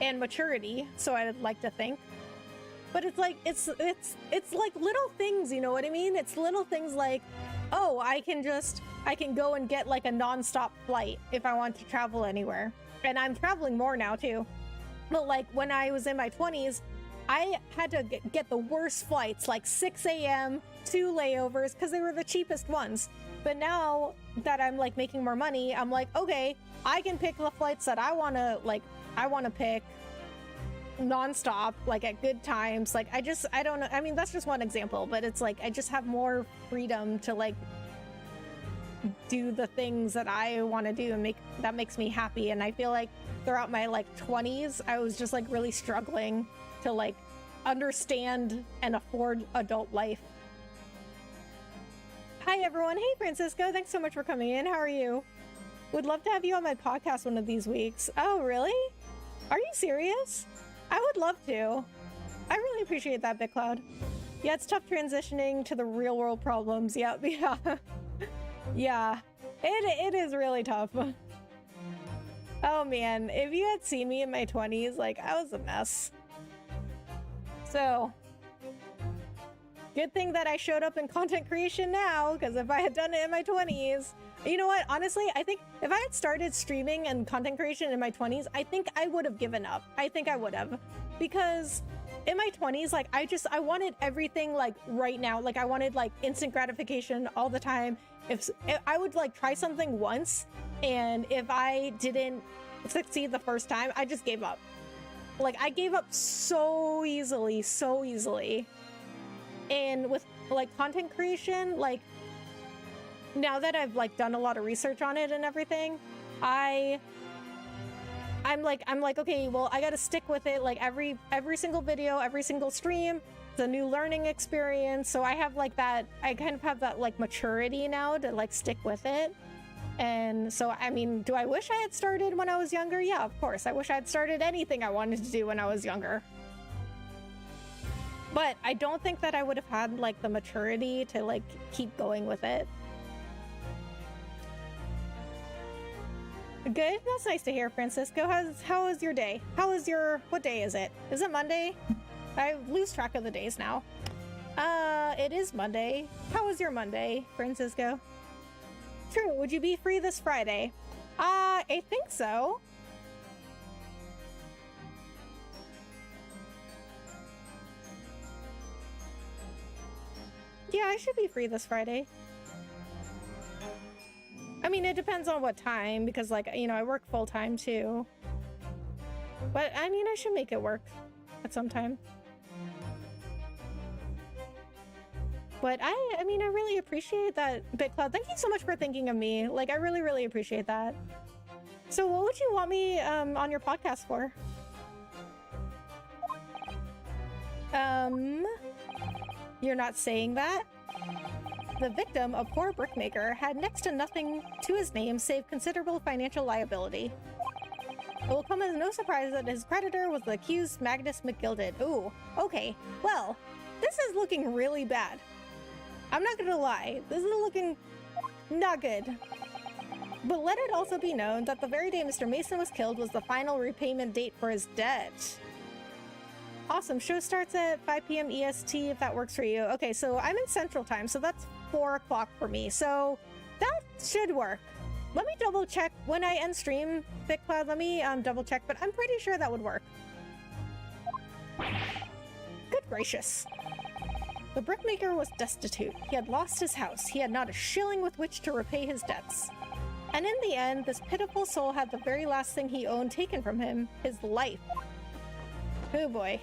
and maturity, so I'd like to think. But it's like it's like little things, you know what I mean? It's little things like, oh, I can go and get like a non-stop flight if I want to travel anywhere. And I'm traveling more now too. But like when I was in my 20s, I had to get the worst flights, like 6 a.m., 2 layovers, because they were the cheapest ones. But now that I'm like making more money, I'm like, okay, I can pick the flights that I want to pick non-stop, like at good times. Like I don't know, I mean that's just one example, but it's like I just have more freedom to like do the things that I want to do and that makes me happy. And I feel like throughout my like 20s I was just like really struggling to like understand and afford adult life. Hi everyone. Hey Francisco, thanks so much for coming in. How are you? Would love to have you on my podcast one of these weeks. Oh really? Are you serious? I would love to. I really appreciate that, BitCloud. Yeah, it's tough transitioning to the real world problems. Yep, yeah. Yeah, it is really tough. Oh man, if you had seen me in my 20s, like I was a mess. So, good thing that I showed up in content creation now, because if I had done it in my 20s, you know what? Honestly, I think if I had started streaming and content creation in my 20s, I think I would have given up. I think I would have. Because in my 20s, like I wanted everything like right now. Like I wanted like instant gratification all the time. If I would like try something once, and if I didn't succeed the first time, I just gave up. like I gave up so easily, so easily. And with like content creation, like now that I've like done a lot of research on it and everything, I'm like, okay, well, I gotta stick with it. Like every single video, every single stream, it's a new learning experience. So I have like that, I kind of have that like maturity now to like stick with it. And so, I mean, do I wish I had started when I was younger? Yeah, of course. I wish I had started anything I wanted to do when I was younger. But I don't think that I would have had like the maturity to like keep going with it. Good. That's nice to hear, Francisco. How was your day? What day is it? Is it Monday? I lose track of the days now. It is Monday. How was your Monday, Francisco? True. Would you be free this Friday? I think so. Yeah, I should be free this Friday. I mean, it depends on what time, because, like, you know, I work full-time, too. But, I mean, I should make it work at some time. But I mean, I really appreciate that, BitCloud. Thank you so much for thinking of me. Like, I really, really appreciate that. So what would you want me on your podcast for? You're not saying that? The victim, a poor brickmaker, had next to nothing to his name save considerable financial liability. It will come as no surprise that his creditor was the accused Magnus McGilded. Ooh, okay. Well, this is looking really bad. I'm not gonna lie, this is looking not good. But let it also be known that the very day Mr. Mason was killed was the final repayment date for his debt. Awesome, show starts at 5 p.m. EST if that works for you. Okay, so I'm in Central Time, so that's 4 o'clock for me, so that should work. Let me double check when I end stream, BitCloud, let me double check, but I'm pretty sure that would work. Good gracious. The brickmaker was destitute. He had lost his house. He had not a shilling with which to repay his debts. And in the end, this pitiful soul had the very last thing he owned taken from him, his life. Oh boy.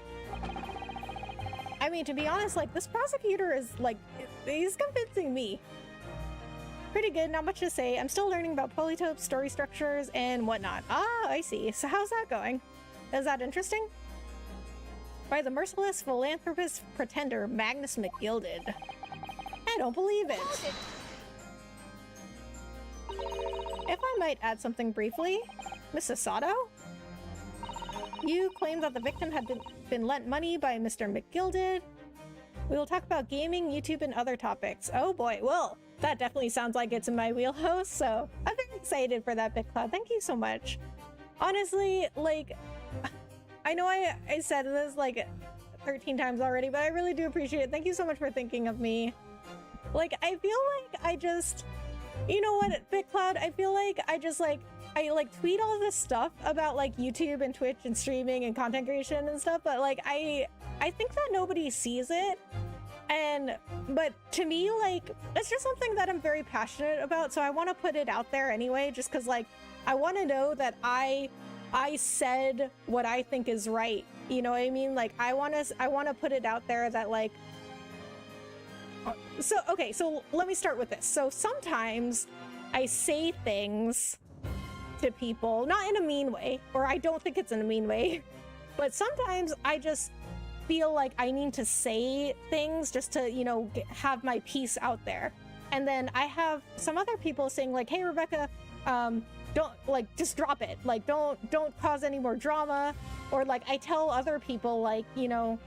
I mean, to be honest, like, this prosecutor is, like, he's convincing me. Pretty good, not much to say. I'm still learning about polytopes, story structures, and whatnot. Ah, I see. So how's that going? Is that interesting? By the merciless philanthropist pretender Magnus McGilded. I don't believe it. If I might add something briefly, Mrs. Sato? You claim that the victim had been lent money by Mr. McGilded. We will talk about gaming, YouTube, and other topics. Oh boy, well, that definitely sounds like it's in my wheelhouse, so I'm very excited for that, BitCloud. Thank you so much. Honestly, like, I know I said this like 13 times already, but I really do appreciate it. Thank you so much for thinking of me. Like, I feel like I just, you know what, BitCloud, I feel like I tweet all this stuff about like YouTube and Twitch and streaming and content creation and stuff, but like I think that nobody sees it. But to me, like, it's just something that I'm very passionate about, so I want to put it out there anyway, just because, like, I want to know that I said what I think is right. You know what I mean? Like, I want to put it out there that, like, so, okay, so let me start with this. So sometimes I say things to people, not in a mean way, or I don't think it's in a mean way, but sometimes I just feel like I need to say things just to, you know, have my piece out there. And then I have some other people saying like, hey, Rebecca, don't, like, just drop it. Like, don't cause any more drama. Or like, I tell other people, like, you know,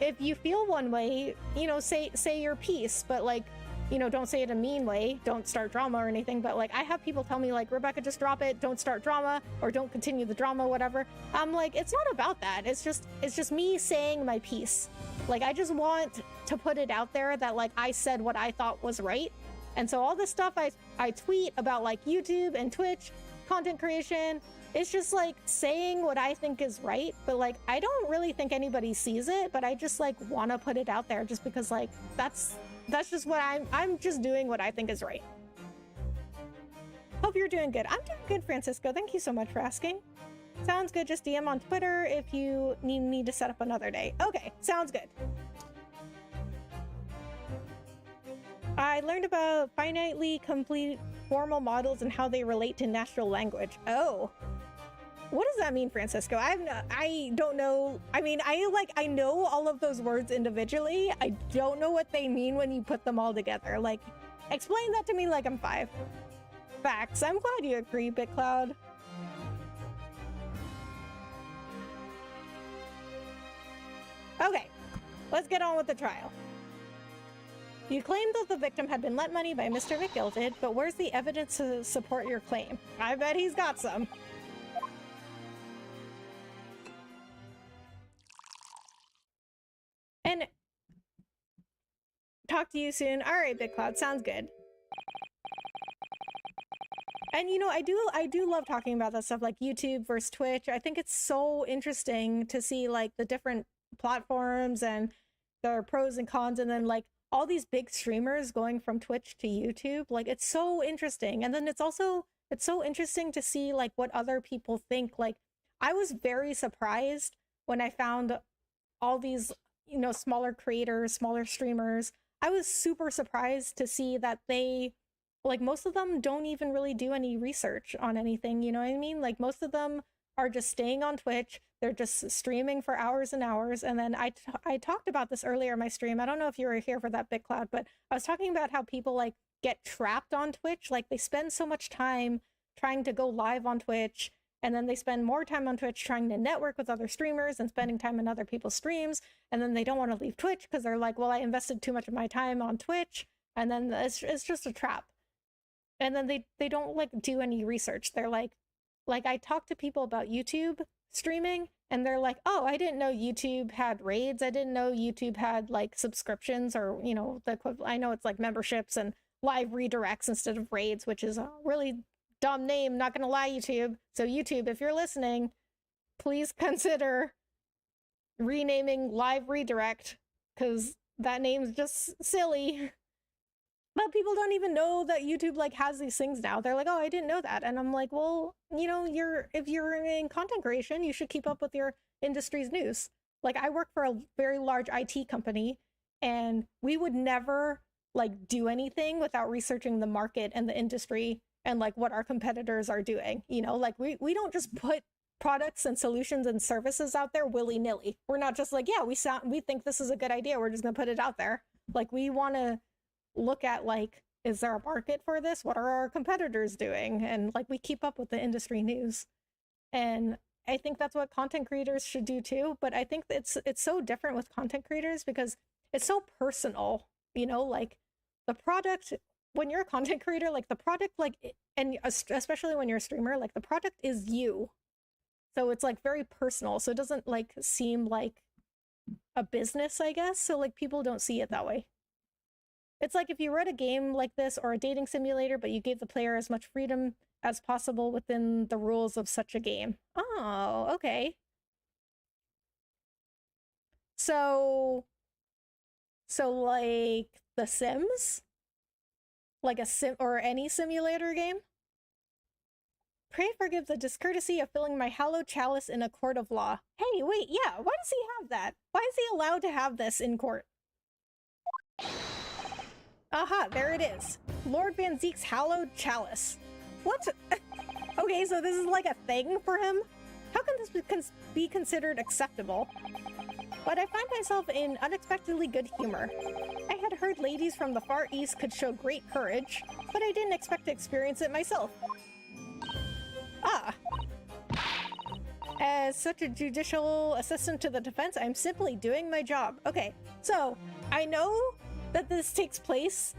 if you feel one way, you know, say your piece, but like, you know, don't say it in a mean way, don't start drama or anything. But like, I have people tell me like, Rebecca, just drop it, don't start drama, or don't continue the drama, whatever. I'm like, it's not about that. It's just me saying my piece. Like, I just want to put it out there that like I said what I thought was right. And so all this stuff I tweet about like YouTube and Twitch, content creation, it's just like saying what I think is right, but like I don't really think anybody sees it, but I just like want to put it out there just because like that's just what I'm just doing what I think is right. Hope you're doing good. I'm doing good, Francisco. Thank you so much for asking. Sounds good. Just DM on Twitter if you need me to set up another day. Okay, sounds good. I learned about finitely complete formal models and how they relate to natural language. Oh. What does that mean, Francisco? I don't know. I mean, I know all of those words individually. I don't know what they mean when you put them all together. Like, explain that to me like I'm 5. Facts. I'm glad you agree, BitCloud. Okay, let's get on with the trial. You claimed that the victim had been lent money by Mr. McGilded, but where's the evidence to support your claim? I bet he's got some. And talk to you soon. All right, BitCloud, sounds good. And you know, I do love talking about that stuff, like YouTube versus Twitch. I think it's so interesting to see like the different platforms and their pros and cons, and then like all these big streamers going from Twitch to YouTube. Like, it's so interesting. And then it's so interesting to see like what other people think. Like, I was very surprised when I found all these, you know, smaller creators, smaller streamers. I was super surprised to see that they, like, most of them don't even really do any research on anything, you know what I mean? Like, most of them are just staying on Twitch. They're just streaming for hours and hours. And then I talked about this earlier in my stream. I don't know if you were here for that, BitCloud, but I was talking about how people like get trapped on Twitch. Like, they spend so much time trying to go live on Twitch, and then they spend more time on Twitch trying to network with other streamers and spending time in other people's streams. And then they don't want to leave Twitch because they're like, well, I invested too much of my time on Twitch. And then it's just a trap. And then they don't like do any research. They're like I talk to people about YouTube streaming, and they're like, oh, I didn't know YouTube had raids. I didn't know YouTube had like subscriptions, or, you know, the equivalent. I know it's like memberships and live redirects instead of raids, which is a really dumb name, not gonna lie, YouTube. So YouTube, if you're listening, please consider renaming live redirect, because that name's just silly. But people don't even know that YouTube like has these things now. They're like, oh, I didn't know that. And I'm like, well, you know, if you're in content creation, you should keep up with your industry's news. Like, I work for a very large IT company, and we would never like do anything without researching the market and the industry and like what our competitors are doing. You know, like we don't just put products and solutions and services out there willy-nilly. We're not just like, yeah, we think this is a good idea, we're just gonna put it out there. Like, we want to look at like, is there a market for this? What are our competitors doing? And like, we keep up with the industry news. And I think that's what content creators should do too. But I think it's so different with content creators because it's so personal, you know, like the product, when you're a content creator, like the product, like, and especially when you're a streamer, like the product is you. So it's like very personal. So it doesn't like seem like a business, I guess. So like people don't see it that way. It's like if you wrote a game like this or a dating simulator, but you gave the player as much freedom as possible within the rules of such a game. Oh, okay. So like The Sims? Like a sim or any simulator game? Pray forgive the discourtesy of filling my hallowed chalice in a court of law. Hey, wait, yeah, why does he have that? Why is he allowed to have this in court? Aha, there it is. Lord Van Zeek's hallowed chalice. What? Okay, so this is like a thing for him? How can this be considered acceptable? But I find myself in unexpectedly good humor. I had heard ladies from the Far East could show great courage, but I didn't expect to experience it myself. Ah. As such a judicial assistant to the defense, I'm simply doing my job. Okay, so I know that this takes place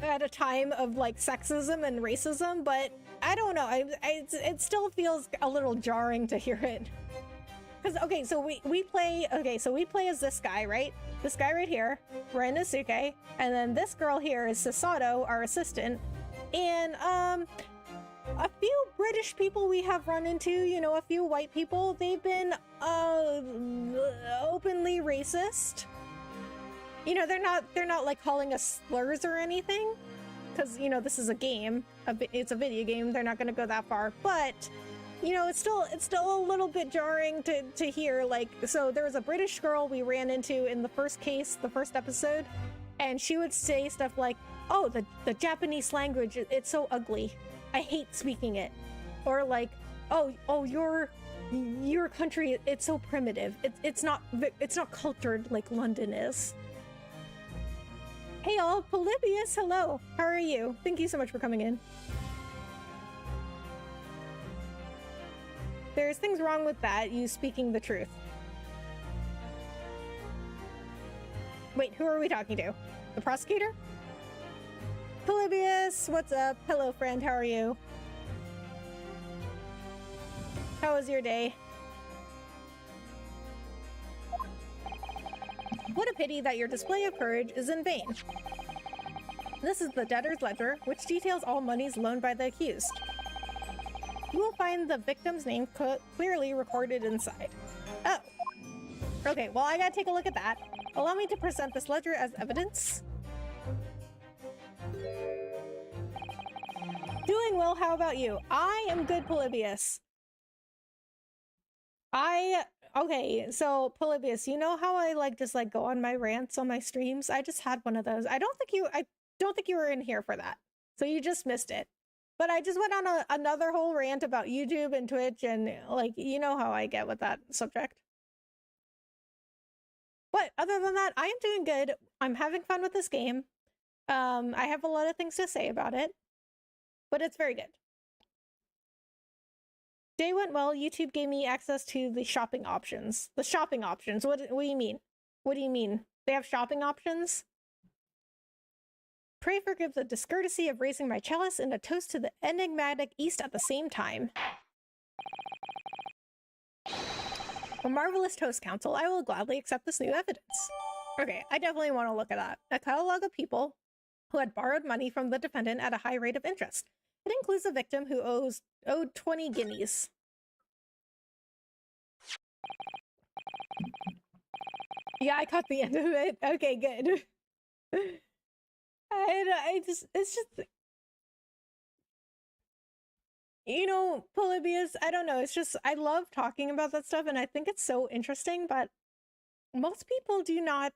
at a time of like sexism and racism, but I don't know. It still feels a little jarring to hear it. Because okay, so we play as this guy, right? This guy right here, Renasuke, and then this girl here is Sasato, our assistant, and a few British people we have run into, you know, a few white people. They've been openly racist. You know, they're not like calling us slurs or anything, because, you know, this is a game. It's a video game. They're not going to go that far. But you know, it's still a little bit jarring to hear. Like, so there was a British girl we ran into in the first case, the first episode, and she would say stuff like, "Oh, the Japanese language, it's so ugly. I hate speaking it," or like, "Oh, your country, it's so primitive. It's not cultured like London is." Hey all, Polybius, hello. How are you? Thank you so much for coming in. There's things wrong with that, you speaking the truth. Wait, who are we talking to? The prosecutor? Polybius, what's up? Hello, friend, how are you? How was your day? What a pity that your display of courage is in vain. This is the debtor's ledger, which details all monies loaned by the accused. You will find the victim's name clearly recorded inside. Oh. Okay, well, I gotta take a look at that. Allow me to present this ledger as evidence. Doing well, how about you? I am good, Polybius. Okay, so Polybius, you know how I just go on my rants on my streams? I just had one of those. I don't think you were in here for that. So you just missed it. But I just went on another whole rant about YouTube and Twitch, and you know how I get with that subject. But other than that, I am doing good. I'm having fun with this game. I have a lot of things to say about it, but it's very good. Day went well. YouTube gave me access to the shopping options. The shopping options. What do you mean? What do you mean? They have shopping options? Pray forgive the discourtesy of raising my chalice in a toast to the enigmatic East at the same time. A marvelous toast, Council. I will gladly accept this new evidence. Okay, I definitely want to look at that. A catalog of people who had borrowed money from the defendant at a high rate of interest. It includes a victim who owed 20 guineas. Yeah, I caught the end of it. Okay, good. It's just, you know, Polybius, I don't know, it's just, I love talking about that stuff, and I think it's so interesting, but most people do not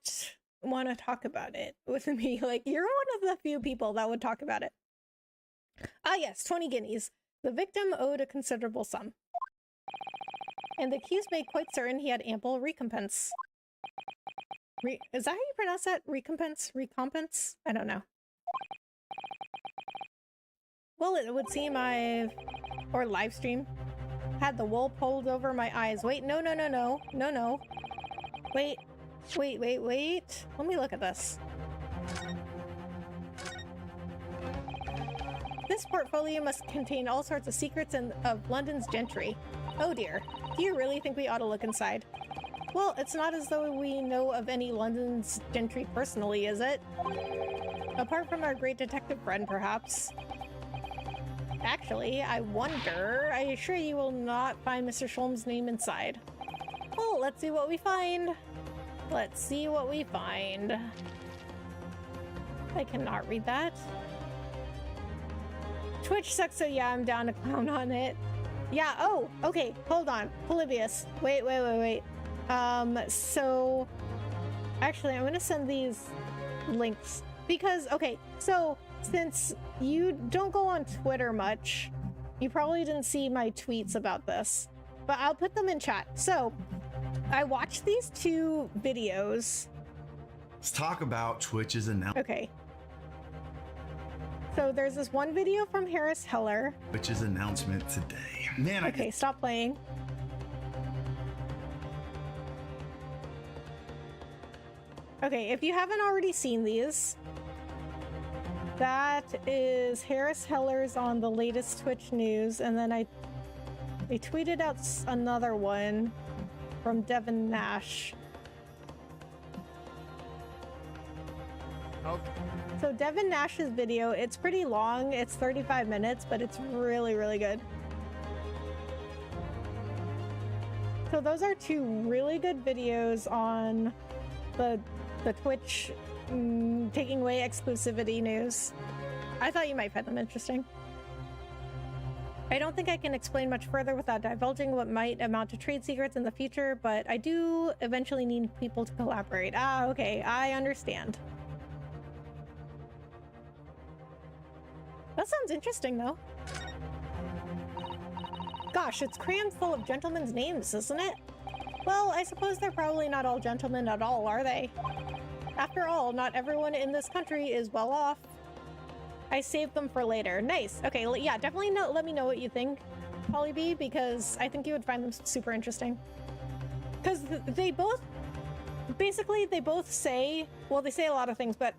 want to talk about it with me. Like, you're one of the few people that would talk about it. Ah yes, 20 guineas. The victim owed a considerable sum, and the accused made quite certain he had ample recompense. Is that how you pronounce that? Recompense? Recompense? I don't know. Well, it would seem or live stream, had the wool pulled over my eyes. Wait, no. Wait. Let me look at this. This portfolio must contain all sorts of secrets of London's gentry. Oh dear. Do you really think we ought to look inside? Well, it's not as though we know of any London's gentry personally, is it? Apart from our great detective friend, perhaps. Actually, I wonder, I assure you will not find Mr. Sholm's name inside. Well, let's see what we find. Let's see what we find. I cannot read that. Twitch sucks, so yeah, I'm down to clown on it. Yeah, oh, okay, hold on. Polybius. Wait. So actually, I'm gonna send these links because, okay, so since you don't go on Twitter much, you probably didn't see my tweets about this, but I'll put them in chat. So I watched these two videos. Let's talk about Twitch's announcement. Okay. So there's this one video from Harris Heller. Twitch's announcement today. Man, okay, stop playing. Okay, if you haven't already seen these, that is Harris Heller's on the latest Twitch news, and then I tweeted out another one from Devin Nash. Okay. So Devin Nash's video, it's pretty long, it's 35 minutes, but it's really, really good. So those are two really good videos on the Twitch taking away exclusivity news. I thought you might find them interesting. I don't think I can explain much further without divulging what might amount to trade secrets in the future, but I do eventually need people to collaborate. Ah, okay, I understand. That sounds interesting, though. Gosh, it's crammed full of gentlemen's names, isn't it? Well, I suppose they're probably not all gentlemen at all, are they? After all, not everyone in this country is well off. I saved them for later. Nice. Okay, yeah, definitely let me know what you think, Polly B, because I think you would find them super interesting. Because they both, basically, they both say, well, they say a lot of things, but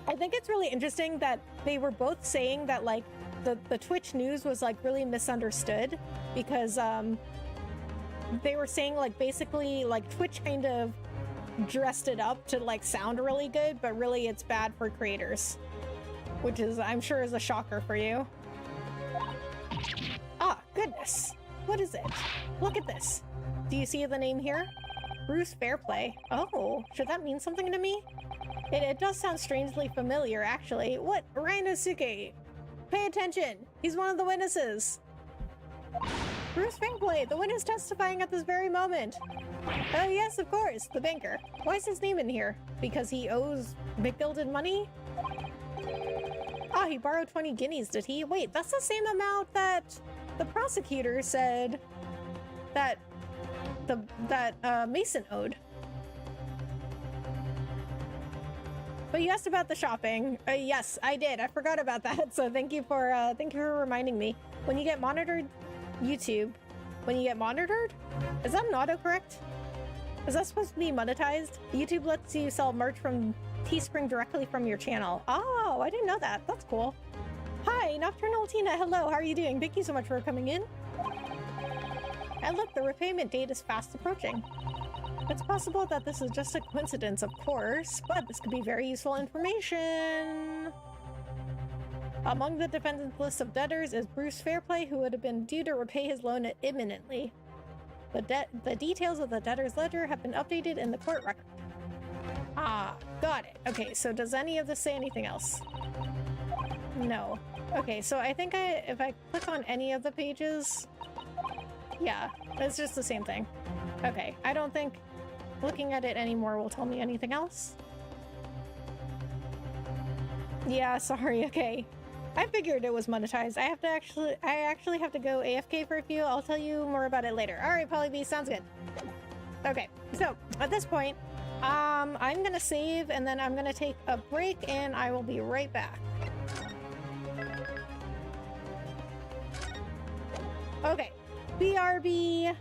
I think it's really interesting that they were both saying that, like, the Twitch news was, like, really misunderstood because, they were saying, like, basically, like, Twitch kind of dressed it up to, like, sound really good, but really it's bad for creators. Which is, I'm sure, is a shocker for you. Ah, goodness. What is it? Look at this. Do you see the name here? Bruce Fairplay. Oh, should that mean something to me? It does sound strangely familiar, actually. What? Rhinosuke! Pay attention! He's one of the witnesses! Bruce Fairplay, the witness testifying at this very moment! Oh yes, of course, the banker. Why is his name in here? Because he owes McGilded money? Ah, he borrowed 20 guineas, did he? Wait, that's the same amount that the prosecutor said that Mason owed. But you asked about the shopping. Yes, I did. I forgot about that. So thank you for reminding me. When you get monitored, YouTube. When you get monitored? Is that an autocorrect? Is that supposed to be monetized? YouTube lets you sell merch from Teespring directly from your channel. Oh, I didn't know that. That's cool. Hi, Nocturnal Tina. Hello, how are you doing? Thank you so much for coming in. And look, the repayment date is fast approaching. It's possible that this is just a coincidence, of course, but this could be very useful information. Among the defendant's list of debtors is Bruce Fairplay, who would have been due to repay his loan imminently. The details of the debtor's ledger have been updated in the court record. Ah, got it. Okay, so does any of this say anything else? No. Okay, so I think if I click on any of the pages, yeah, it's just the same thing. Okay, I don't think looking at it anymore will tell me anything else. Yeah, sorry, okay. I figured it was monetized. I actually have to go AFK for a few. I'll tell you more about it later. All right, Polly B, sounds good. Okay, so at this point, I'm gonna save and then I'm gonna take a break and I will be right back. Okay, BRB.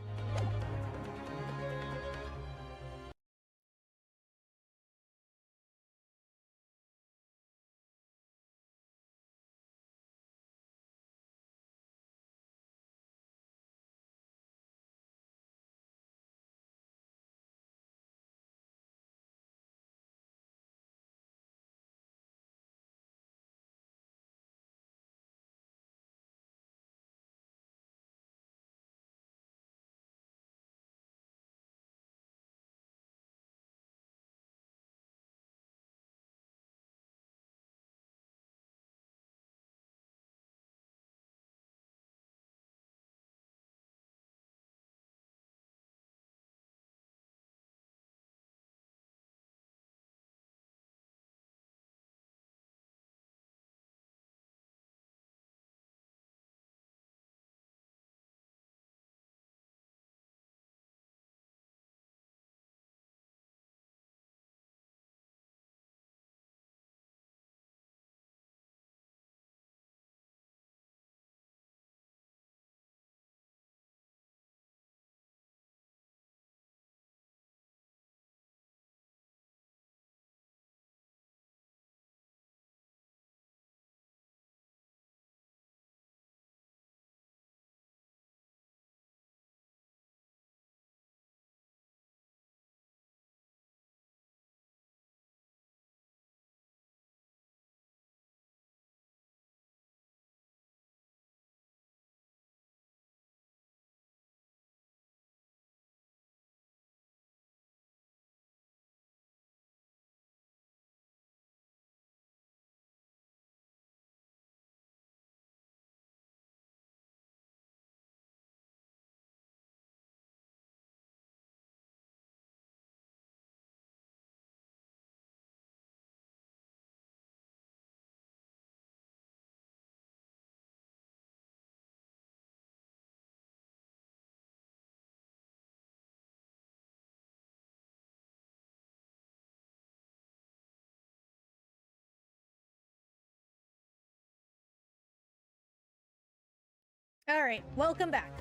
All right, welcome back.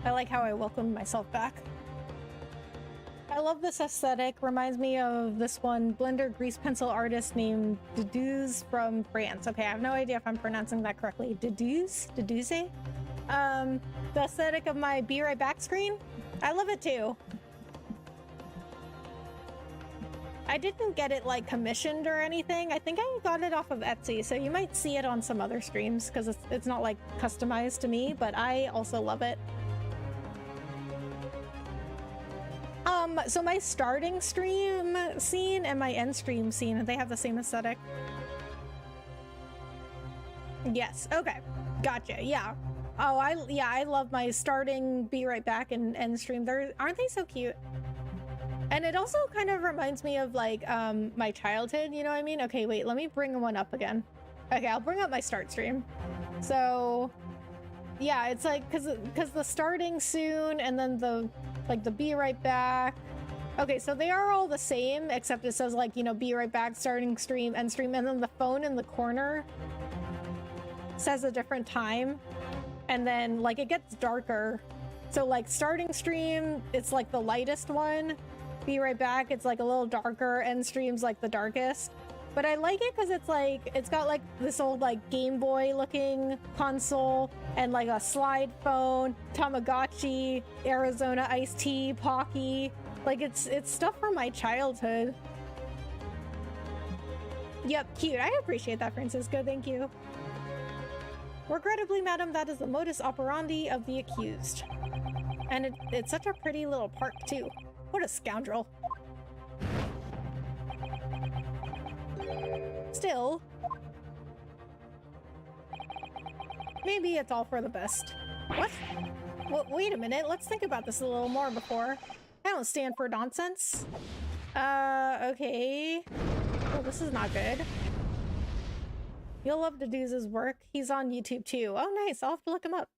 I like how I welcomed myself back. I love this aesthetic. Reminds me of this one Blender grease pencil artist named Deduz from France. Okay, I have no idea if I'm pronouncing that correctly. Deduz? Deduze? The aesthetic of my Be Right Back screen. I love it too. I didn't get it like commissioned or anything. I think I got it off of Etsy, so you might see it on some other streams because it's not like customized to me, but I also love it. So my starting stream scene and my end stream scene, they have the same aesthetic. Yes, okay. Gotcha, yeah. Oh, I love my starting Be Right Back and end stream. Aren't they so cute? And it also kind of reminds me of like my childhood, you know what I mean? Okay, wait, let me bring one up again. Okay, I'll bring up my start stream. So yeah, it's like because the starting soon and then the Be Right Back. Okay, so they are all the same, except it says like, you know, Be Right Back, starting stream, end stream, and then the phone in the corner says a different time. And then like it gets darker. So like starting stream, it's like the lightest one. Be Right Back, it's like a little darker, end stream's like the darkest. But I like it because it's like, it's got like this old like Game Boy looking console and like a slide phone, Tamagotchi, Arizona iced tea, Pocky. Like it's stuff from my childhood. Yep, cute. I appreciate that, Francisco. Thank you. Regrettably, madam, that is the modus operandi of the accused. And it's such a pretty little park too. What a scoundrel. Still, maybe it's all for the best. What? Well, wait a minute. Let's think about this a little more before. I don't stand for nonsense. Okay. Well, this is not good. You'll love Deduz's work. He's on YouTube too. Oh, nice. I'll have to look him up.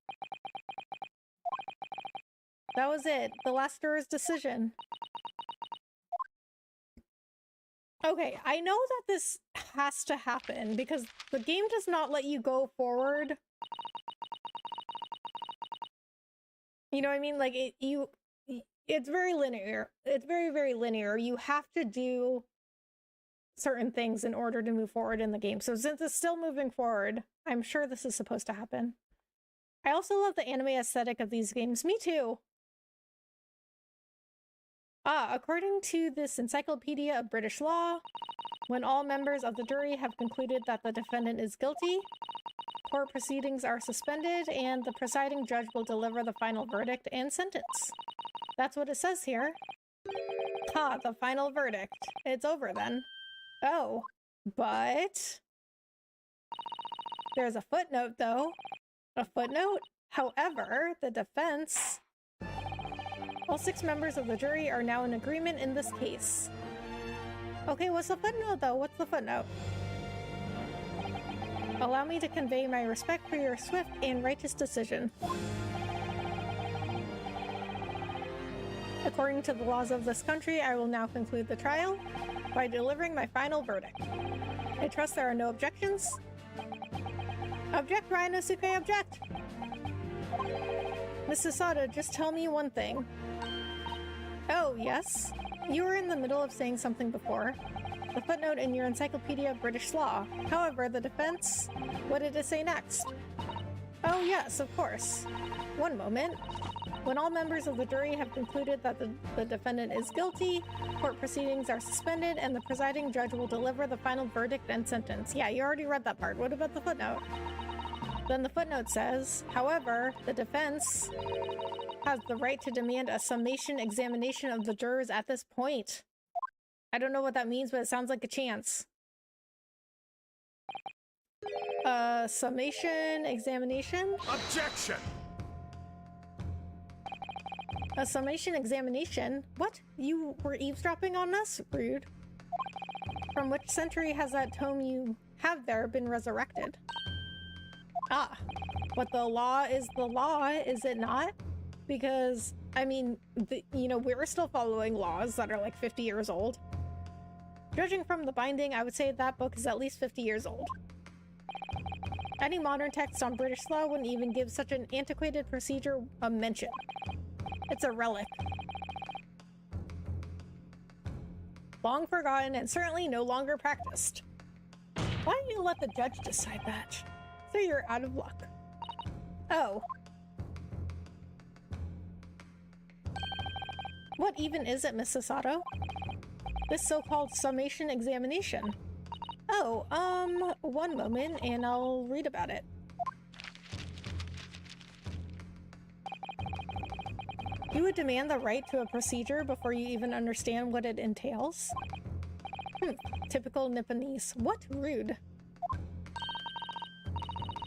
That was it. The last juror's decision. Okay, I know that this has to happen because the game does not let you go forward. You know what I mean? Like it's very linear. It's very, very linear. You have to do certain things in order to move forward in the game. So since it's still moving forward, I'm sure this is supposed to happen. I also love the anime aesthetic of these games. Me too. According to this Encyclopedia of British Law, when all members of the jury have concluded that the defendant is guilty, court proceedings are suspended and the presiding judge will deliver the final verdict and sentence. That's what it says here. The final verdict. It's over then. Oh, but there's a footnote though. A footnote? However, the defense... All 6 members of the jury are now in agreement in this case. Okay, what's the footnote though? What's the footnote? Allow me to convey my respect for your swift and righteous decision. According to the laws of this country, I will now conclude the trial by delivering my final verdict. I trust there are no objections. Object, Rhinosuke, object! Mrs. Sada, just tell me one thing. Oh, yes? You were in the middle of saying something before. The footnote in your Encyclopedia of British Law. However, the defense... What did it say next? Oh, yes, of course. One moment. When all members of the jury have concluded that the defendant is guilty, court proceedings are suspended and the presiding judge will deliver the final verdict and sentence. Yeah, you already read that part. What about the footnote? Then the footnote says, however, the defense has the right to demand a summation examination of the jurors at this point. I don't know what that means, but it sounds like a chance. Summation examination? Objection! A summation examination? What? You were eavesdropping on us? Rude. From which century has that tome you have there been resurrected? But the law is the law, is it not? Because, I mean, you know, we're still following laws that are like 50 years old. Judging from the binding, I would say that book is at least 50 years old. Any modern text on British law wouldn't even give such an antiquated procedure a mention. It's a relic. Long forgotten and certainly no longer practiced. Why don't you let the judge decide that? So you're out of luck. Oh. What even is it, Miss Sasato? This so-called summation examination. Oh, one moment and I'll read about it. You would demand the right to a procedure before you even understand what it entails? Typical Nipponese. What rude.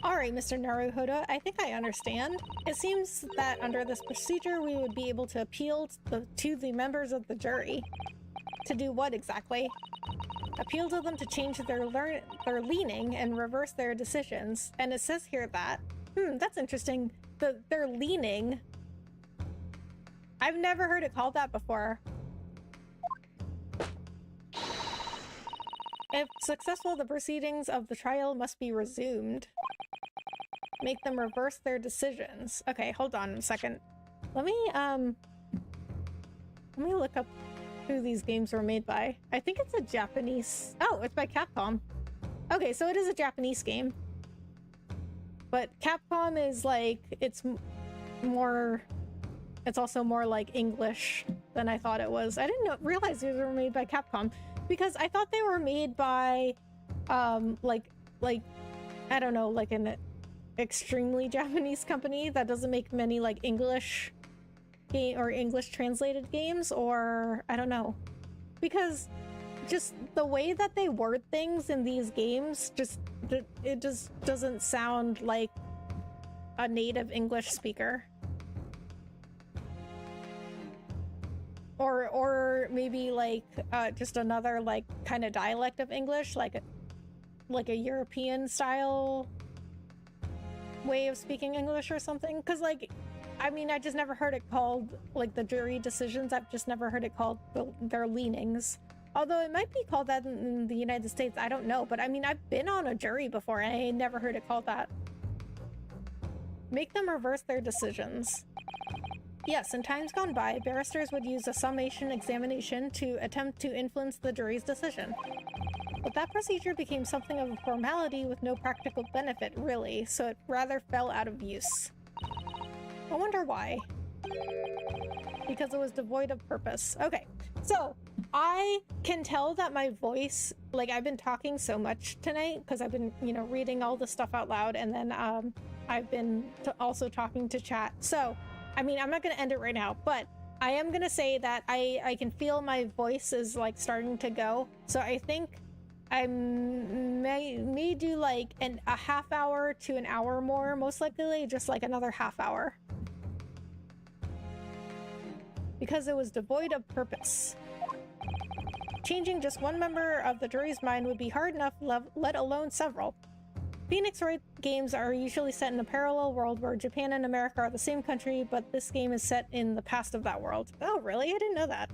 Alright, Mr. Naruhodo, I think I understand. It seems that under this procedure we would be able to appeal to the members of the jury. To do what exactly? Appeal to them to change their leaning and reverse their decisions. And it says here that... that's interesting. Their leaning... I've never heard it called that before. If successful, the proceedings of the trial must be resumed. Make them reverse their decisions. Okay, hold on a second. Let me look up who these games were made by. I think it's a Japanese... Oh, it's by Capcom. Okay, so it is a Japanese game. But Capcom is like... It's also more like English than I thought it was. I didn't realize these were made by Capcom because I thought they were made by like I don't know, like an extremely Japanese company that doesn't make many like English game or English translated games, or I don't know, because just the way that they word things in these games it just doesn't sound like a native English speaker. Or maybe like just another like kind of dialect of English, like a European style way of speaking English or something. Because like, I mean, I just never heard it called like the jury decisions. I've just never heard it called their leanings. Although it might be called that in the United States, I don't know. But I mean, I've been on a jury before and I never heard it called that. Make them reverse their decisions. Yes, in times gone by, barristers would use a summation examination to attempt to influence the jury's decision. But that procedure became something of a formality with no practical benefit, really, so it rather fell out of use. I wonder why. Because it was devoid of purpose. Okay, so I can tell that my voice, like I've been talking so much tonight because I've been, you know, reading all the stuff out loud, and then I've been also talking to chat. So I mean, I'm not going to end it right now, but I am going to say that I can feel my voice is like starting to go. So I think I may do like a half hour to an hour more, most likely just like another half hour. Because it was devoid of purpose. Changing just one member of the jury's mind would be hard enough, let alone several. Phoenix Wright games are usually set in a parallel world where Japan and America are the same country, but this game is set in the past of that world. Oh, really? I didn't know that.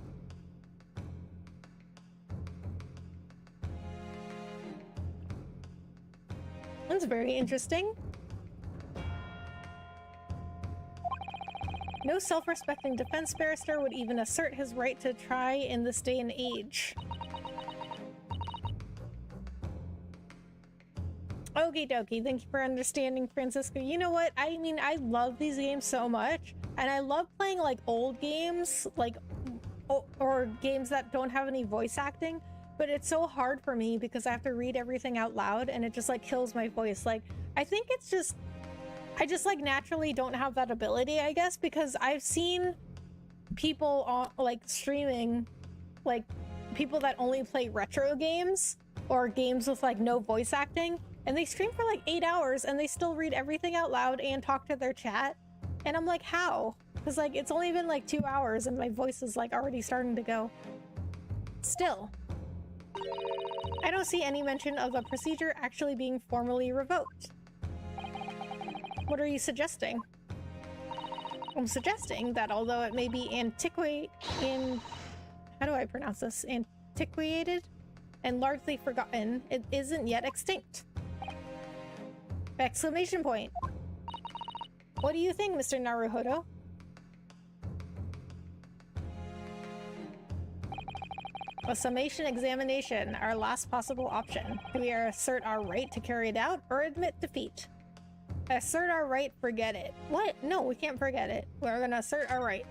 That's very interesting. No self-respecting defense barrister would even assert his right to try in this day and age. Okie dokie, thank you for understanding, Francisco. You know what? I mean, I love these games so much, and I love playing like old games, like or games that don't have any voice acting, but it's so hard for me because I have to read everything out loud and it just like kills my voice. Like, I think it's just, I just like naturally don't have that ability, I guess, because I've seen people on like streaming, like people that only play retro games or games with like no voice acting, and they stream for like 8 hours and they still read everything out loud and talk to their chat. And I'm like, how? Because like it's only been like 2 hours and my voice is like already starting to go. Still, I don't see any mention of the procedure actually being formally revoked. What are you suggesting? I'm suggesting that although it may be how do I pronounce this? Antiquated and largely forgotten, it isn't yet extinct. Exclamation point. What do you think, Mr. Naruhodo? A summation examination, our last possible option. Do we assert our right to carry it out or admit defeat? Assert our right, forget it. What? No, we can't forget it. We're gonna assert our right.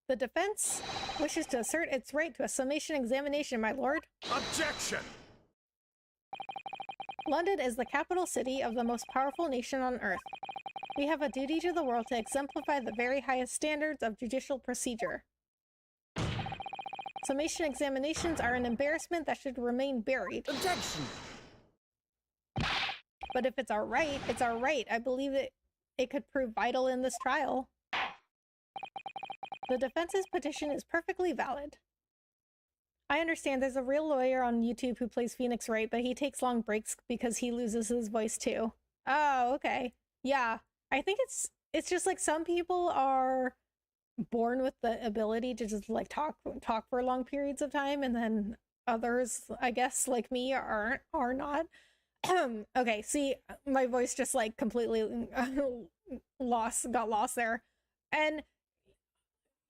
The defense wishes to assert its right to a summation examination, my lord. Objection! London is the capital city of the most powerful nation on earth. We have a duty to the world to exemplify the very highest standards of judicial procedure. Summation examinations are an embarrassment that should remain buried. Objection! But if it's our right, it's our right. I believe that it could prove vital in this trial. The defense's petition is perfectly valid. I understand there's a real lawyer on YouTube who plays Phoenix Wright, but he takes long breaks because he loses his voice too. Oh, okay. Yeah. I think it's just like some people are born with the ability to just like talk for long periods of time, and then others, I guess, like me, are not. Okay, see, my voice just like completely got lost there. And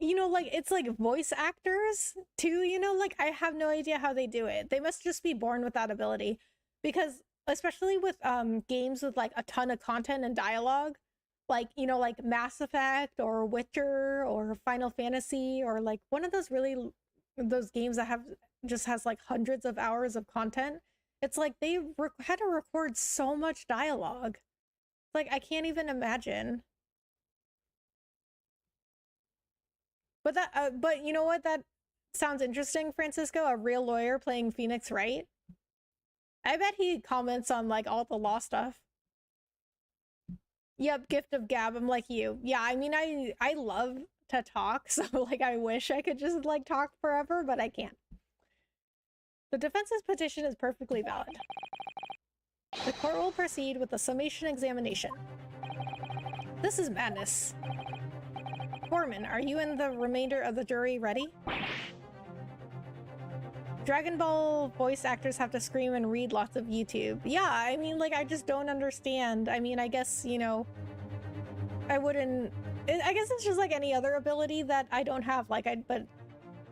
you know, like, it's like voice actors too, you know, like I have no idea how they do it. They must just be born with that ability, because especially with games with like a ton of content and dialogue, like, you know, like Mass Effect or Witcher or Final Fantasy, or like one of those those games that has like hundreds of hours of content. It's like they had to record so much dialogue. Like, I can't even imagine. But but you know what? That sounds interesting, Francisco. A real lawyer playing Phoenix Wright. I bet he comments on like all the law stuff. Yep, gift of gab. I'm like you. Yeah, I mean, I love to talk, so like I wish I could just like talk forever, but I can't. The defense's petition is perfectly valid. The court will proceed with the summation examination. This is madness. Foreman, are you and the remainder of the jury ready? Dragon Ball voice actors have to scream and read lots of YouTube. Yeah, I mean, like, I just don't understand. I mean, I guess, you know, I guess it's just like any other ability that I don't have, but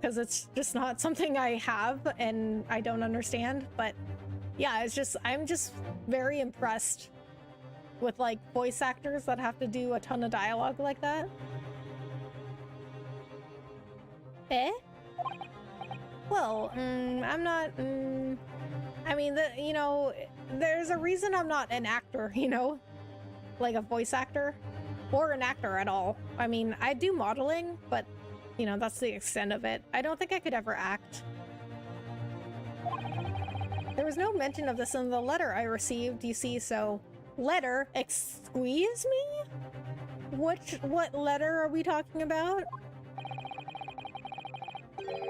because it's just not something I have and I don't understand. But yeah, I'm just very impressed with like voice actors that have to do a ton of dialogue like that. Eh? Well, I'm not, I mean, you know, there's a reason I'm not an actor, you know? Like a voice actor, or an actor at all. I mean, I do modeling, but, you know, that's the extent of it. I don't think I could ever act. There was no mention of this in the letter I received, you see, so... Letter? Excuse me? What letter are we talking about?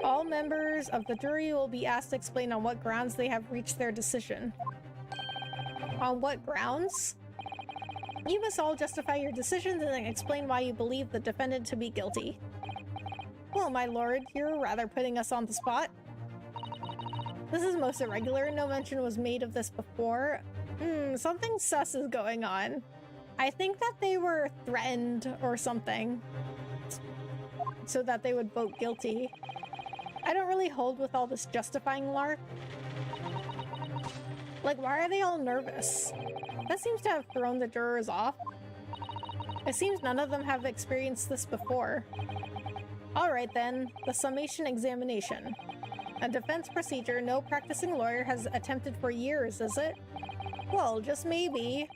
All members of the jury will be asked to explain on what grounds they have reached their decision. On what grounds? You must all justify your decisions and then explain why you believe the defendant to be guilty. Well, my lord, you're rather putting us on the spot. This is most irregular. No mention was made of this before. Something sus is going on. I think that they were threatened or something, so that they would vote guilty. I don't really hold with all this justifying lark. Like, why are they all nervous? That seems to have thrown the jurors off. It seems none of them have experienced this before. Alright then, the summation examination. A defense procedure no practicing lawyer has attempted for years, is it? Well, just maybe.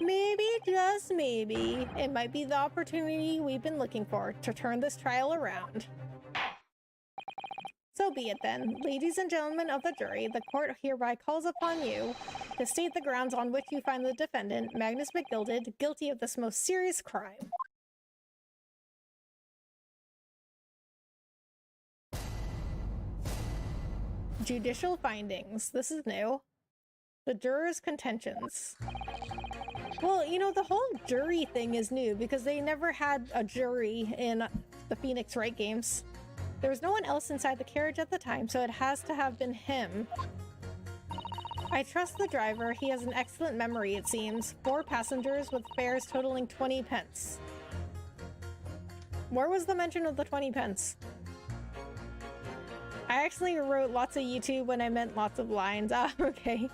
Maybe, just maybe, it might be the opportunity we've been looking for to turn this trial around. So be it then. Ladies and gentlemen of the jury, the court hereby calls upon you to state the grounds on which you find the defendant, Magnus McGilded, guilty of this most serious crime. Judicial findings. This is new. The jurors' contentions. Well, you know, the whole jury thing is new because they never had a jury in the Phoenix Wright games. There was no one else inside the carriage at the time, so it has to have been him. I trust the driver. He has an excellent memory, it seems. 4 passengers with fares totaling 20 pence. Where was the mention of the 20 pence? I actually wrote lots of YouTube when I meant lots of lines. Ah, okay.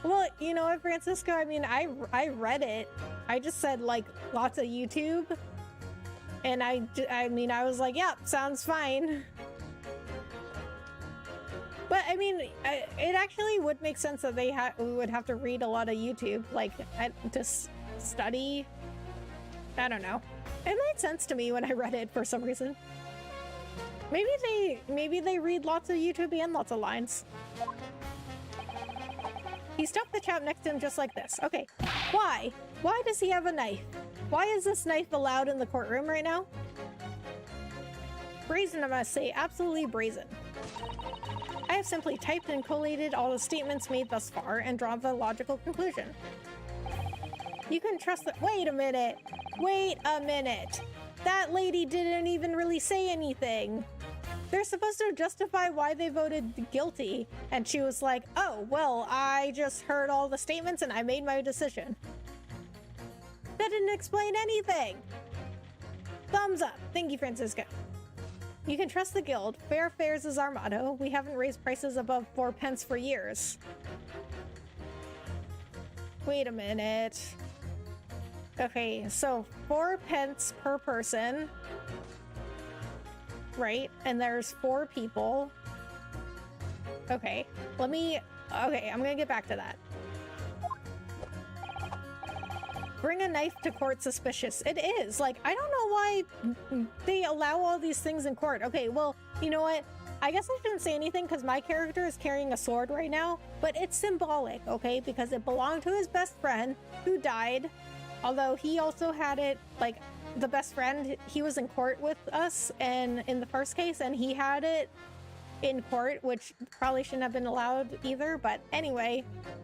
Well, you know what, Francisco? I mean, I read it. I just said, like, lots of YouTube. And I mean, I was like, yeah, sounds fine. But, I mean, it actually would make sense that we would have to read a lot of YouTube, like, to study. I don't know. It made sense to me when I read it for some reason. Maybe they read lots of YouTube and lots of lines. He stopped the chap next to him just like this. Okay, why? Why does he have a knife? Why is this knife allowed in the courtroom right now? Brazen, I must say, absolutely brazen. I have simply typed and collated all the statements made thus far and drawn the logical conclusion. You can trust that— Wait a minute! Wait a minute! That lady didn't even really say anything! They're supposed to justify why they voted guilty, and she was like, oh, well, I just heard all the statements and I made my decision. That didn't explain anything! Thumbs up! Thank you, Francisco. You can trust the guild. Fair fares is our motto. We haven't raised prices above 4 pence for years. Wait a minute. Okay, so 4 pence per person. Right? And there's 4 people. Okay, okay, I'm gonna get back to that. Bring a knife to court suspicious. It is. Like, I don't know why they allow all these things in court. Okay, well, you know what? I guess I shouldn't say anything because my character is carrying a sword right now, but it's symbolic, okay? Because it belonged to his best friend who died. Although he also had it, like, the best friend, he was in court with us and in the first case, and he had it in court, which probably shouldn't have been allowed either, but anyway,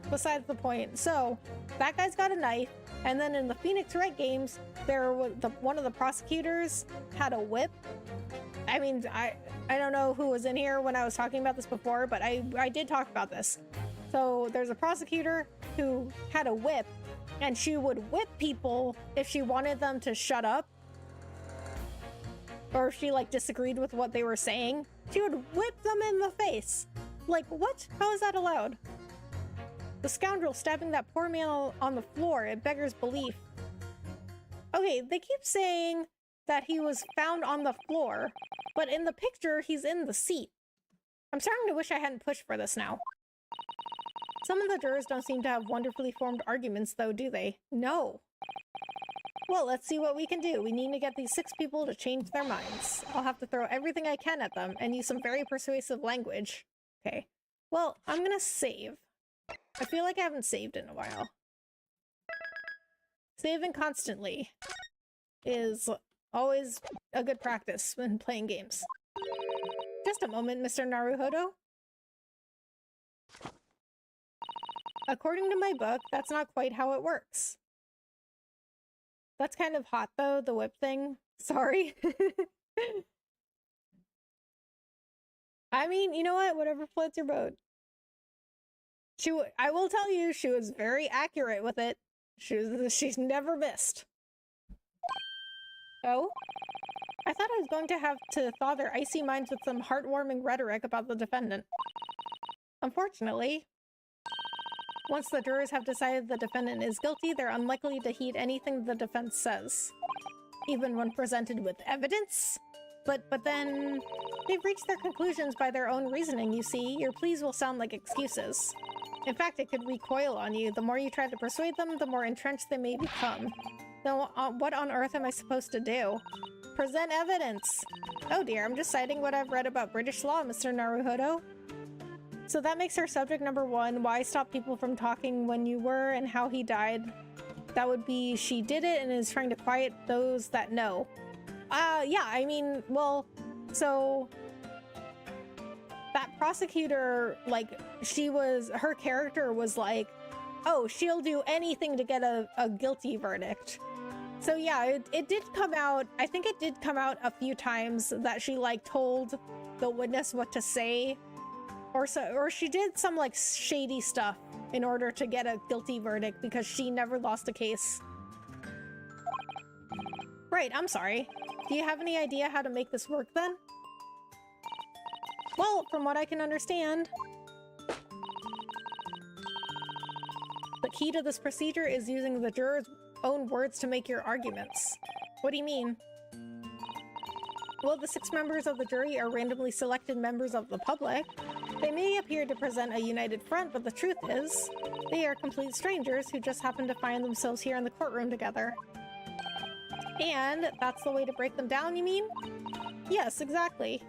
besides the point. So, that guy's got a knife, and then in the Phoenix Wright games, one of the prosecutors had a whip. I mean, I don't know who was in here when I was talking about this before, but I did talk about this. So, there's a prosecutor who had a whip, and she would whip people if she wanted them to shut up. Or if she, like, disagreed with what they were saying. She would whip them in the face. Like, what? How is that allowed? The scoundrel stabbing that poor man on the floor, it beggars belief. Okay, they keep saying that he was found on the floor, but in the picture, he's in the seat. I'm starting to wish I hadn't pushed for this now. Some of the jurors don't seem to have wonderfully formed arguments, though, do they? No. Well, let's see what we can do. We need to get these 6 people to change their minds. I'll have to throw everything I can at them and use some very persuasive language. Okay. Well, I'm gonna save. I feel like I haven't saved in a while. Saving constantly is always a good practice when playing games. Just a moment, Mr. Naruhodo. According to my book, that's not quite how it works. That's kind of hot, though, the whip thing. Sorry. I mean, you know what? Whatever floats your boat. I will tell you, she was very accurate with it. She's never missed. Oh? I thought I was going to have to thaw their icy minds with some heartwarming rhetoric about the defendant. Unfortunately, once the jurors have decided the defendant is guilty, they're unlikely to heed anything the defense says, even when presented with evidence. But then, they've reached their conclusions by their own reasoning, you see. Your pleas will sound like excuses. In fact, it could recoil on you. The more you try to persuade them, the more entrenched they may become. So, what on earth am I supposed to do? Present evidence! Oh dear, I'm just citing what I've read about British law, Mr. Naruhodo. So that makes her subject number 1, why stop people from talking when you were and how he died. That would be, she did it and is trying to quiet those that know. Yeah, I mean, well, so that prosecutor, like, her character was like, oh, she'll do anything to get a guilty verdict. So yeah, it did come out, I think it did come out a few times that she, like, told the witness what to say. Or she did some like shady stuff in order to get a guilty verdict because she never lost a case. Right, I'm sorry. Do you have any idea how to make this work then? Well, from what I can understand, the key to this procedure is using the juror's own words to make your arguments. What do you mean? Well, the 6 members of the jury are randomly selected members of the public. They may appear to present a united front, but the truth is, they are complete strangers who just happen to find themselves here in the courtroom together. And that's the way to break them down, you mean? Yes, exactly.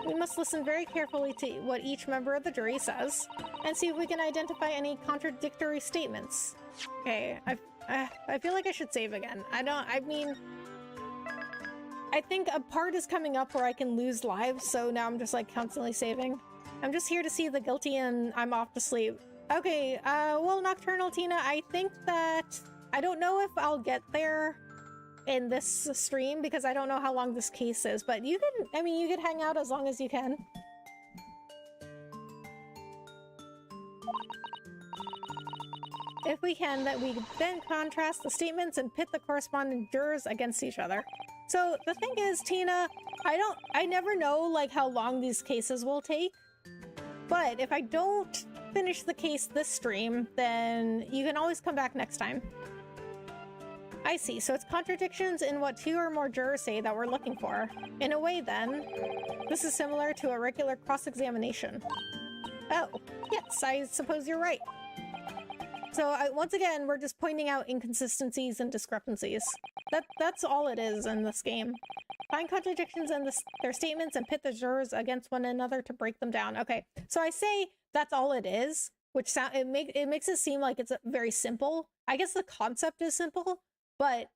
We must listen very carefully to what each member of the jury says, and see if we can identify any contradictory statements. Okay, I feel like I should save again. I think a part is coming up where I can lose lives, so now I'm just like constantly saving. I'm just here to see the guilty and I'm off to sleep. Okay, well, Nocturnal Tina, I think that... I don't know if I'll get there in this stream because I don't know how long this case is, but you can, I mean, you can hang out as long as you can. If we can, that we then contrast the statements and pit the corresponding jurors against each other. So the thing is, Tina, I never know like how long these cases will take, but if I don't finish the case this stream, then you can always come back next time. I see, so it's contradictions in what 2 or more jurors say that we're looking for. In a way then, this is similar to a regular cross-examination. Oh, yes, I suppose you're right. So once again, we're just pointing out inconsistencies and discrepancies. That's all it is in this game. Find contradictions in their statements and pit the jurors against one another to break them down. Okay, so I say that's all it is, which it makes it seem like it's very simple. I guess the concept is simple, but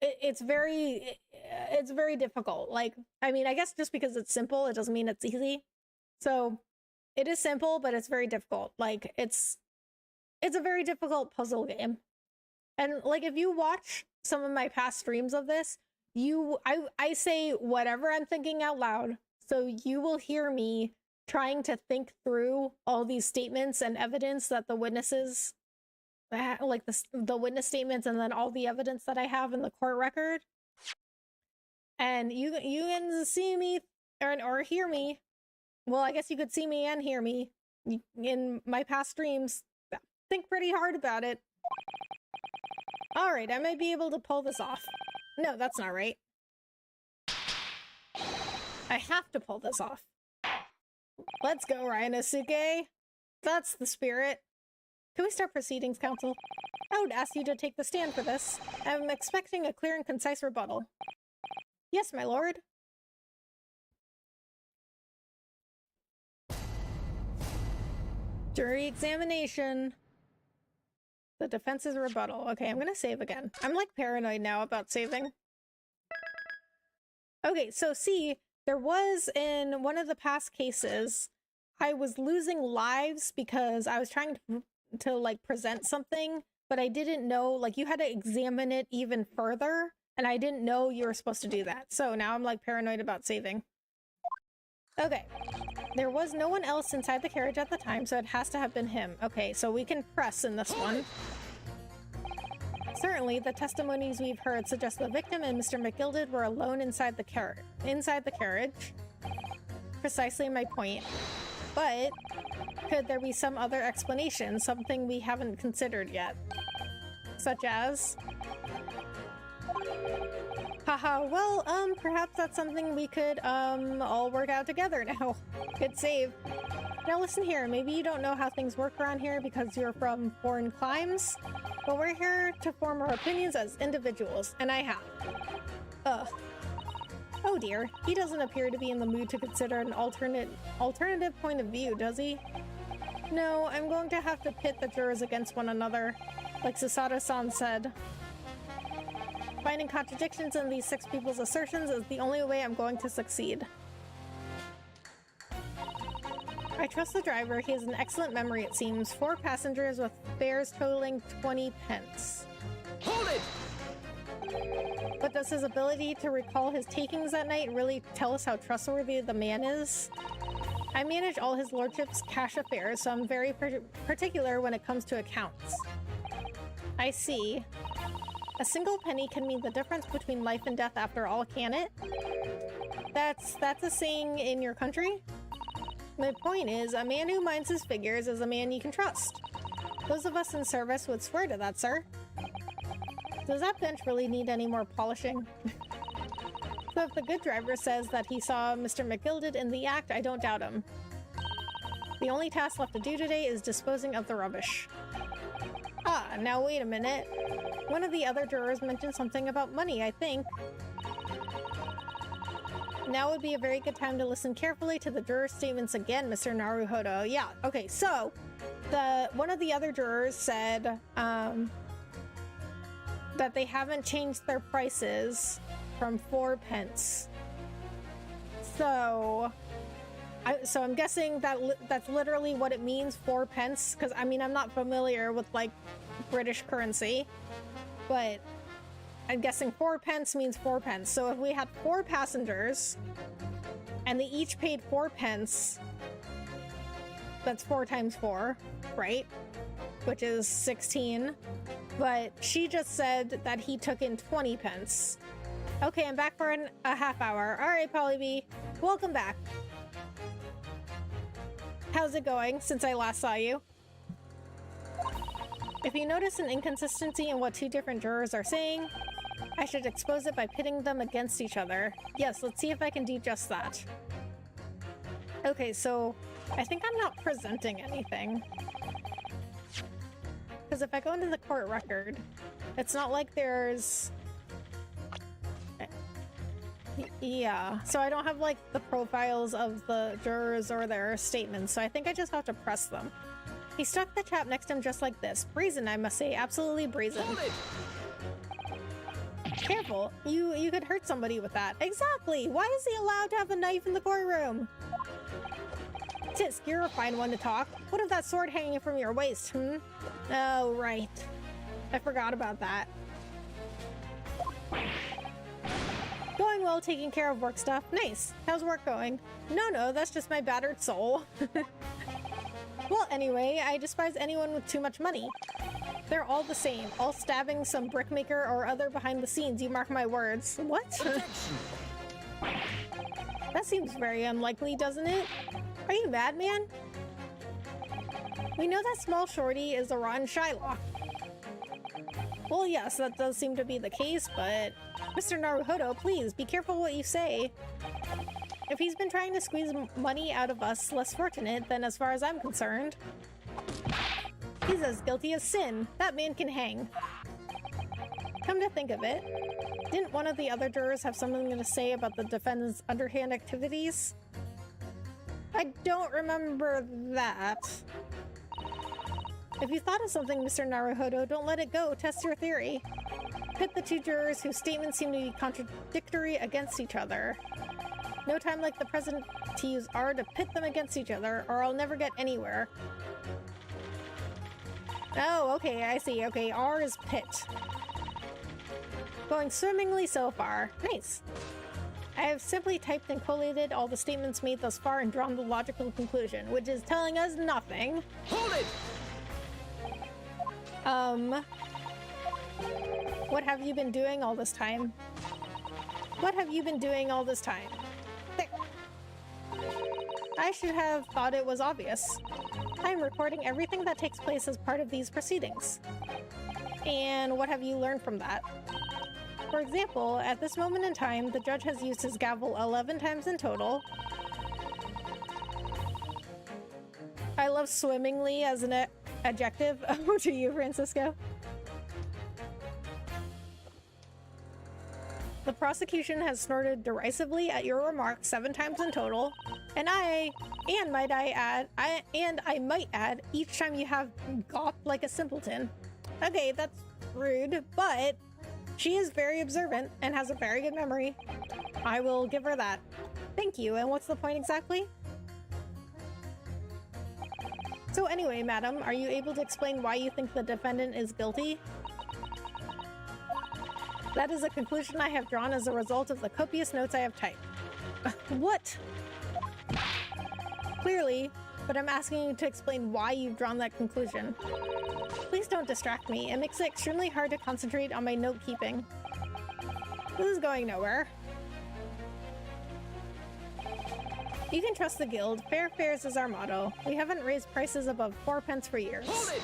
it's very difficult. Like, I mean, I guess just because it's simple, it doesn't mean it's easy. So it is simple, but it's very difficult. Like, it's a very difficult puzzle game. And like, if you watch some of my past streams of this, I say whatever I'm thinking out loud, so you will hear me trying to think through all these statements and evidence that the witnesses, like the witness statements, and then all the evidence that I have in the court record. And you can see me or hear me. Well, I guess you could see me and hear me in my past streams. Think pretty hard about it. All right, I might be able to pull this off. No, that's not right. I have to pull this off. Let's go, Ryanasuke. That's the spirit. Can we start proceedings, counsel? I would ask you to take the stand for this. I'm expecting a clear and concise rebuttal. Yes, my lord. Jury examination. The defense's rebuttal. Okay, I'm gonna save again. I'm like paranoid now about saving. Okay, so see, there was in one of the past cases, I was losing lives because I was trying to like present something, but I didn't know, like, you had to examine it even further, and I didn't know you were supposed to do that. So now I'm like paranoid about saving. Okay, there was no one else inside the carriage at the time, so it has to have been him. Okay, so we can press in this one. Certainly, the testimonies we've heard suggest the victim and Mr. McGilded were alone inside the carriage. Precisely my point. But could there be some other explanation, something we haven't considered yet? Such as... Haha, well, perhaps that's something we could, all work out together now. Good save. Now listen here, maybe you don't know how things work around here because you're from foreign climes, but we're here to form our opinions as individuals, and I have. Ugh. Oh dear, he doesn't appear to be in the mood to consider an alternative point of view, does he? No, I'm going to have to pit the jurors against one another, like Susato-san said. Finding contradictions in these 6 people's assertions is the only way I'm going to succeed. I trust the driver. He has an excellent memory, it seems. 4 passengers with fares totaling 20 pence. Hold it! But does his ability to recall his takings that night really tell us how trustworthy the man is? I manage all his lordship's cash affairs, so I'm very particular when it comes to accounts. I see. A single penny can mean the difference between life and death after all, can it? That's a saying in your country? My point is, a man who minds his figures is a man you can trust. Those of us in service would swear to that, sir. Does that bench really need any more polishing? So if the good driver says that he saw Mr. McGilded in the act, I don't doubt him. The only task left to do today is disposing of the rubbish. Ah, now wait a minute. One of the other jurors mentioned something about money, I think. Now would be a very good time to listen carefully to the juror statements again, Mr. Naruhodo. Yeah, okay, so one of the other jurors said that they haven't changed their prices from 4 pence. So I'm guessing that that's literally what it means, 4 pence, because I mean, I'm not familiar with like British currency, but I'm guessing 4 pence means 4 pence. So if we had 4 passengers and they each paid 4 pence, that's 4 times 4, right? Which is 16. But she just said that he took in 20 pence. Okay, I'm back for a half hour. All right, Polly B, welcome back. How's it going since I last saw you? If you notice an inconsistency in what 2 different jurors are saying, I should expose it by pitting them against each other. Yes, let's see if I can do just that. Okay, so I think I'm not presenting anything. Because if I go into the court record, it's not like there's... Yeah, so I don't have like the profiles of the jurors or their statements, so I think I just have to press them. He stuck the chap next to him just like this. Brazen, I must say, absolutely brazen. Careful, you could hurt somebody with that. Exactly, why is he allowed to have a knife in the courtroom? Tisk, you're a fine one to talk. What of that sword hanging from your waist, hmm? Oh, right. I forgot about that. Going well, taking care of work stuff. Nice. How's work going? No, that's just my battered soul. Well, anyway, I despise anyone with too much money. They're all the same, all stabbing some brickmaker or other behind the scenes, you mark my words. What? That seems very unlikely, doesn't it? Are you mad, man? We know that small shorty is a rotten Shylock. Well, yes, that does seem to be the case, but... Mr. Naruhodo, please, be careful what you say. If he's been trying to squeeze money out of us less fortunate, then as far as I'm concerned, he's as guilty as sin. That man can hang. Come to think of it, didn't one of the other jurors have something to say about the defendant's underhand activities? I don't remember that. If you thought of something, Mr. Naruhodo, don't let it go. Test your theory. Pit the 2 jurors whose statements seem to be contradictory against each other. No time like the present to use R to pit them against each other, or I'll never get anywhere. Oh, okay, I see. Okay, R is pit. Going swimmingly so far. Nice. I have simply typed and collated all the statements made thus far and drawn the logical conclusion, which is telling us nothing. Hold it! What have you been doing all this time? What have you been doing all this time? There. I should have thought it was obvious. I'm recording everything that takes place as part of these proceedings. And what have you learned from that? For example, at this moment in time, the judge has used his gavel 11 times in total. I love swimmingly as an adjective. Oh, to you, Francisco. The prosecution has snorted derisively at your remarks 7 times in total, and I might add, each time you have gawped like a simpleton. Okay, that's rude, but she is very observant and has a very good memory. I will give her that. Thank you, and what's the point exactly? So anyway, madam, are you able to explain why you think the defendant is guilty? That is a conclusion I have drawn as a result of the copious notes I have typed. What? Clearly, but I'm asking you to explain why you've drawn that conclusion. Please don't distract me. It makes it extremely hard to concentrate on my note-keeping. This is going nowhere. You can trust the guild. Fair fares is our motto. We haven't raised prices above 4 pence for years. Hold it!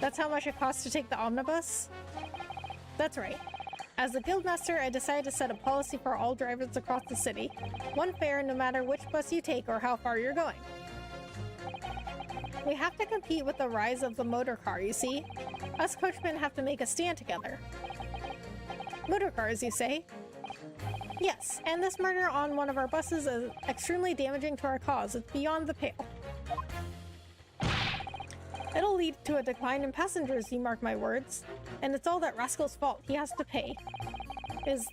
That's how much it costs to take the omnibus? That's right. As the guildmaster, I decided to set a policy for all drivers across the city. One fare no matter which bus you take or how far you're going. We have to compete with the rise of the motor car, you see. Us coachmen have to make a stand together. Motor cars, you say? Yes, and this murder on one of our buses is extremely damaging to our cause. It's beyond the pale. It'll lead to a decline in passengers, you mark my words. And it's all that rascal's fault. He has to pay. Is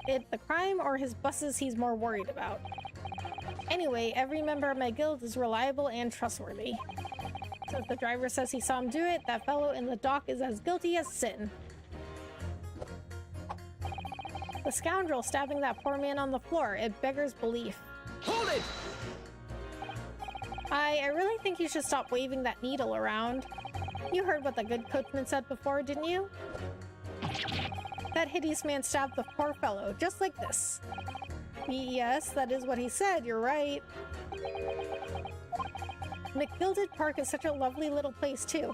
it the crime or his buses he's more worried about? Anyway, every member of my guild is reliable and trustworthy. So if the driver says he saw him do it, that fellow in the dock is as guilty as sin. The scoundrel stabbing that poor man on the floor, it beggars belief. Hold it! I really think you should stop waving that needle around. You heard what the good coachman said before, didn't you? That hideous man stabbed the poor fellow, just like this. Yes, that is what he said, you're right. McGilded Park is such a lovely little place, too.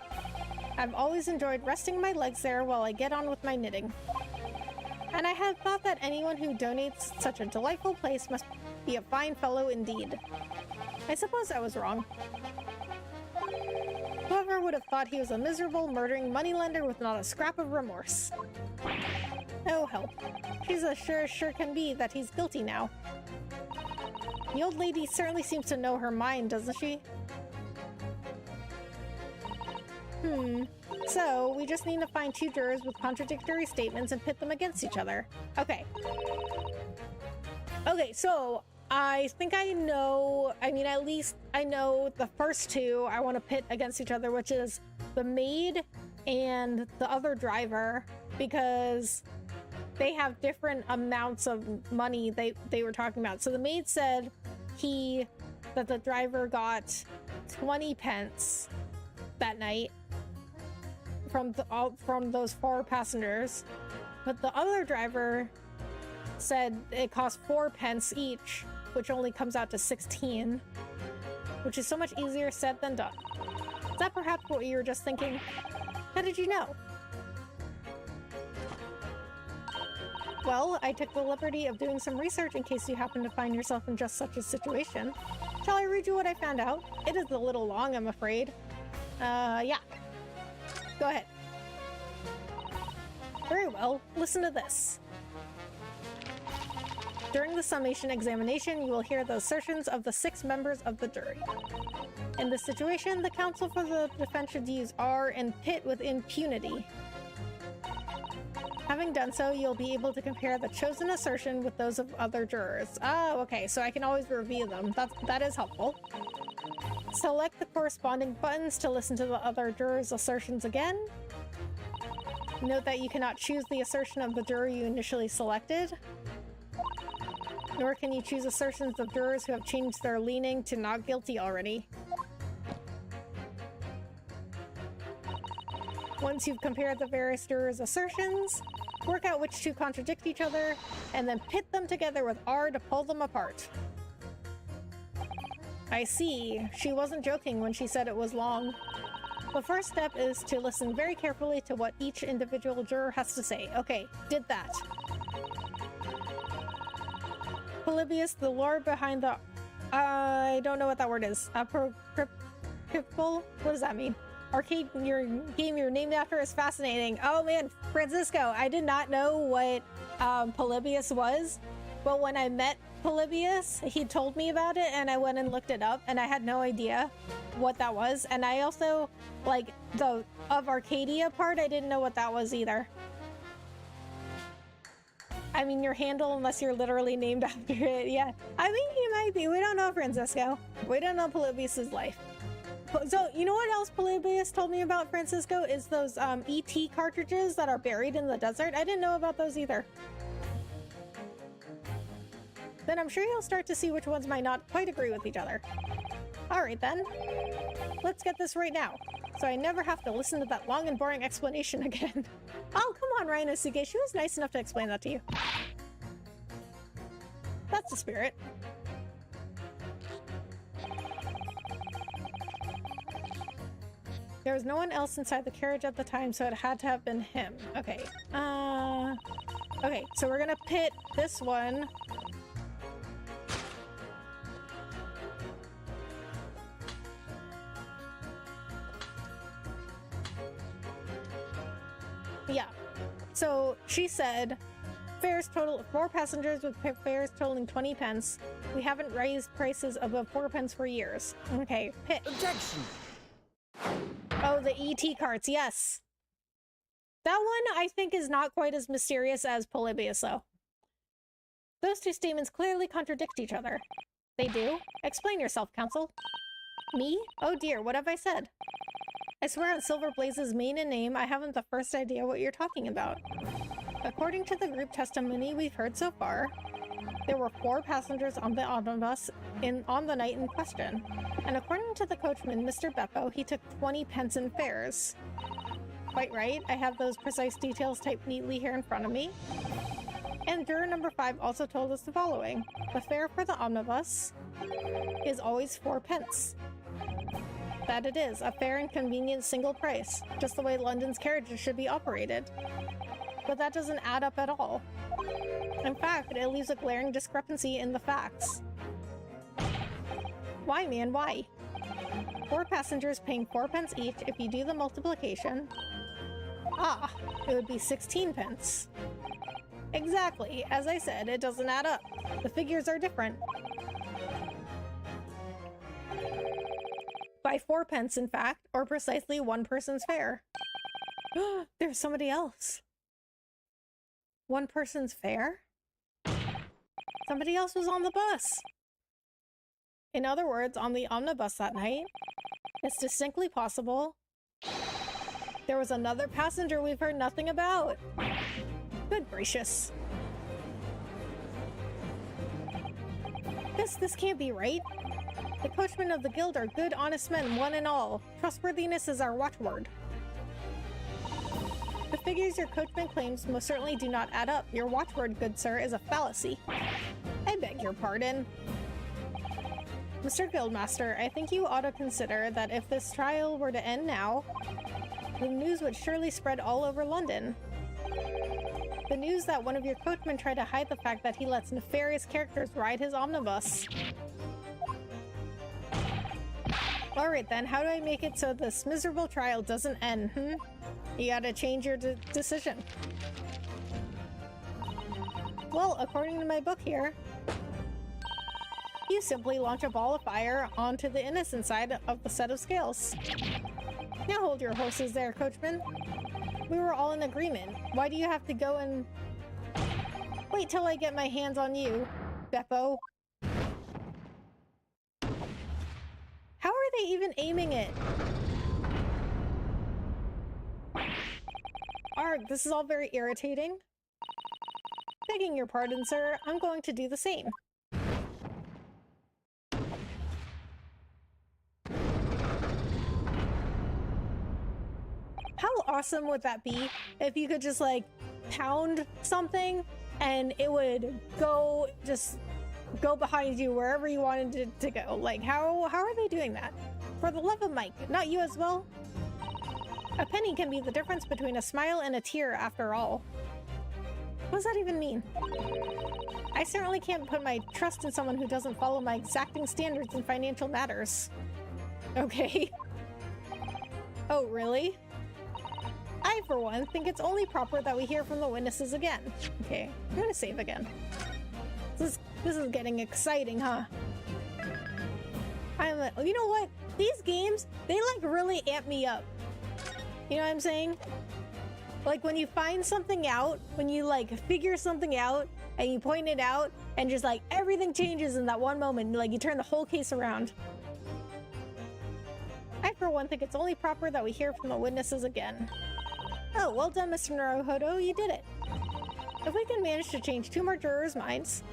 I've always enjoyed resting my legs there while I get on with my knitting. And I had thought that anyone who donates such a delightful place must be a fine fellow indeed. I suppose I was wrong. Whoever would have thought he was a miserable, murdering moneylender with not a scrap of remorse. Oh, help. She's as sure can be that he's guilty now. The old lady certainly seems to know her mind, doesn't she? So, we just need to find two jurors with contradictory statements and pit them against each other. Okay. Okay, so I think I know, I mean, at least I know the first two I want to pit against each other, which is the maid and the other driver, because they have different amounts of money they were talking about. So the maid said that the driver got 20 pence that night from those 4 passengers, but the other driver said it cost 4 pence each, which only comes out to 16, which is so much easier said than done. Is that perhaps what you were just thinking? How did you know? Well, I took the liberty of doing some research in case you happen to find yourself in just such a situation. Shall I read you what I found out? It is a little long, I'm afraid. Yeah. Go ahead. Very well, listen to this. During the summation examination, you will hear the assertions of the 6 members of the jury. In this situation, the counsel for the defense should use R and pit with impunity. Having done so, you'll be able to compare the chosen assertion with those of other jurors. Oh, okay, so I can always review them. That is helpful. Select the corresponding buttons to listen to the other jurors' assertions again. Note that you cannot choose the assertion of the juror you initially selected. Nor can you choose assertions of jurors who have changed their leaning to not guilty already. Once you've compared the various jurors' assertions, work out which two contradict each other, and then pit them together with R to pull them apart. I see. She wasn't joking when she said it was long. The first step is to listen very carefully to what each individual juror has to say. Okay, did that. Polybius, the lord behind the... I don't know what that word is. What does that mean? Arcade, your game you're named after is fascinating. Oh man, Francisco, I did not know what Polybius was, but when I met Polybius, he told me about it and I went and looked it up and I had no idea what that was. And I also, like, the of Arcadia part, I didn't know what that was either. I mean, your handle, unless you're literally named after it, yeah. I think he might be. We don't know Francisco. We don't know Polybius's life. So, you know what else Polybius told me about, Francisco? Is those ET cartridges that are buried in the desert. I didn't know about those either. Then I'm sure you'll start to see which ones might not quite agree with each other. Alright then. Let's get this right now, so I never have to listen to that long and boring explanation again. Oh, come on, Rhinosuke. She was nice enough to explain that to you. That's the spirit. There was no one else inside the carriage at the time, so it had to have been him. Okay. Okay, so we're gonna pit this one. Yeah. So she said, fares total 4 passengers with fares totaling 20 pence. We haven't raised prices above 4 pence for years. Okay, pit. Objection! Oh, the ET carts, yes. That one, I think, is not quite as mysterious as Polybius, though. Those two statements clearly contradict each other. They do? Explain yourself, Counsel. Me? Oh dear, what have I said? I swear on Silver Blaze's main and name, I haven't the first idea what you're talking about. According to the group testimony we've heard so far, there were 4 passengers on the omnibus on the night in question. And according to the coachman, Mr. Beppo, he took 20 pence in fares. Quite right, I have those precise details typed neatly here in front of me. And juror number 5 also told us the following. The fare for the omnibus is always 4 pence. That it is, a fair and convenient single price, just the way London's carriages should be operated. But that doesn't add up at all. In fact, it leaves a glaring discrepancy in the facts. Why, man, why? 4 passengers paying 4 pence each. If you do the multiplication, it would be 16 pence. Exactly, as I said, it doesn't add up. The figures are different. By 4 pence, in fact, or precisely 1 person's fare. There's somebody else. 1 person's fare? Somebody else was on the bus. In other words, on the omnibus that night, it's distinctly possible there was another passenger we've heard nothing about. Good gracious. This can't be right. The coachmen of the guild are good, honest men, one and all. Trustworthiness is our watchword. The figures your coachman claims most certainly do not add up. Your watchword, good sir, is a fallacy. I beg your pardon. Mr. Guildmaster, I think you ought to consider that if this trial were to end now, the news would surely spread all over London. The news that one of your coachmen tried to hide the fact that he lets nefarious characters ride his omnibus. Alright then, how do I make it so this miserable trial doesn't end, You gotta change your decision. Well, according to my book here, you simply launch a ball of fire onto the innocent side of the set of scales. Now hold your horses there, coachman. We were all in agreement. Why do you have to go and... Wait till I get my hands on you, Beppo. How are they even aiming it? Arg, this is all very irritating. Begging your pardon, sir, I'm going to do the same. How awesome would that be if you could just like pound something and it would go behind you wherever you wanted it to go? Like how are they doing that? For the love of Mike, not you as well? A penny can be the difference between a smile and a tear after all. What does that even mean? I certainly can't put my trust in someone who doesn't follow my exacting standards in financial matters. Okay. Oh, really? I, for one, think it's only proper that we hear from the witnesses again. Okay, I'm gonna save again. This is getting exciting, huh? You know what? These games, they like really amp me up. You know what I'm saying? Like when you find something out, when you like figure something out and you point it out and just like everything changes in that one moment, like you turn the whole case around. for one, think it's only proper that we hear from the witnesses again. Oh, well done, Mr. Naruhodo, you did it. If we can manage to change 2 more jurors' minds,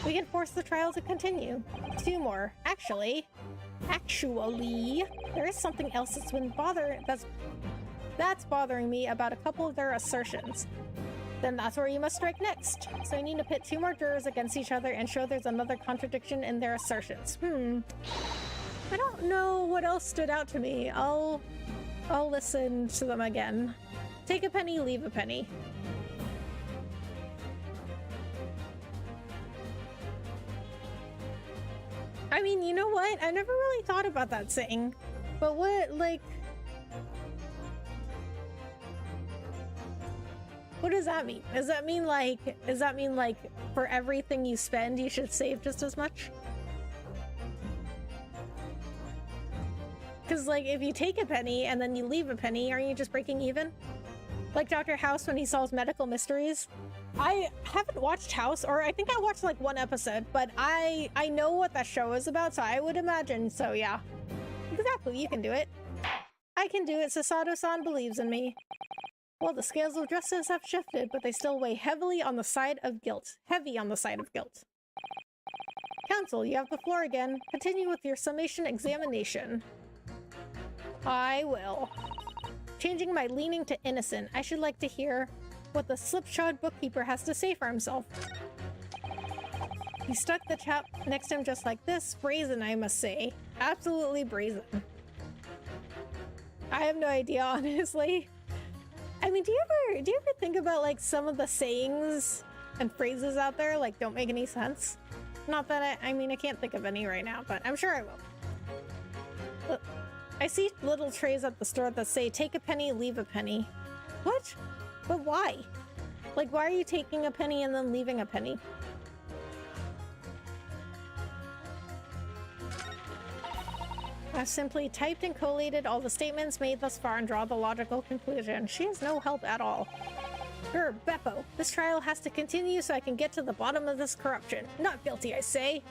we can force the trial to continue. 2 more. Actually, there is something else that's been that's bothering me about a couple of their assertions. Then that's where you must strike next. So you need to pit 2 more jurors against each other and show there's another contradiction in their assertions. I don't know what else stood out to me. I'll listen to them again. Take a penny, leave a penny. I mean, you know what? I never really thought about that saying. But what, like... What does that mean? Does that mean like for everything you spend, you should save just as much? Because, like, if you take a penny and then you leave a penny, aren't you just breaking even? Like Dr. House when he solves medical mysteries. I haven't watched House, or I think I watched like 1 episode, but I know what that show is about, so I would imagine. So yeah, exactly, you can do it. I can do it. Sasato-san believes in me. Well, the scales of justice have shifted, but they still weigh heavily on the side of guilt. Heavy on the side of guilt. Counsel, you have the floor again. Continue with your summation examination. I will. Changing my leaning to innocent, I should like to hear what the slipshod bookkeeper has to say for himself. He stuck the chap next to him just like this. Brazen, I must say. Absolutely brazen. I have no idea, honestly. I mean, do you ever think about like some of the sayings and phrases out there like don't make any sense? Not that I mean, I can't think of any right now, but I'm sure I will. I see little trays at the store that say, take a penny, leave a penny. What? But why? Like, why are you taking a penny and then leaving a penny? I've simply typed and collated all the statements made thus far and draw the logical conclusion. She has no help at all. Beppo, this trial has to continue so I can get to the bottom of this corruption. Not guilty, I say.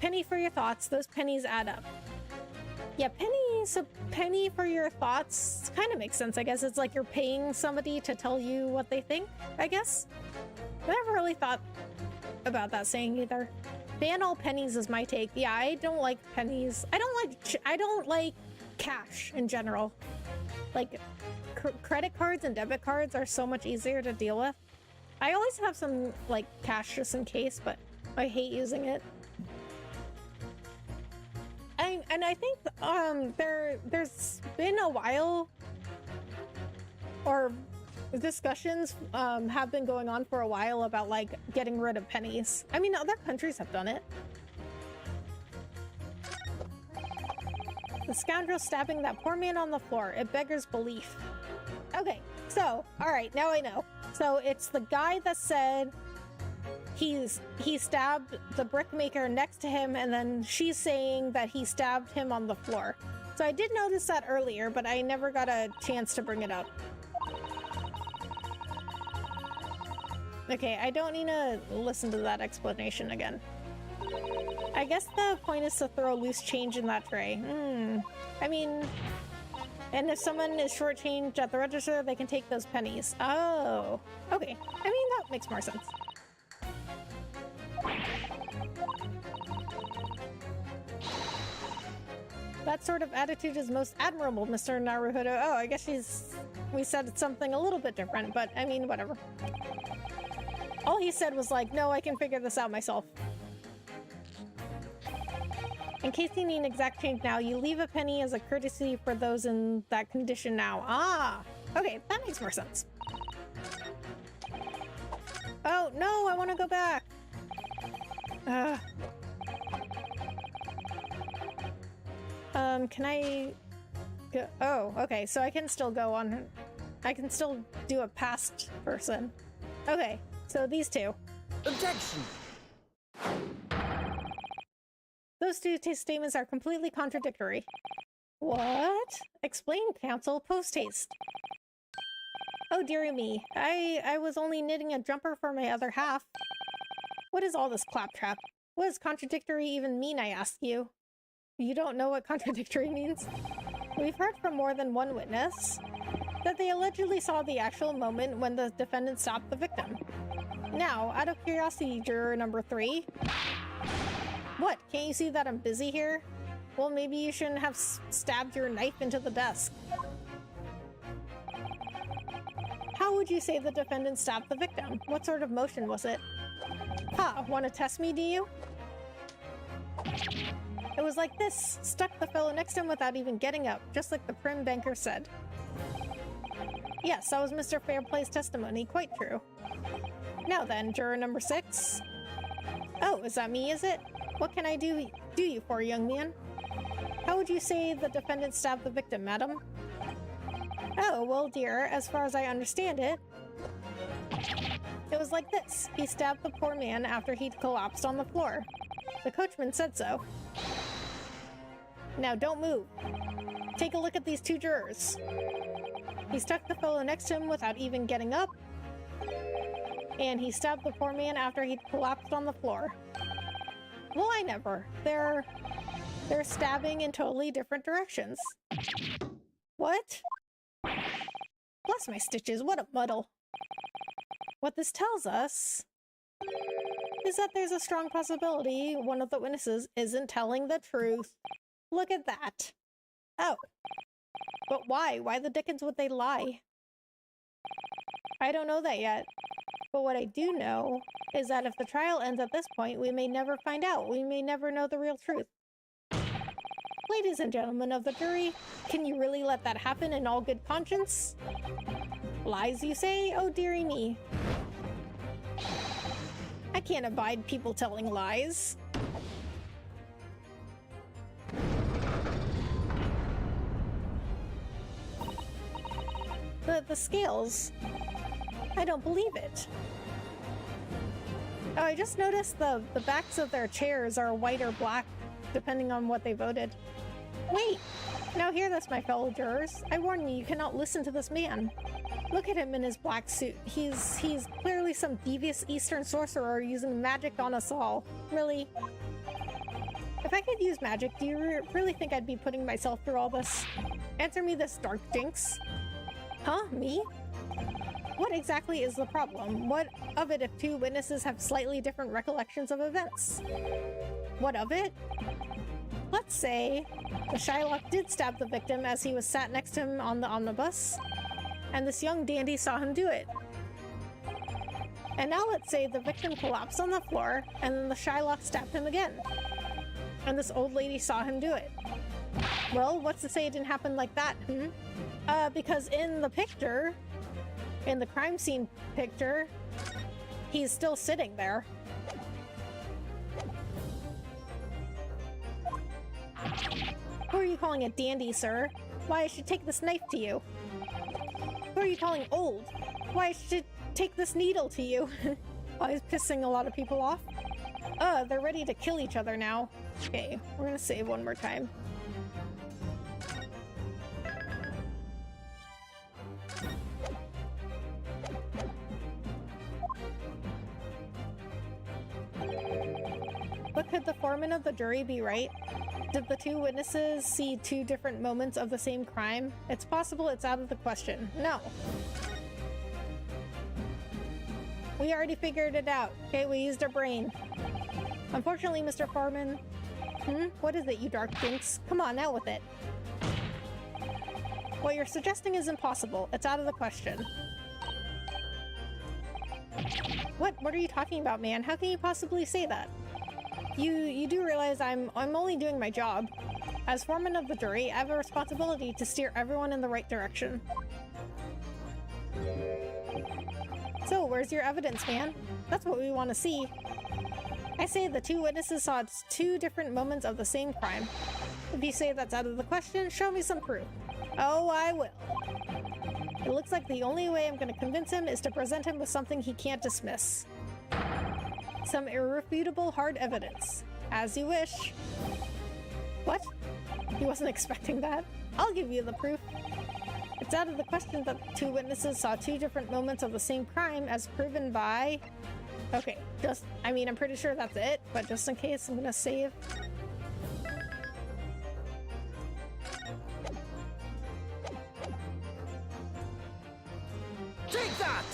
Penny for your thoughts. Those pennies add up. Yeah, penny for your thoughts kind of makes sense, I guess. It's like you're paying somebody to tell you what they think, I guess. I never really thought about that saying either. Ban all pennies is my take. Yeah, I don't like pennies. I don't like cash in general. Like, credit cards and debit cards are so much easier to deal with. I always have some, like, cash just in case, but I hate using it. And I think there's been a while, or discussions have been going on for a while about like getting rid of pennies. I mean, other countries have done it. The scoundrel stabbing that poor man on the floor. It beggars belief. Okay, so, alright, now I know. So it's the guy that said he stabbed the brickmaker next to him, and then she's saying that he stabbed him on the floor. So I did notice that earlier, but I never got a chance to bring it up. Okay, I don't need to listen to that explanation again. I guess the point is to throw loose change in that tray. I mean, and if someone is shortchanged at the register, they can take those pennies. Oh, okay. I mean, that makes more sense. That sort of attitude is most admirable, Mr. Naruhodo. Oh, I guess we said something a little bit different, but I mean, whatever. All he said was like, no, I can figure this out myself. In case you need an exact change now, you leave a penny as a courtesy for those in that condition now. Ah, okay, that makes more sense. Oh, no, I want to go back. Can I go? Oh, okay, so I can still go on. I can still do a past person. Okay, so these two. Objection! Those two statements are completely contradictory. What? Explain, counsel, post-haste. Oh, dearie me. I was only knitting a jumper for my other half. What is all this claptrap? What does contradictory even mean, I ask you? You don't know what contradictory means? We've heard from more than one witness that they allegedly saw the actual moment when the defendant stopped the victim. Now, out of curiosity, juror number 3. What? Can't you see that I'm busy here? Well, maybe you shouldn't have stabbed your knife into the desk. How would you say the defendant stabbed the victim? What sort of motion was it? Ha, want to test me, do you? It was like this. Stuck the fellow next to him without even getting up, just like the prim banker said. Yes, that was Mr. Fairplay's testimony. Quite true. Now then, juror number 6. Oh, is that me, is it? What can I do you for, young man? How would you say the defendant stabbed the victim, madam? Oh, well, dear, as far as I understand it, it was like this. He stabbed the poor man after he'd collapsed on the floor. The coachman said so. Now, don't move. Take a look at these 2 jurors. He stuck the fellow next to him without even getting up, and he stabbed the poor man after he'd collapsed on the floor. Well, I never. They're stabbing in totally different directions. What? Bless my stitches, what a muddle. What this tells us is that there's a strong possibility one of the witnesses isn't telling the truth. Look at that. Oh. But why? Why the dickens would they lie? I don't know that yet. But what I do know is that if the trial ends at this point, we may never find out. We may never know the real truth. Ladies and gentlemen of the jury, can you really let that happen in all good conscience? Lies, you say? Oh, dearie me. I can't abide people telling lies. The scales. I don't believe it. Oh, I just noticed the backs of their chairs are white or black, depending on what they voted. Wait! Now hear this, my fellow jurors. I warn you, you cannot listen to this man. Look at him in his black suit. He's clearly some devious Eastern sorcerer using magic on us all. Really? If I could use magic, do you really think I'd be putting myself through all this? Answer me this, Dark Jinx. Huh? Me? What exactly is the problem? What of it if 2 witnesses have slightly different recollections of events? What of it? Let's say the Shylock did stab the victim as he was sat next to him on the omnibus, and this young dandy saw him do it. And now let's say the victim collapsed on the floor, and then the Shylock stabbed him again, and this old lady saw him do it. Well, what's to say it didn't happen like that, because in the picture, in the crime scene picture, he's still sitting there. Who are you calling a dandy, sir? Why, I should take this knife to you. Who are you calling old? Why, I should take this needle to you. Oh, he's pissing a lot of people off. They're ready to kill each other now. Okay, we're gonna save one more time. But could the foreman of the jury be right? Did the 2 witnesses see 2 different moments of the same crime? It's possible, it's out of the question. No. We already figured it out. Okay, we used our brain. Unfortunately, Mr. Foreman... What is it, you Dark Jinx? Come on, out with it. What you're suggesting is impossible. It's out of the question. What are you talking about, man? How can you possibly say that? You do realize I'm only doing my job. As foreman of the jury, I have a responsibility to steer everyone in the right direction. So, where's your evidence, man? That's what we want to see. I say the 2 witnesses saw 2 different moments of the same crime. If you say that's out of the question, show me some proof. Oh, I will. It looks like the only way I'm going to convince him is to present him with something he can't dismiss. Some irrefutable hard evidence. As you wish. What? He wasn't expecting that. I'll give you the proof. It's out of the question that the 2 witnesses saw 2 different moments of the same crime as proven by... Okay, I'm pretty sure that's it, but just in case, I'm gonna save. Take that!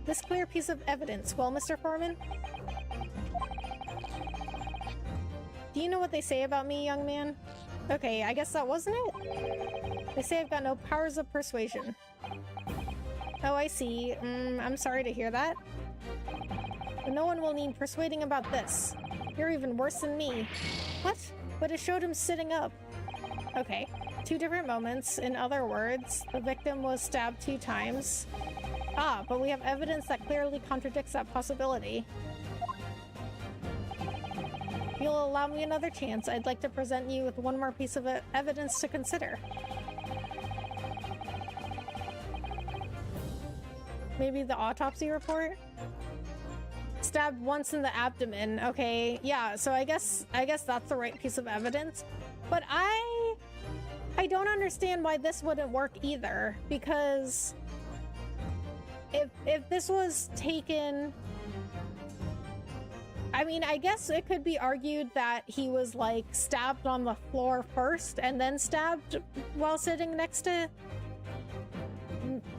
This clear piece of evidence. Well, Mr. Foreman? Do you know what they say about me, young man? Okay, I guess that wasn't it. They say I've got no powers of persuasion. Oh, I see. I'm sorry to hear that. But no one will need persuading about this. You're even worse than me. What? But it showed him sitting up. Okay. 2 different moments. In other words, the victim was stabbed 2 times. Ah, but we have evidence that clearly contradicts that possibility. If you'll allow me another chance, I'd like to present you with one more piece of evidence to consider. Maybe the autopsy report? Stabbed once in the abdomen. Okay, yeah, so I guess that's the right piece of evidence. But I don't understand why this wouldn't work either, because if this was taken, I mean, I guess it could be argued that he was like stabbed on the floor first and then stabbed while sitting next to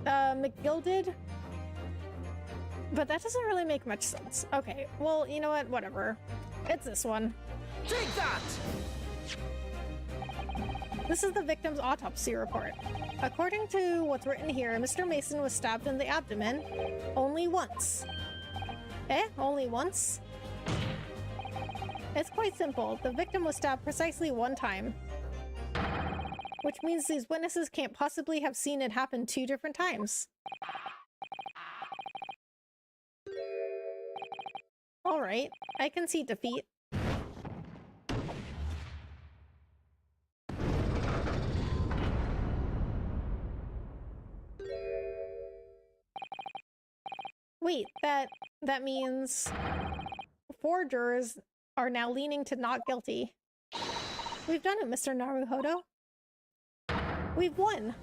McGilded. But that doesn't really make much sense. Okay, well, you know what? Whatever. It's this one. Take that! This is the victim's autopsy report. According to what's written here, Mr. Mason was stabbed in the abdomen only once. Eh? Only once? It's quite simple. The victim was stabbed precisely 1 time. Which means these witnesses can't possibly have seen it happen 2 different times. Alright, I can see defeat. Wait, that means 4 jurors are now leaning to not guilty. We've done it, Mr. Naruhodo. We've won!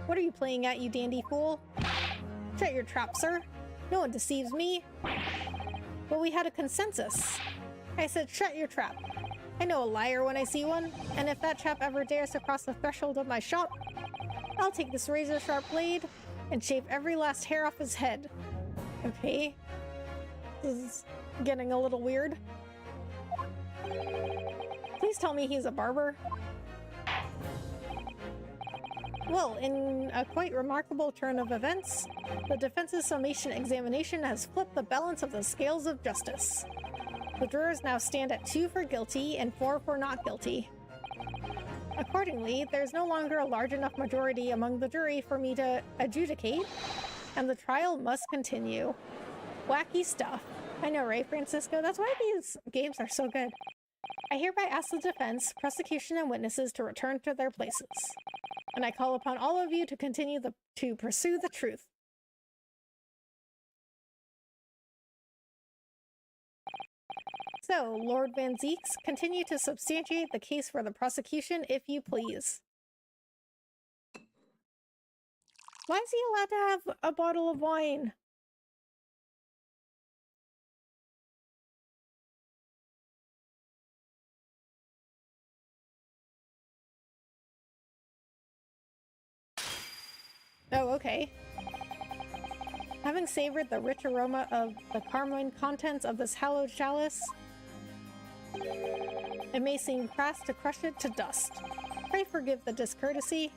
What are you playing at, you dandy fool? Shut your trap, sir. No one deceives me. But we had a consensus. I said shut your trap. I know a liar when I see one, and if that chap ever dares to cross the threshold of my shop, I'll take this razor-sharp blade and shave every last hair off his head. Okay. This is getting a little weird. Please tell me he's a barber. Well, in a quite remarkable turn of events, the defense's summation examination has flipped the balance of the scales of justice. The jurors now stand at 2 for guilty and 4 for not guilty. Accordingly, there's no longer a large enough majority among the jury for me to adjudicate, and the trial must continue. Wacky stuff. I know, right, Francisco? That's why these games are so good. I hereby ask the defense, prosecution, and witnesses to return to their places. And I call upon all of you to continue to pursue the truth. So, Lord Van Zeeks, continue to substantiate the case for the prosecution, if you please. Why is he allowed to have a bottle of wine? Oh, okay. Having savored the rich aroma of the carmine contents of this hallowed chalice, it may seem crass to crush it to dust. Pray forgive the discourtesy.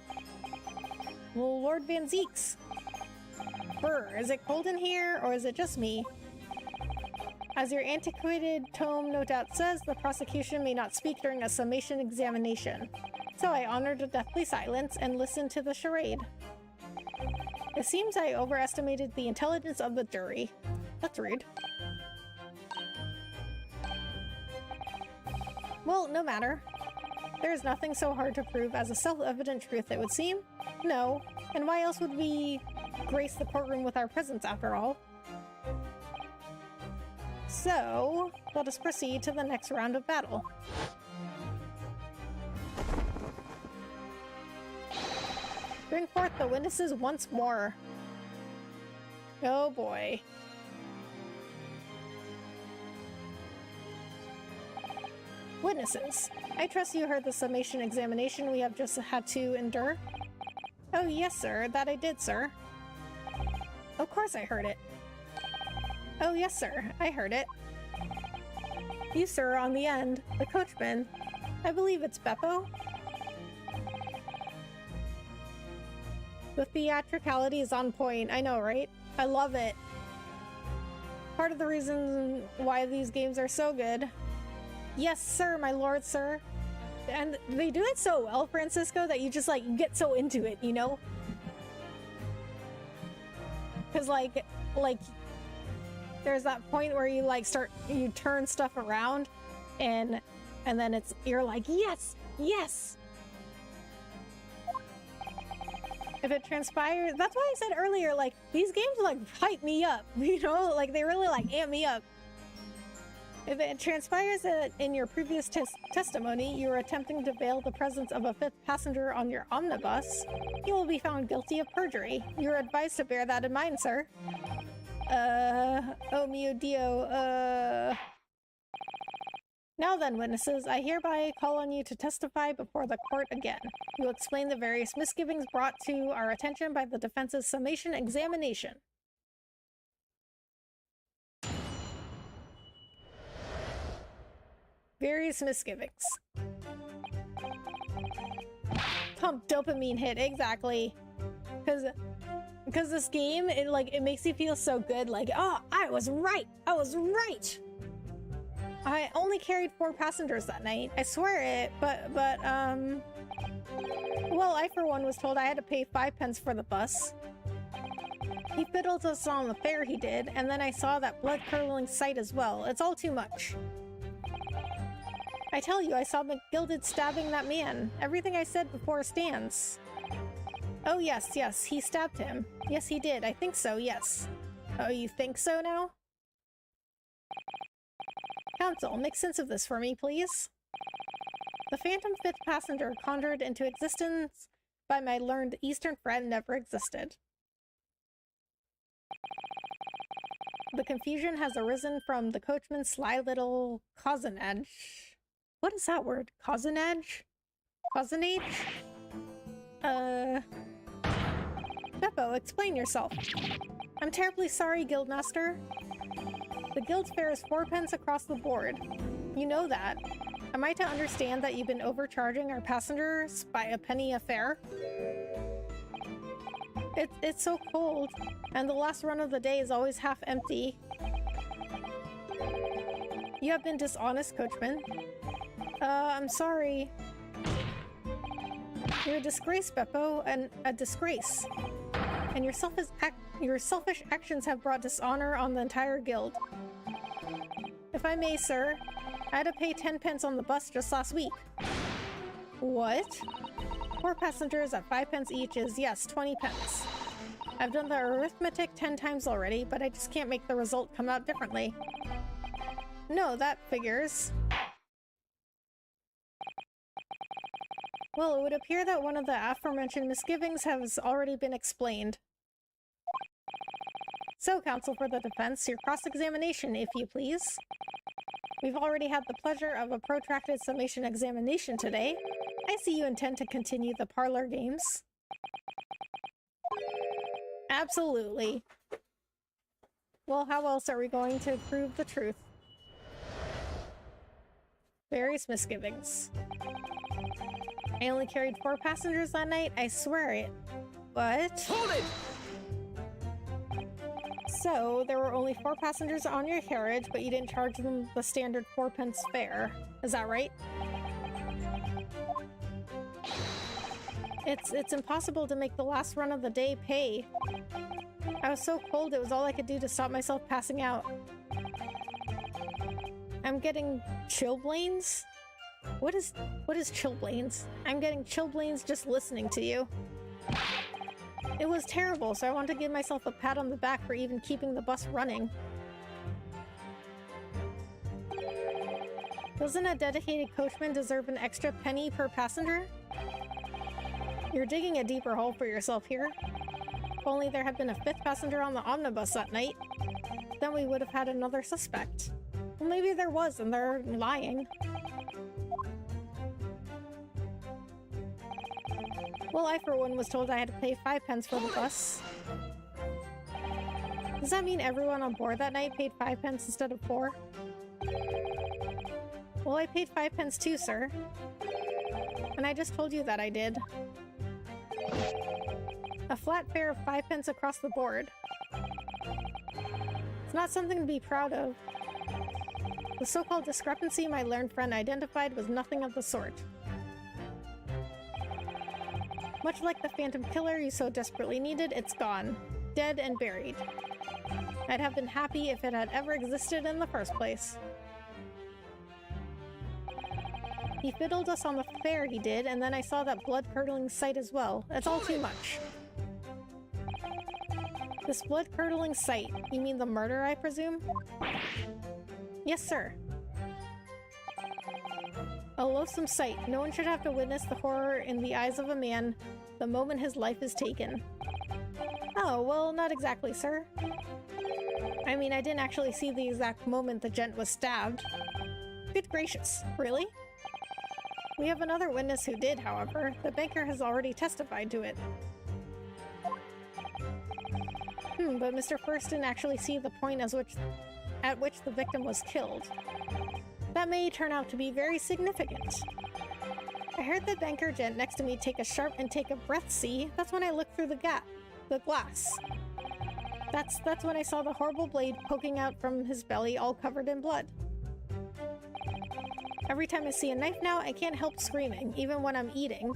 Well, Lord Van Zeeks. Brr, is it cold in here, or is it just me? As your antiquated tome no doubt says, the prosecution may not speak during a summation examination. So I honored a deathly silence and listened to the charade. It seems I overestimated the intelligence of the jury. That's rude. Well, no matter. There is nothing so hard to prove as a self-evident truth, it would seem. No, and why else would we grace the courtroom with our presence, after all? So, let us proceed to the next round of battle. Bring forth the witnesses once more. Oh boy. Witnesses, I trust you heard the summation examination we have just had to endure. Oh yes, sir. That I did, sir. Of course I heard it. Oh yes, sir. I heard it. You, sir, on the end. The coachman. I believe it's Beppo. The theatricality is on point. I know, right? I love it. Part of the reason why these games are so good. Yes, sir, my lord, sir. And they do it so well, Francisco, that you just, like, get so into it, you know? Because, like, there's that point where you, like, you turn stuff around, and then you're like, yes, yes! If it transpires, that's why I said earlier, like, these games, like, hype me up, you know? Like, they really, like, amp me up. If it transpires that in your previous testimony you were attempting to veil the presence of a fifth passenger on your omnibus, you will be found guilty of perjury. You are advised to bear that in mind, sir. Oh mio Dio, Now then, witnesses, I hereby call on you to testify before the court again. You will explain the various misgivings brought to our attention by the defense's summation examination. Various misgivings. Pump dopamine hit, exactly. Because this game, it makes you feel so good, like, oh, I was right! I was right! I only carried 4 passengers that night. I swear it, but, well, I for one was told I had to pay 5 pence for the bus. He fiddled us on the fare, he did, and then I saw that blood-curdling sight as well. It's all too much. I tell you, I saw McGilded stabbing that man. Everything I said before stands. Oh yes, yes, he stabbed him. Yes, he did. I think so, yes. Oh, you think so now? Counsel, make sense of this for me, please. The phantom fifth passenger conjured into existence by my learned Eastern friend never existed. The confusion has arisen from the coachman's sly little cousinage. What is that word? Cousinage? Cousinage? Beppo, explain yourself. I'm terribly sorry, Guildmaster. The guild fare is 4 pence across the board. You know that. Am I to understand that you've been overcharging our passengers by a penny a fare? It's so cold, and the last run of the day is always half empty. You have been dishonest, coachman. I'm sorry. You're a disgrace, Beppo, and a disgrace. And your selfish actions have brought dishonor on the entire guild. If I may, sir, I had to pay 10 pence on the bus just last week. What? 4 passengers at 5 pence each is, yes, 20 pence. I've done the arithmetic 10 times already, but I just can't make the result come out differently. No, that figures. Well, it would appear that one of the aforementioned misgivings has already been explained. So, counsel for the defense, your cross-examination, if you please. We've already had the pleasure of a protracted summation examination today. I see you intend to continue the parlor games. Absolutely. Well, how else are we going to prove the truth? Various misgivings. I only carried 4 passengers that night, I swear it. But... Hold it! So, there were only 4 passengers on your carriage, but you didn't charge them the standard 4 pence fare. Is that right? It's impossible to make the last run of the day pay. I was so cold it was all I could do to stop myself passing out. I'm getting chilblains? What is chilblains? I'm getting chilblains just listening to you. It was terrible, so I want to give myself a pat on the back for even keeping the bus running. Doesn't a dedicated coachman deserve an extra penny per passenger? You're digging a deeper hole for yourself here. If only there had been a 5th passenger on the omnibus that night, then we would have had another suspect. Well, maybe there was, and they're lying. Well, I for one was told I had to pay 5 pence for the bus. Does that mean everyone on board that night paid 5 pence instead of 4? Well, I paid 5 pence too, sir. And I just told you that I did. A flat fare of 5 pence across the board. It's not something to be proud of. The so-called discrepancy my learned friend identified was nothing of the sort. Much like the Phantom Killer you so desperately needed, it's gone. Dead and buried. I'd have been happy if it had ever existed in the first place. He fiddled us on the fare, he did, and then I saw that blood-curdling sight as well. That's all too much. This blood-curdling sight, you mean the murder, I presume? Yes, sir. A loathsome sight. No one should have to witness the horror in the eyes of a man the moment his life is taken. Oh, well, not exactly, sir. I mean, I didn't actually see the exact moment the gent was stabbed. Good gracious, really? We have another witness who did, however. The banker has already testified to it. But Mr. First didn't actually see the point at which the victim was killed. That may turn out to be very significant. I heard the banker gent next to me take a sharp intake of breath, see? That's when I looked through the glass. That's when I saw the horrible blade poking out from his belly, all covered in blood. Every time I see a knife now, I can't help screaming, even when I'm eating.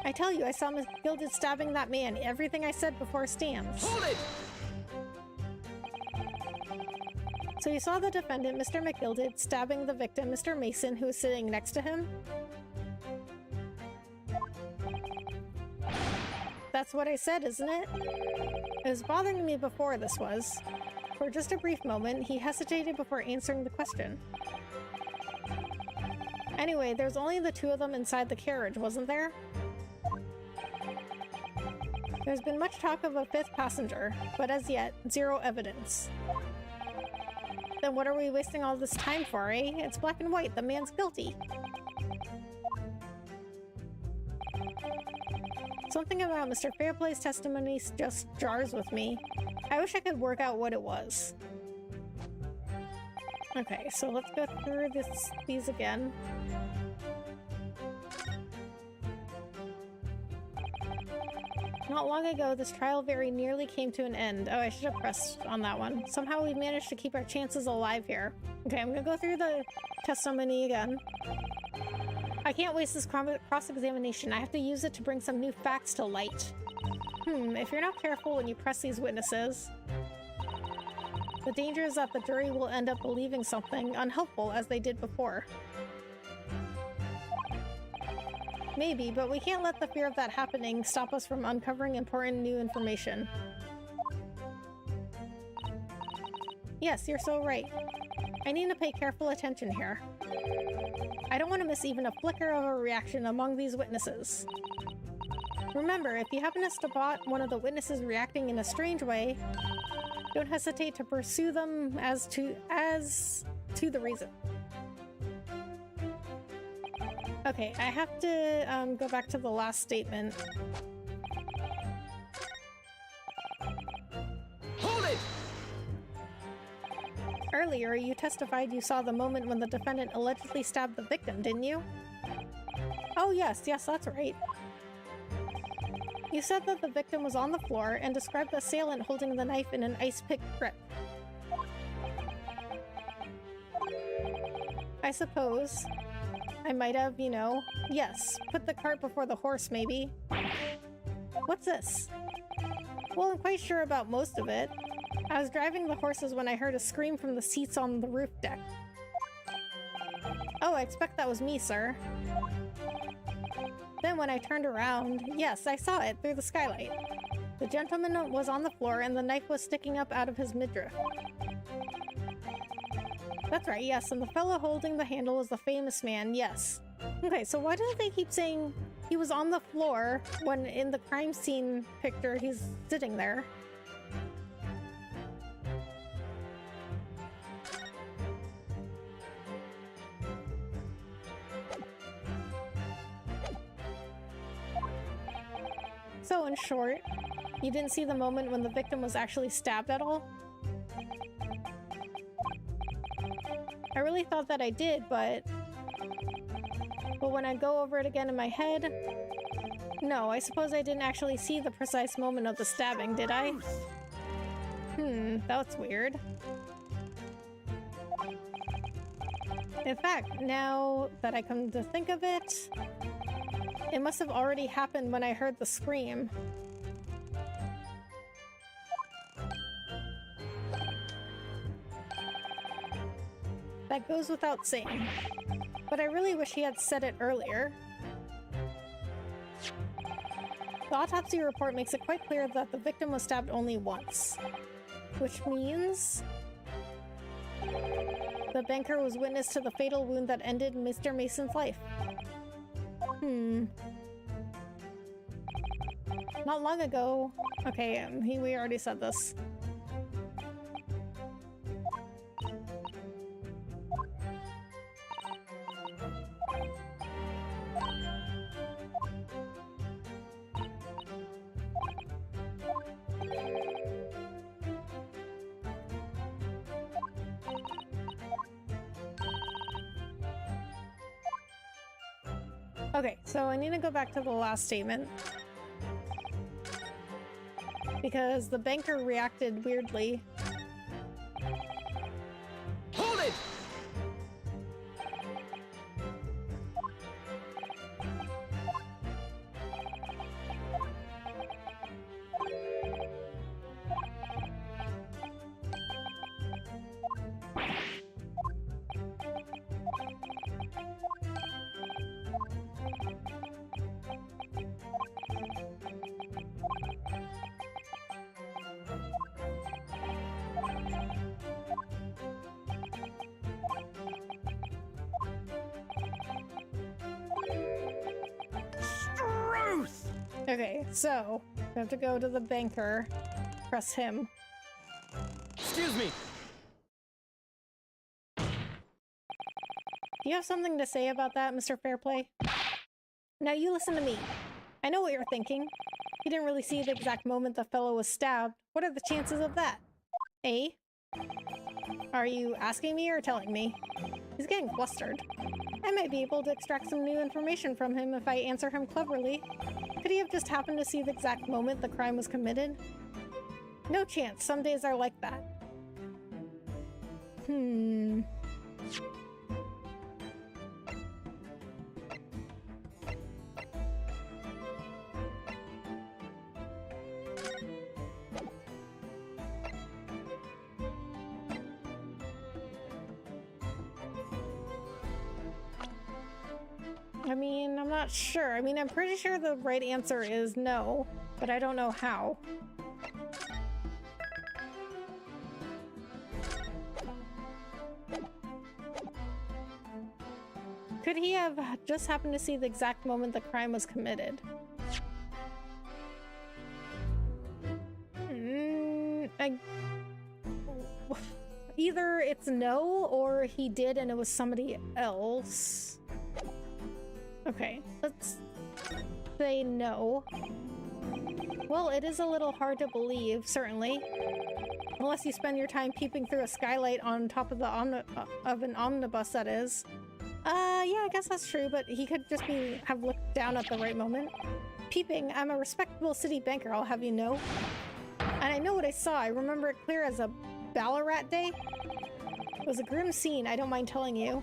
I tell you, I saw Miss Gilded stabbing that man. Everything I said before stands. Hold it! So you saw the defendant, Mr. McGilded, stabbing the victim, Mr. Mason, who was sitting next to him? That's what I said, isn't it? It was bothering me before, this was. For just a brief moment, he hesitated before answering the question. Anyway, there's only the two of them inside the carriage, wasn't there? There's been much talk of a fifth passenger, but as yet, zero evidence. Then what are we wasting all this time for, eh? It's black and white. The man's guilty. Something about Mr. Fairplay's testimony just jars with me. I wish I could work out what it was. Okay, so let's go through these again. Not long ago, this trial very nearly came to an end. Oh, I should have pressed on that one. Somehow we managed to keep our chances alive here. Okay, I'm gonna go through the testimony again. I can't waste this cross-examination. I have to use it to bring some new facts to light. If you're not careful when you press these witnesses, the danger is that the jury will end up believing something unhelpful as they did before. Maybe, but we can't let the fear of that happening stop us from uncovering important new information. Yes, you're so right. I need to pay careful attention here. I don't want to miss even a flicker of a reaction among these witnesses. Remember, if you happen to spot one of the witnesses reacting in a strange way, don't hesitate to pursue them as to the reason. Okay, I have to go back to the last statement. Hold it! Earlier, you testified you saw the moment when the defendant allegedly stabbed the victim, didn't you? Oh yes, that's right. You said that the victim was on the floor and described the assailant holding the knife in an ice-pick grip. I suppose I might have, yes, put the cart before the horse, maybe. What's this? Well, I'm quite sure about most of it. I was driving the horses when I heard a scream from the seats on the roof deck. Oh, I expect that was me, sir. Then when I turned around, yes, I saw it through the skylight. The gentleman was on the floor and the knife was sticking up out of his midriff. That's right, yes, and the fellow holding the handle was the famous man, yes. Okay, so why do they keep saying he was on the floor when in the crime scene picture he's sitting there? So, in short, you didn't see the moment when the victim was actually stabbed at all? I really thought that I did, but when I go over it again in my head, no, I suppose I didn't actually see the precise moment of the stabbing, did I? That's weird. In fact, now that I come to think of it, it must have already happened when I heard the scream. That goes without saying, but I really wish he had said it earlier. The autopsy report makes it quite clear that the victim was stabbed only once, which means the banker was witness to the fatal wound that ended Mr. Mason's life. Not long ago... Okay, we already said this. Okay, so I need to go back to the last statement. Because the banker reacted weirdly. Hold it! Okay, so we have to go to the banker, press him. Excuse me. Do you have something to say about that, Mr. Fairplay? Now you listen to me. I know what you're thinking. You didn't really see the exact moment the fellow was stabbed. What are the chances of that? Eh? Are you asking me or telling me? He's getting flustered. I might be able to extract some new information from him if I answer him cleverly. Could he have just happened to see the exact moment the crime was committed? No chance. Some days are like that. I mean, I'm not sure. I mean, I'm pretty sure the right answer is no, but I don't know how. Could he have just happened to see the exact moment the crime was committed? Either it's no, or he did and it was somebody else. Okay, let's say no. Well, it is a little hard to believe, certainly. Unless you spend your time peeping through a skylight on top of the an omnibus, that is. Yeah, I guess that's true, but he could just have looked down at the right moment. Peeping, I'm a respectable city banker, I'll have you know. And I know what I saw. I remember it clear as a Ballarat day. It was a grim scene, I don't mind telling you.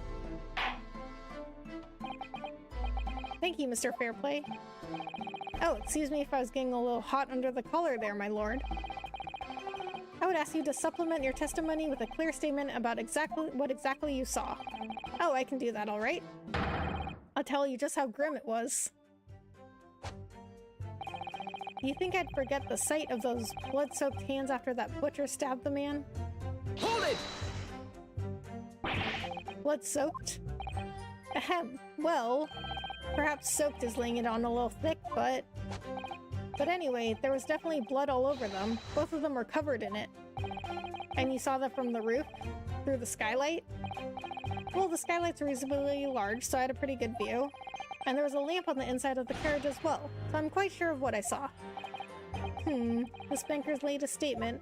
Thank you, Mr. Fairplay. Oh, excuse me if I was getting a little hot under the collar there, my lord. I would ask you to supplement your testimony with a clear statement about what exactly you saw. Oh, I can do that, all right. I'll tell you just how grim it was. Do you think I'd forget the sight of those blood-soaked hands after that butcher stabbed the man? Hold it! Blood-soaked? Ahem. Well, perhaps soaked is laying it on a little thick, but anyway, there was definitely blood all over them. Both of them were covered in it. And you saw that from the roof? Through the skylight? Well, the skylight's reasonably large, so I had a pretty good view. And there was a lamp on the inside of the carriage as well, so I'm quite sure of what I saw. This banker's latest statement.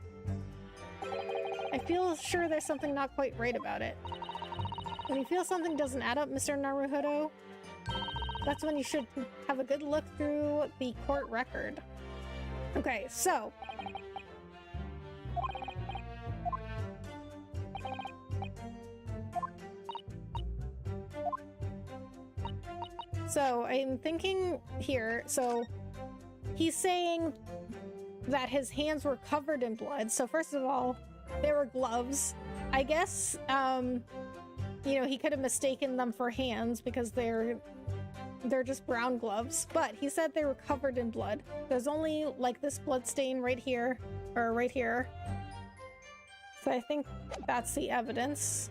I feel sure there's something not quite right about it. When you feel something doesn't add up, Mr. Naruhodo, that's when you should have a good look through the court record. Okay, so... So, I'm thinking here, so he's saying that his hands were covered in blood. So first of all, they were gloves. I guess, you know, he could have mistaken them for hands because they're just brown gloves, but he said they were covered in blood. There's only like this blood stain right here, or right here. So I think that's the evidence.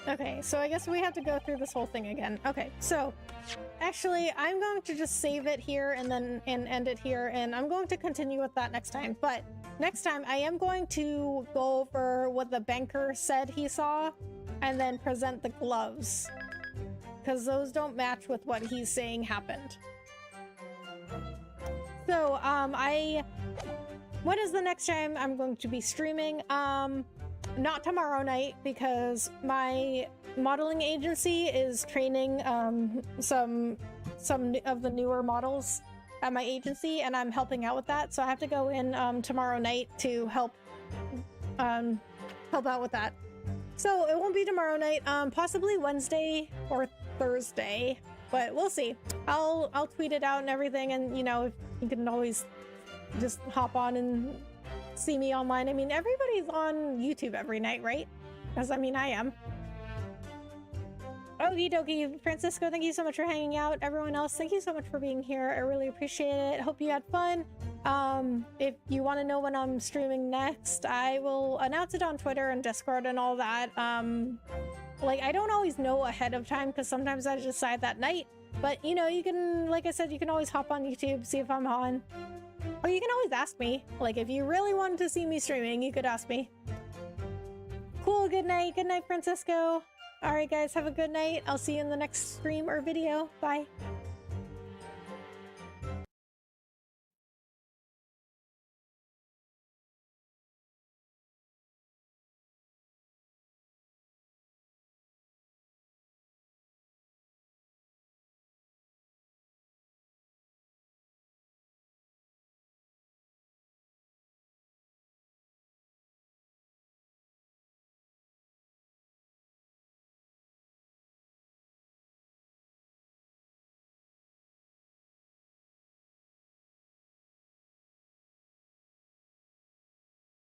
Okay, so I guess we have to go through this whole thing again. Okay, so actually I'm going to just save it here and then end it here, and I'm going to continue with that next time. But next time I am going to go over what the banker said he saw and then present the gloves, because those don't match with what he's saying happened. So when is the next time I'm going to be streaming? Not tomorrow night, because my modeling agency is training some of the newer models at my agency, and I'm helping out with that. So I have to go in tomorrow night to help out with that. So it won't be tomorrow night, possibly Wednesday or Thursday, but we'll see. I'll tweet it out and everything, and you know, you can always just hop on and see me online. I mean, everybody's on YouTube every night, right? Because I mean, I am. Okie dokie, Francisco, thank you so much for hanging out. Everyone else, thank you so much for being here. I really appreciate it. Hope you had fun. If you want to know when I'm streaming next, I will announce it on Twitter and Discord and all that. Like, I don't always know ahead of time because sometimes I decide that night. But, you know, you can, like I said, you can always hop on YouTube, see if I'm on. Or you can always ask me. Like, if you really wanted to see me streaming, you could ask me. Cool, good night. Good night, Francisco. Alright, guys, have a good night. I'll see you in the next stream or video. Bye.